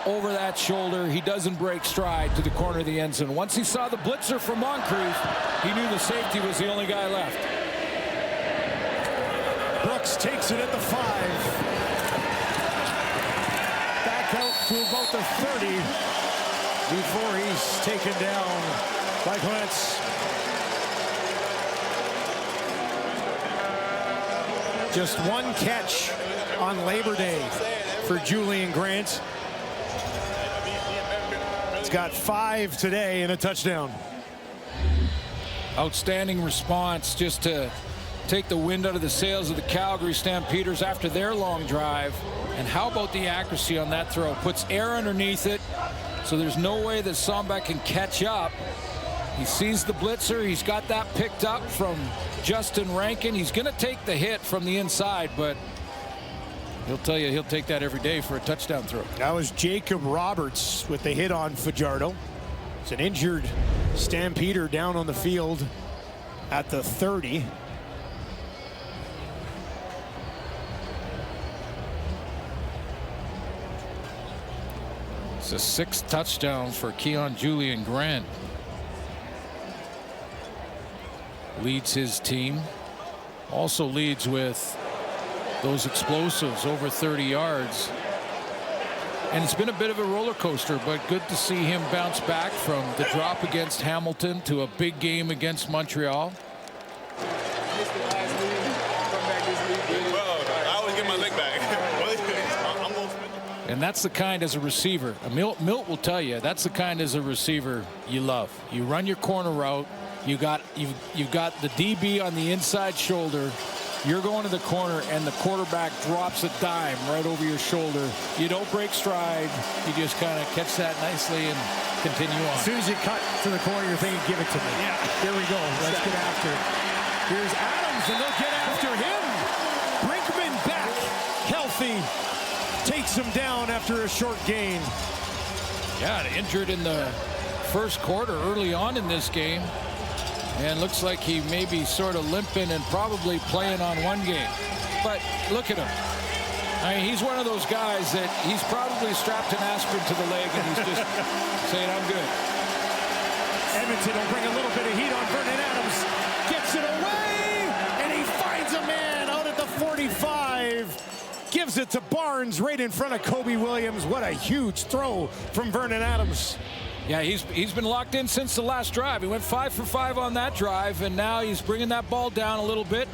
over that shoulder. He doesn't break stride to the corner of the end zone. Once he saw the blitzer from Moncrief, he knew the safety was the only guy left. Brooks takes it at the 5. Back out to about the 30 before he's taken down by Clance. Just 1 catch on Labor Day for Julian Grant. Got 5 today and a touchdown. Outstanding response just to take the wind out of the sails of the Calgary Stampeders after their long drive. And how about the accuracy on that throw? Puts air underneath it, so there's no way that Sombach can catch up. He sees the blitzer. He's got that picked up from Justin Rankin. He's going to take the hit from the inside, but he'll tell you he'll take that every day for a touchdown throw. That was Jacob Roberts with the hit on Fajardo. It's an injured Stampeder down on the field at the 30. It's a 6th touchdown for Keon Julian Grant. Leads his team. Also leads with those explosives over 30 yards. And it's been a bit of a roller coaster, but good to see him bounce back from the drop against Hamilton to a big game against Montreal. I always get my leg back. And that's the kind as a receiver. Milt will tell you that's the kind as a receiver you love. You run your corner route. You've got the DB on the inside shoulder. You're going to the corner, and the quarterback drops a dime right over your shoulder. You don't break stride. You just kind of catch that nicely and continue on. As soon as you cut to the corner, you're thinking, give it to me. Yeah. Here we go. Let's get after it. Here's Adams, and they'll get after him. Brinkman back, healthy. Takes him down after a short gain. Yeah, injured in the first quarter early on in this game. And looks like he may be sort of limping and probably playing on one game. But look at him. I mean, he's one of those guys that he's probably strapped an aspirin to the leg and he's just saying, I'm good. Edmonton will bring a little bit of heat on Vernon Adams. Gets it away, and he finds a man out at the 45. Gives it to Barnes right in front of Kobe Williams. What a huge throw from Vernon Adams. Yeah, he's been locked in since the last drive. He went 5 for 5 on that drive, and now he's bringing that ball down a little bit.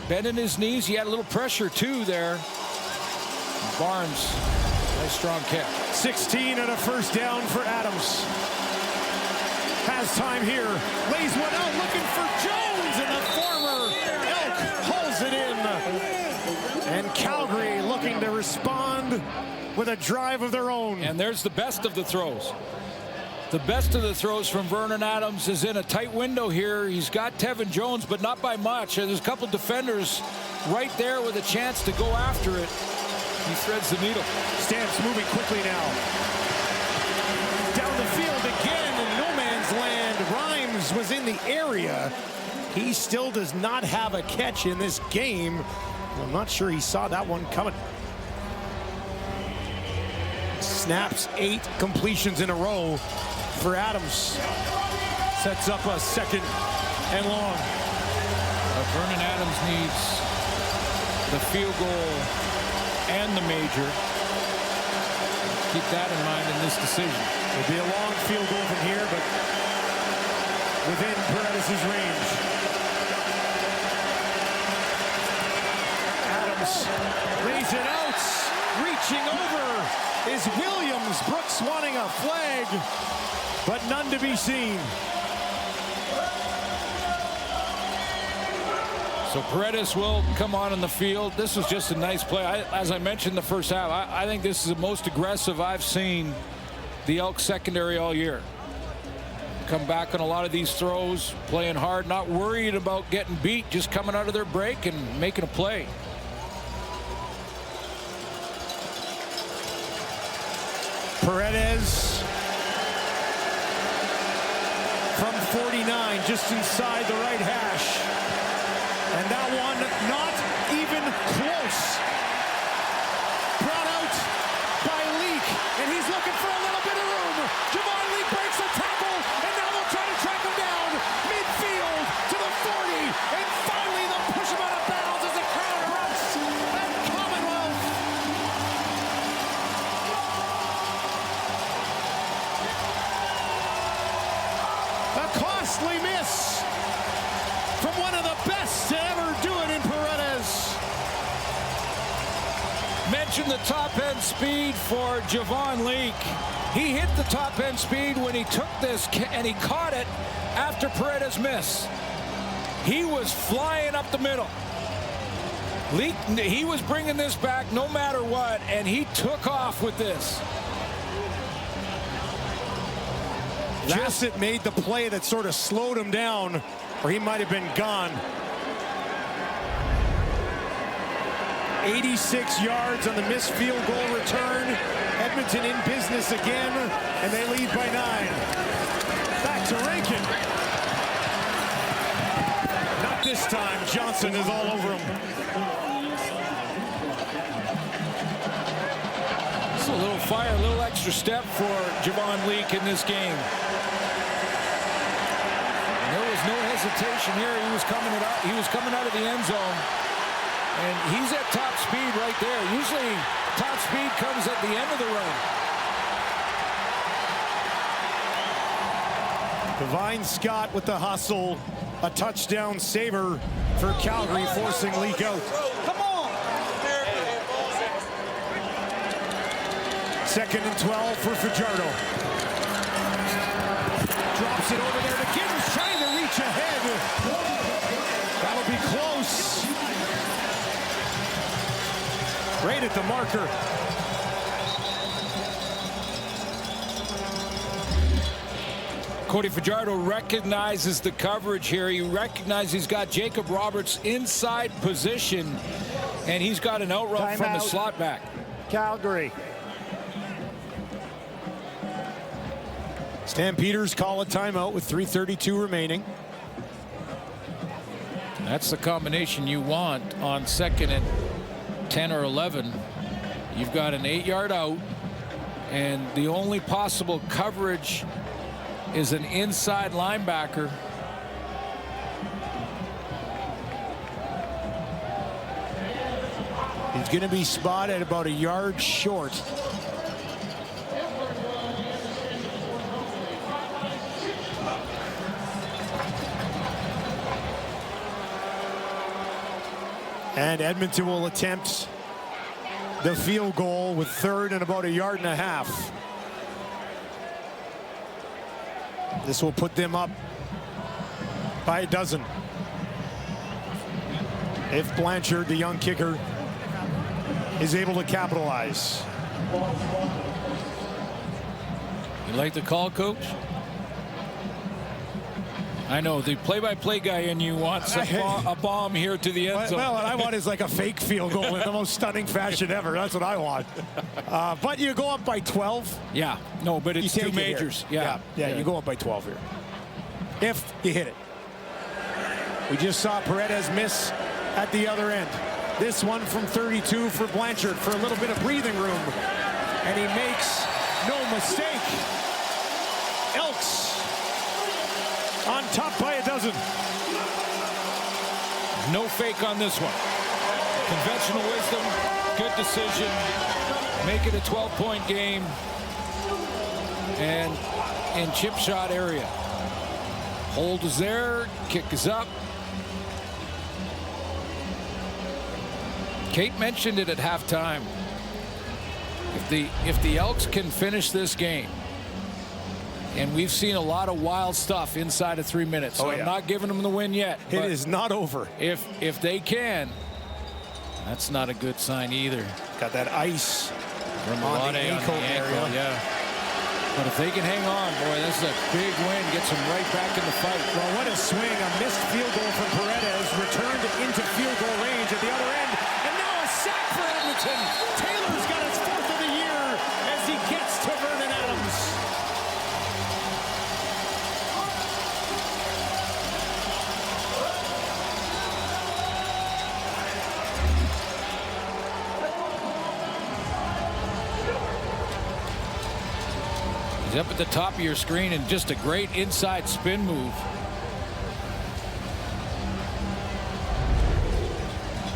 Bending his knees. He had a little pressure, too, there. Barnes, nice strong catch. 16 and a first down for Adams. Has time here. Lays one out, looking for Jones, and the former Elk pulls it in. And Calgary looking to respond with a drive of their own. And there's the best of the throws. The best of the throws from Vernon Adams is in a tight window here. He's got Tevin Jones, but not by much. There's a couple defenders right there with a chance to go after it. He threads the needle. Stamps moving quickly now. Down the field again in no man's land. Rhymes was in the area. He still does not have a catch in this game. I'm not sure he saw that one coming. Snaps 8 completions in a row for Adams. Sets up a 2nd and long. Vernon Adams needs the field goal and the major. Keep that in mind in this decision. It'll be a long field goal from here, but within Paredes' range. Adams lays it out. Reaching over is Williams. Brooks wanting a flag, but none to be seen. So Paredes will come on in the field. This was just a nice play. As I mentioned in the first half, I think this is the most aggressive I've seen the Elks secondary all year. Come back on a lot of these throws, playing hard, not worried about getting beat, just coming out of their break and making a play. Paredes from 49, just inside the right hash. And that one not even close. Brought out by Leak, and he's looking for a little bit of room. Javon Leak breaks a tackle, and now they'll try to track him down. Midfield to the 40, and finally they'll push him out of bounds as the crowd erupts at Commonwealth. A costly miss from one of the best to ever do it in Paredes. Mention the top end speed for Javon Leak. He hit the top end speed when he took this and he caught it after Paredes missed. He was flying up the middle. Leak, he was bringing this back no matter what, and he took off with this. Bassett made the play that sort of slowed him down, or he might have been gone. 86 yards on the missed field goal return. Edmonton in business again, and they lead by 9. Back to Rankin. Not this time. Johnson is all over him. a little fire, a little extra step for Javon Leake in this game. And there was no hesitation here. He was coming out of the end zone, and he's at top speed right there. Usually, top speed comes at the end of the run. Devine Scott with the hustle. A touchdown saver for Calgary, forcing Leake out. Come on! 2nd and 12 for Fajardo. Drops it over there to Gibbs, trying to reach ahead. That'll be close. Right at the marker. Cody Fajardo recognizes the coverage here. He recognizes he's got Jacob Roberts inside position, and he's got an out route from the slot back. Calgary. Stampeders call a timeout with 3:32 remaining. That's the combination you want on 2nd and 10 or 11. You've got an 8-yard out, and the only possible coverage is an inside linebacker. He's going to be spotted about a yard short. And Edmonton will attempt the field goal with 3rd and about a yard and a half. This will put them up by a dozen. If Blanchard, the young kicker, is able to capitalize. You like the call, Coach? I know the play-by-play guy in you wants a bomb here to the end zone. Well, what I want is like a fake field goal in the most stunning fashion ever. That's what I want. But you go up by 12. Yeah, no, but it's two majors. Yeah, you go up by 12 here. If you hit it. We just saw Paredes miss at the other end. This one from 32 for Blanchard for a little bit of breathing room. And he makes no mistake. Elks on top by a dozen. No fake on this one. Conventional wisdom, good decision. Make it a 12-point game. And in chip shot area. Hold is there, kick is up. Kate mentioned it at halftime. If the Elks can finish this game, and we've seen a lot of wild stuff inside of 3 minutes, so I'm not giving them the win yet. It is not over. If they can, that's not a good sign either. Got that ice on the ankle area. Yeah. But if they can hang on, boy, this is a big win. Gets them right back in the fight. Well, what a swing. A missed field goal from Paredes. Returned into field goal range at the other end. And now a sack for Edmonton. Taylor's got his 4th of the year as he gets to Vernon Adams. He's up at the top of your screen, and just a great inside spin move.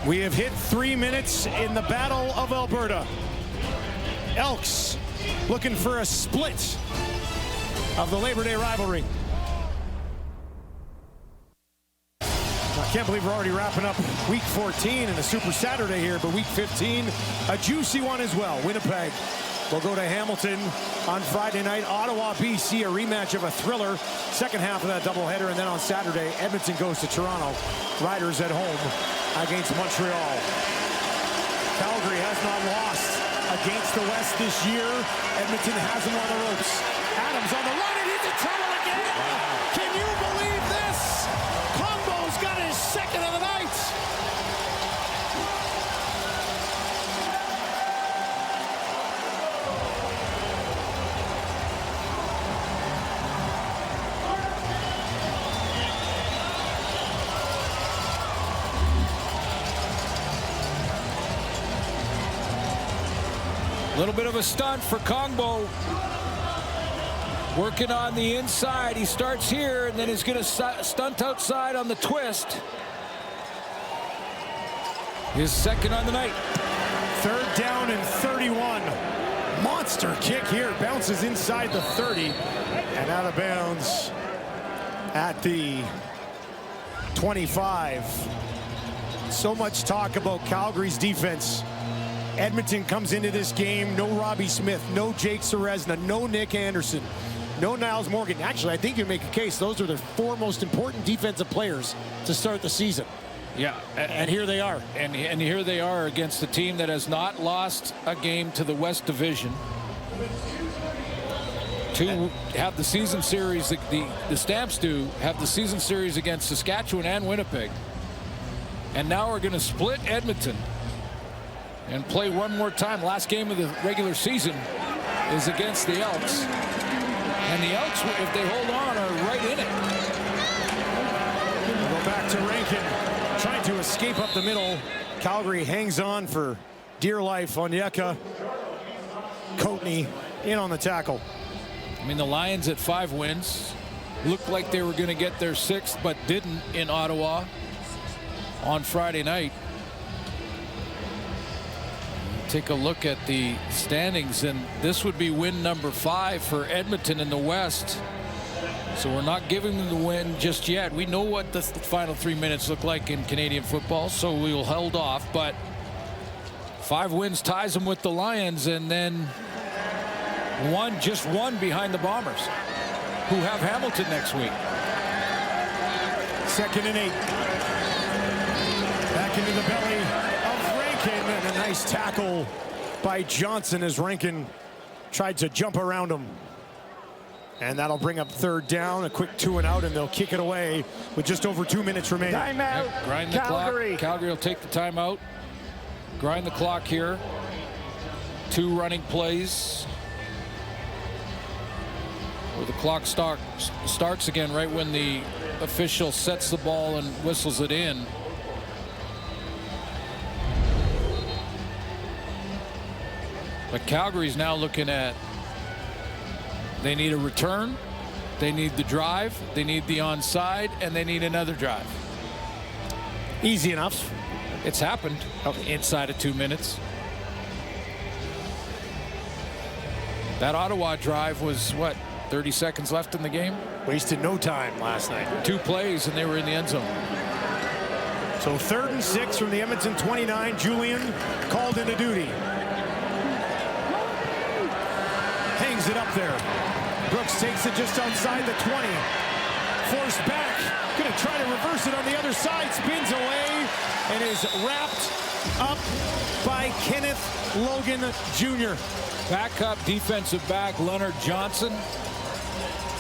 We have hit 3 minutes in the Battle of Alberta. Elks looking for a split of the Labor Day rivalry. I can't believe we're already wrapping up week 14 and a Super Saturday here, but week 15, a juicy one as well. Winnipeg will go to Hamilton on Friday night. Ottawa, BC, a rematch of a thriller. Second half of that doubleheader, and then on Saturday, Edmonton goes to Toronto. Riders at home against Montreal. Calgary has not lost against the West this year. Edmonton has them on the ropes. Adams on the run, and he's in trouble again. Wow. Can you believe this? Combo's got his 2nd of the night. little bit of a stunt for Kongbo. Working on the inside. He starts here, and then he's going to stunt outside on the twist. His second on the night. 3rd down and 31. Monster kick here. Bounces inside the 30 and out of bounds at the 25. So much talk about Calgary's defense. Edmonton comes into this game. No Robbie Smith, no Jake Ceresna, no Nick Anderson, no Niles Morgan. Actually, I think you make a case those are the 4 most important defensive players to start the season. Yeah, and here they are. And here they are against a team that has not lost a game to the West Division. To have the season series, the Stamps do have the season series against Saskatchewan and Winnipeg. And now we're going to split Edmonton and play one more time. Last game of the regular season is against the Elks. And the Elks, if they hold on, are right in it. We'll go back to Rankin, trying to escape up the middle. Calgary hangs on for dear life. Onyeka, Coatney in on the tackle. I mean, the Lions at 5 wins looked like they were going to get their 6th, but didn't in Ottawa on Friday night. Take a look at the standings, and this would be win number 5 for Edmonton in the West. So we're not giving them the win just yet. We know what the final 3 minutes look like in Canadian football, so we'll hold off. But 5 wins ties them with the Lions, and then just one behind the Bombers, who have Hamilton next week. 2nd and 8. Back into the belly of Rankin, and a nice tackle by Johnson as Rankin tried to jump around him. And that'll bring up 3rd down, a quick 2 and out, and they'll kick it away with just over 2 minutes remaining. Timeout. Yep, grind the Calgary. clock. Calgary will take the timeout. Grind the clock here. 2 running plays. Where the clock starts again right when the official sets the ball and whistles it in. But Calgary's now looking at, they need a return, they need the drive, they need the onside, and they need another drive. Easy enough. It's happened inside of 2 minutes. That Ottawa drive was, what, 30 seconds left in the game? Wasted no time last night. 2 plays, and they were in the end zone. So 3rd and 6 from the Edmonton 29. Julian called into duty. Hangs it up there. Brooks takes it just outside the 20. Forced back. Going to try to reverse it on the other side. Spins away and is wrapped up by Kenneth Logan Jr. Backup defensive back Leonard Johnson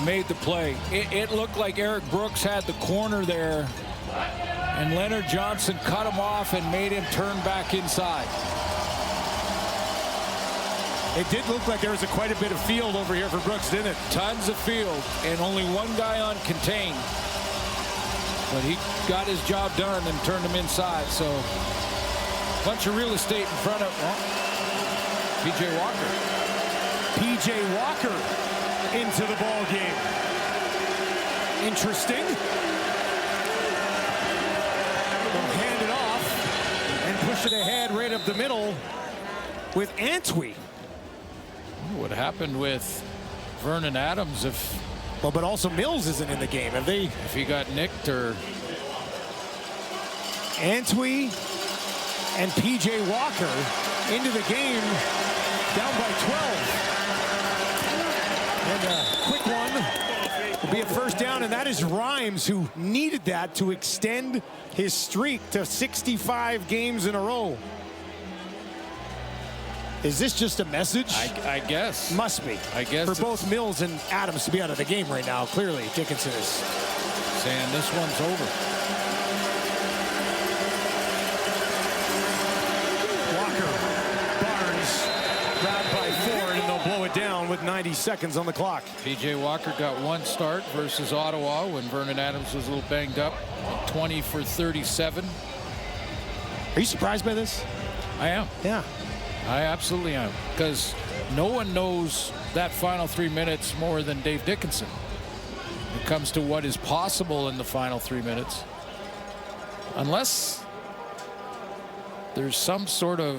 made the play. It looked like Eric Brooks had the corner there, and Leonard Johnson cut him off and made him turn back inside. It did look like there was quite a bit of field over here for Brooks, didn't it? Tons of field, and only one guy uncontained. But he got his job done and turned him inside. So, bunch of real estate in front of P.J. Walker. P.J. Walker into the ball game. Interesting. They'll hand it off and push it ahead right up the middle with Antwi. What happened with Vernon Adams but also Mills isn't in the game. If he got nicked or Antwi and P.J. Walker into the game, down by 12. And a quick one will be a 1st down, and that is Rhymes, who needed that to extend his streak to 65 games in a row. Is this just a message? I guess. Must be. I guess. For both Mills and Adams to be out of the game right now, clearly Dickinson is saying this one's over. Walker, Barnes, grabbed by Ford, and they'll blow it down with 90 seconds on the clock. P.J. Walker got 1 start versus Ottawa when Vernon Adams was a little banged up. 20 for 37. Are you surprised by this? I am. Yeah. I absolutely am, because no one knows that final 3 minutes more than Dave Dickinson. It comes to what is possible in the final 3 minutes, unless there's some sort of,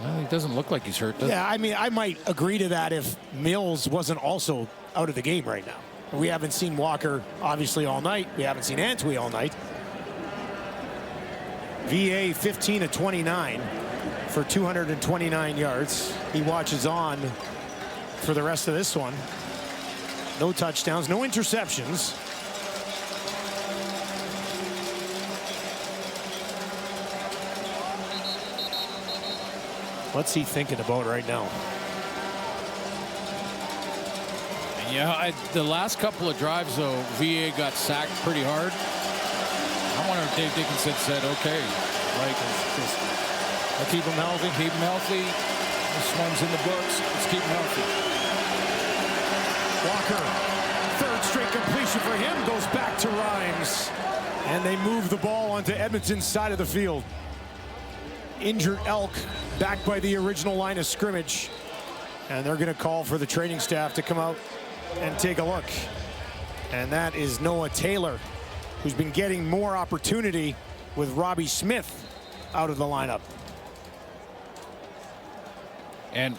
well, he doesn't look like he's hurt, does he? Yeah, I mean, I might agree to that if Mills wasn't also out of the game right now. We haven't seen Walker, obviously, all night. We haven't seen Antwi all night. VA 15 of 29 for 229 yards. He watches on for the rest of this one. No touchdowns, no interceptions. What's he thinking about right now? Yeah, the last couple of drives, though, VA got sacked pretty hard. I wonder if Dave Dickinson said, okay, like, just keep him healthy. Keep him healthy. This one's in the books. Let's keep him healthy. Walker, third straight completion for him, goes back to Rhymes. And they move the ball onto Edmonton's side of the field. Injured Elk back by the original line of scrimmage. And they're going to call for the training staff to come out and take a look. And that is Noah Taylor, who's been getting more opportunity with Robbie Smith out of the lineup. And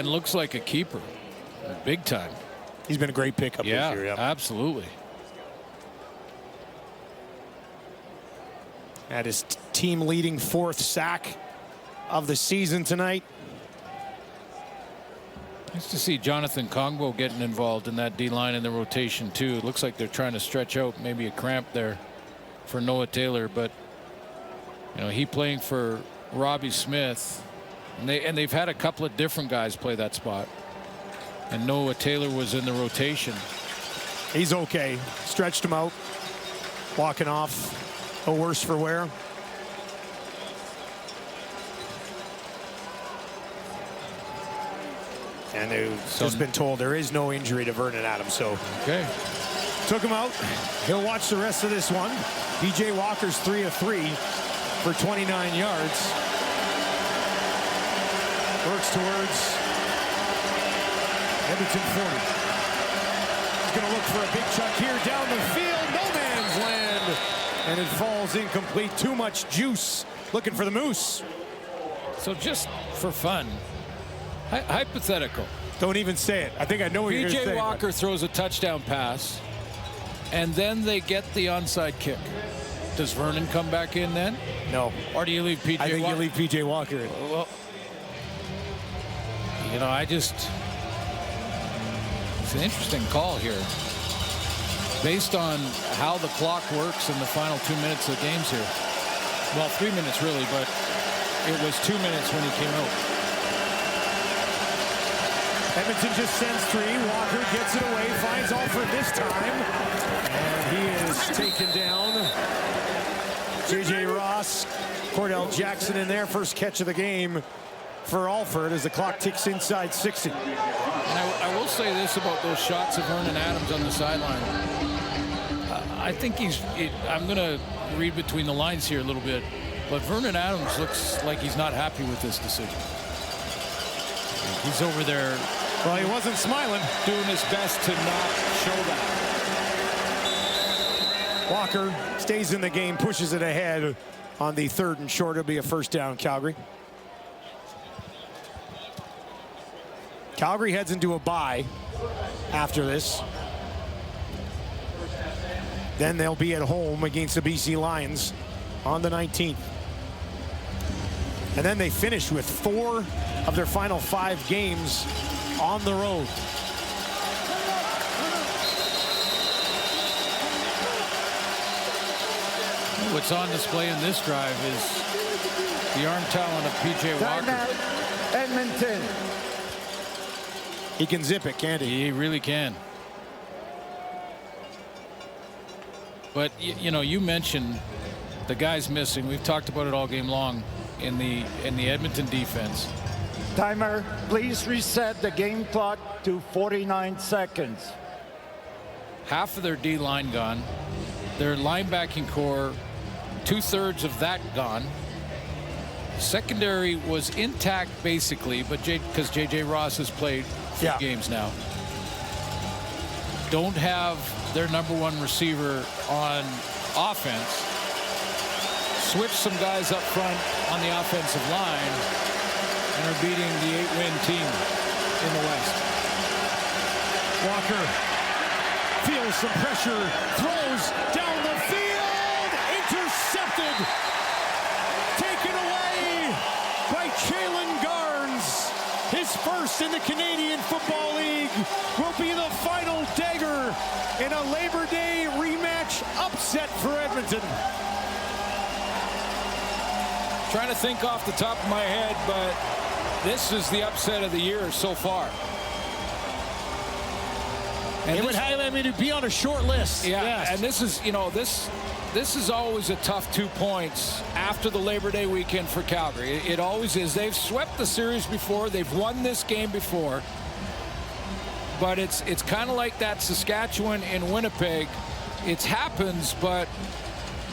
looks like a keeper, big time. He's been a great pickup this year. Yeah, absolutely. That is team leading 4th sack of the season tonight. Nice to see Jonathan Kongbo getting involved in that D-line in the rotation too. It looks like they're trying to stretch out maybe a cramp there for Noah Taylor, but you know, he playing for Robbie Smith, and they've had a couple of different guys play that spot, and Noah Taylor was in the rotation. He's okay. Stretched him out, walking off, a worse for wear. And they've just been told there is no injury to Vernon Adams. So okay, took him out. He'll watch the rest of this one. PJ Walker's 3 of 3 for 29 yards. Works towards Edmonton 40. He's going to look for a big chuck here down the field. No man's land. And it falls incomplete. Too much juice. Looking for the Moose. So just for fun, hypothetical. Don't even say it. I think I know what you're going to say. PJ Walker throws a touchdown pass, and then they get the onside kick. Does Vernon come back in then? No. Or do you leave PJ Walker? I think you leave PJ Walker in. Well, you know, it's an interesting call here. Based on how the clock works in the final 2 minutes of the games here. Well, 3 minutes really, but it was 2 minutes when he came out. Edmonton just sends 3. Walker gets it away, finds Alford this time. And he is taken down. J.J. Ross, Cordell Jackson in there. First catch of the game for Alford as the clock ticks inside 60. And I will say this about those shots of Vernon Adams on the sideline. I think I'm going to read between the lines here a little bit, but Vernon Adams looks like he's not happy with this decision. He's over there. Well, he wasn't smiling. Doing his best to not show that. Walker stays in the game, pushes it ahead on the 3rd and short. It'll be a first down, Calgary. Calgary heads into a bye after this. Then they'll be at home against the BC Lions on the 19th. And then they finish with 4 of their final 5 games on the road. What's on display in this drive is the arm talent of PJ Walker. Edmonton. He can zip it, can't he? He really can. But you know, you mentioned the guys missing. We've talked about it all game long in the Edmonton defense. Timer, please reset the game clock to 49 seconds. Half of their D-line gone. Their linebacking core, 2/3 of that gone. secondary was intact basically, but because J.J. Ross has played a few games now. Don't have their #1 receiver on offense. Switch some guys up front on the offensive line and are beating the 8-win team in the West. Walker feels some pressure, throws down the field, intercepted, taken away by Jalen Garnes. His first in the Canadian Football League will be the final dagger in a Labor Day rematch upset for Edmonton. Trying to think off the top of my head, but this is the upset of the year so far. And it would highlight me to be on a short list. Yeah, yes. And this is, you know, this is always a tough 2 points after the Labor Day weekend for Calgary. It always is. They've swept the series before. They've won this game before. But it's kind of like that Saskatchewan in Winnipeg. It happens, but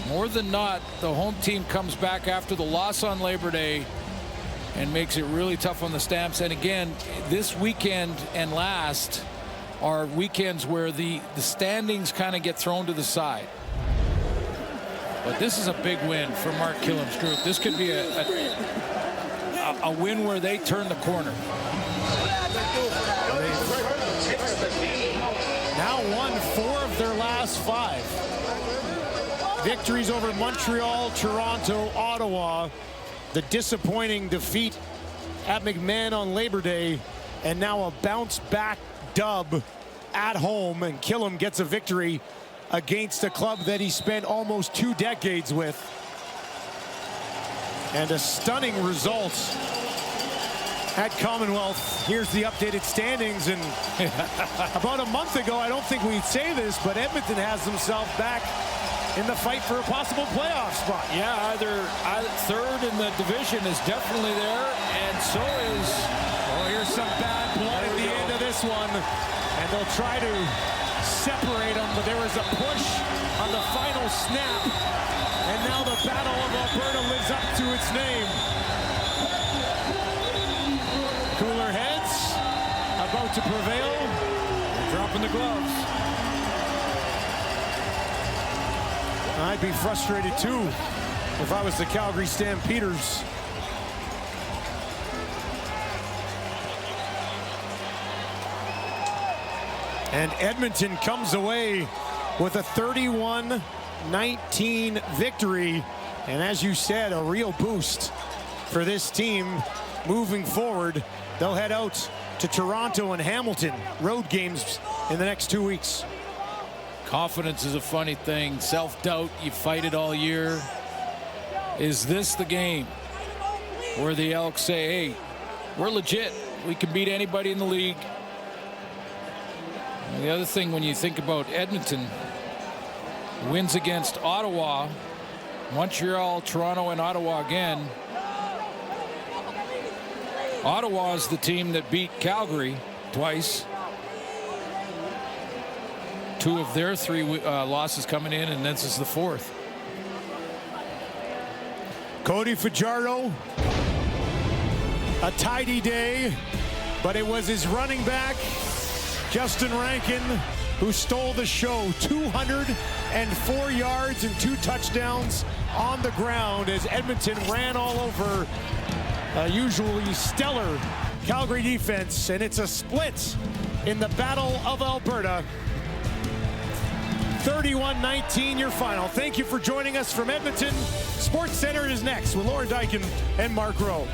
more than not, the home team comes back after the loss on Labor Day and makes it really tough on the Stamps. And again, this weekend and last are weekends where the standings kind of get thrown to the side. But this is a big win for Mark Killam's group. This could be a win where they turn the corner. Now won 4 of their last 5. Victories over Montreal, Toronto, Ottawa. The disappointing defeat at McMahon on Labor Day. And now a bounce-back dub at home. And Killam gets a victory against a club that he spent almost 2 decades with. And a stunning result at Commonwealth. Here's the updated standings. And about a month ago, I don't think we'd say this, but Edmonton has himself back in the fight for a possible playoff spot. Yeah, either third in the division is definitely there, and so is. Oh, here's some bad blood at the end of this one. And they'll try to separate them, but there was a push on the final snap. And now the Battle of Alberta lives up to its name. Cooler heads about to prevail. They're dropping the gloves. I'd be frustrated too if I was the Calgary Stampeders. And Edmonton comes away with a 31-19 victory. And as you said, a real boost for this team moving forward. They'll head out to Toronto and Hamilton, road games in the next 2 weeks. Confidence is a funny thing. Self-doubt, you fight it all year. Is this the game where the Elks say, hey, we're legit. We can beat anybody in the league. And the other thing, when you think about Edmonton, wins against Ottawa, Montreal, Toronto, and Ottawa again. Ottawa is the team that beat Calgary twice. 2 of their 3 losses coming in, and this is the 4th. Cody Fajardo, a tidy day, but it was his running back, Justin Rankin, who stole the show. 204 yards and 2 touchdowns on the ground as Edmonton ran all over a usually stellar Calgary defense, and it's a split in the Battle of Alberta. 31-19 your final. Thank you for joining us from Edmonton. Sports Center is next with Lauren Dyken and Mark Rowe.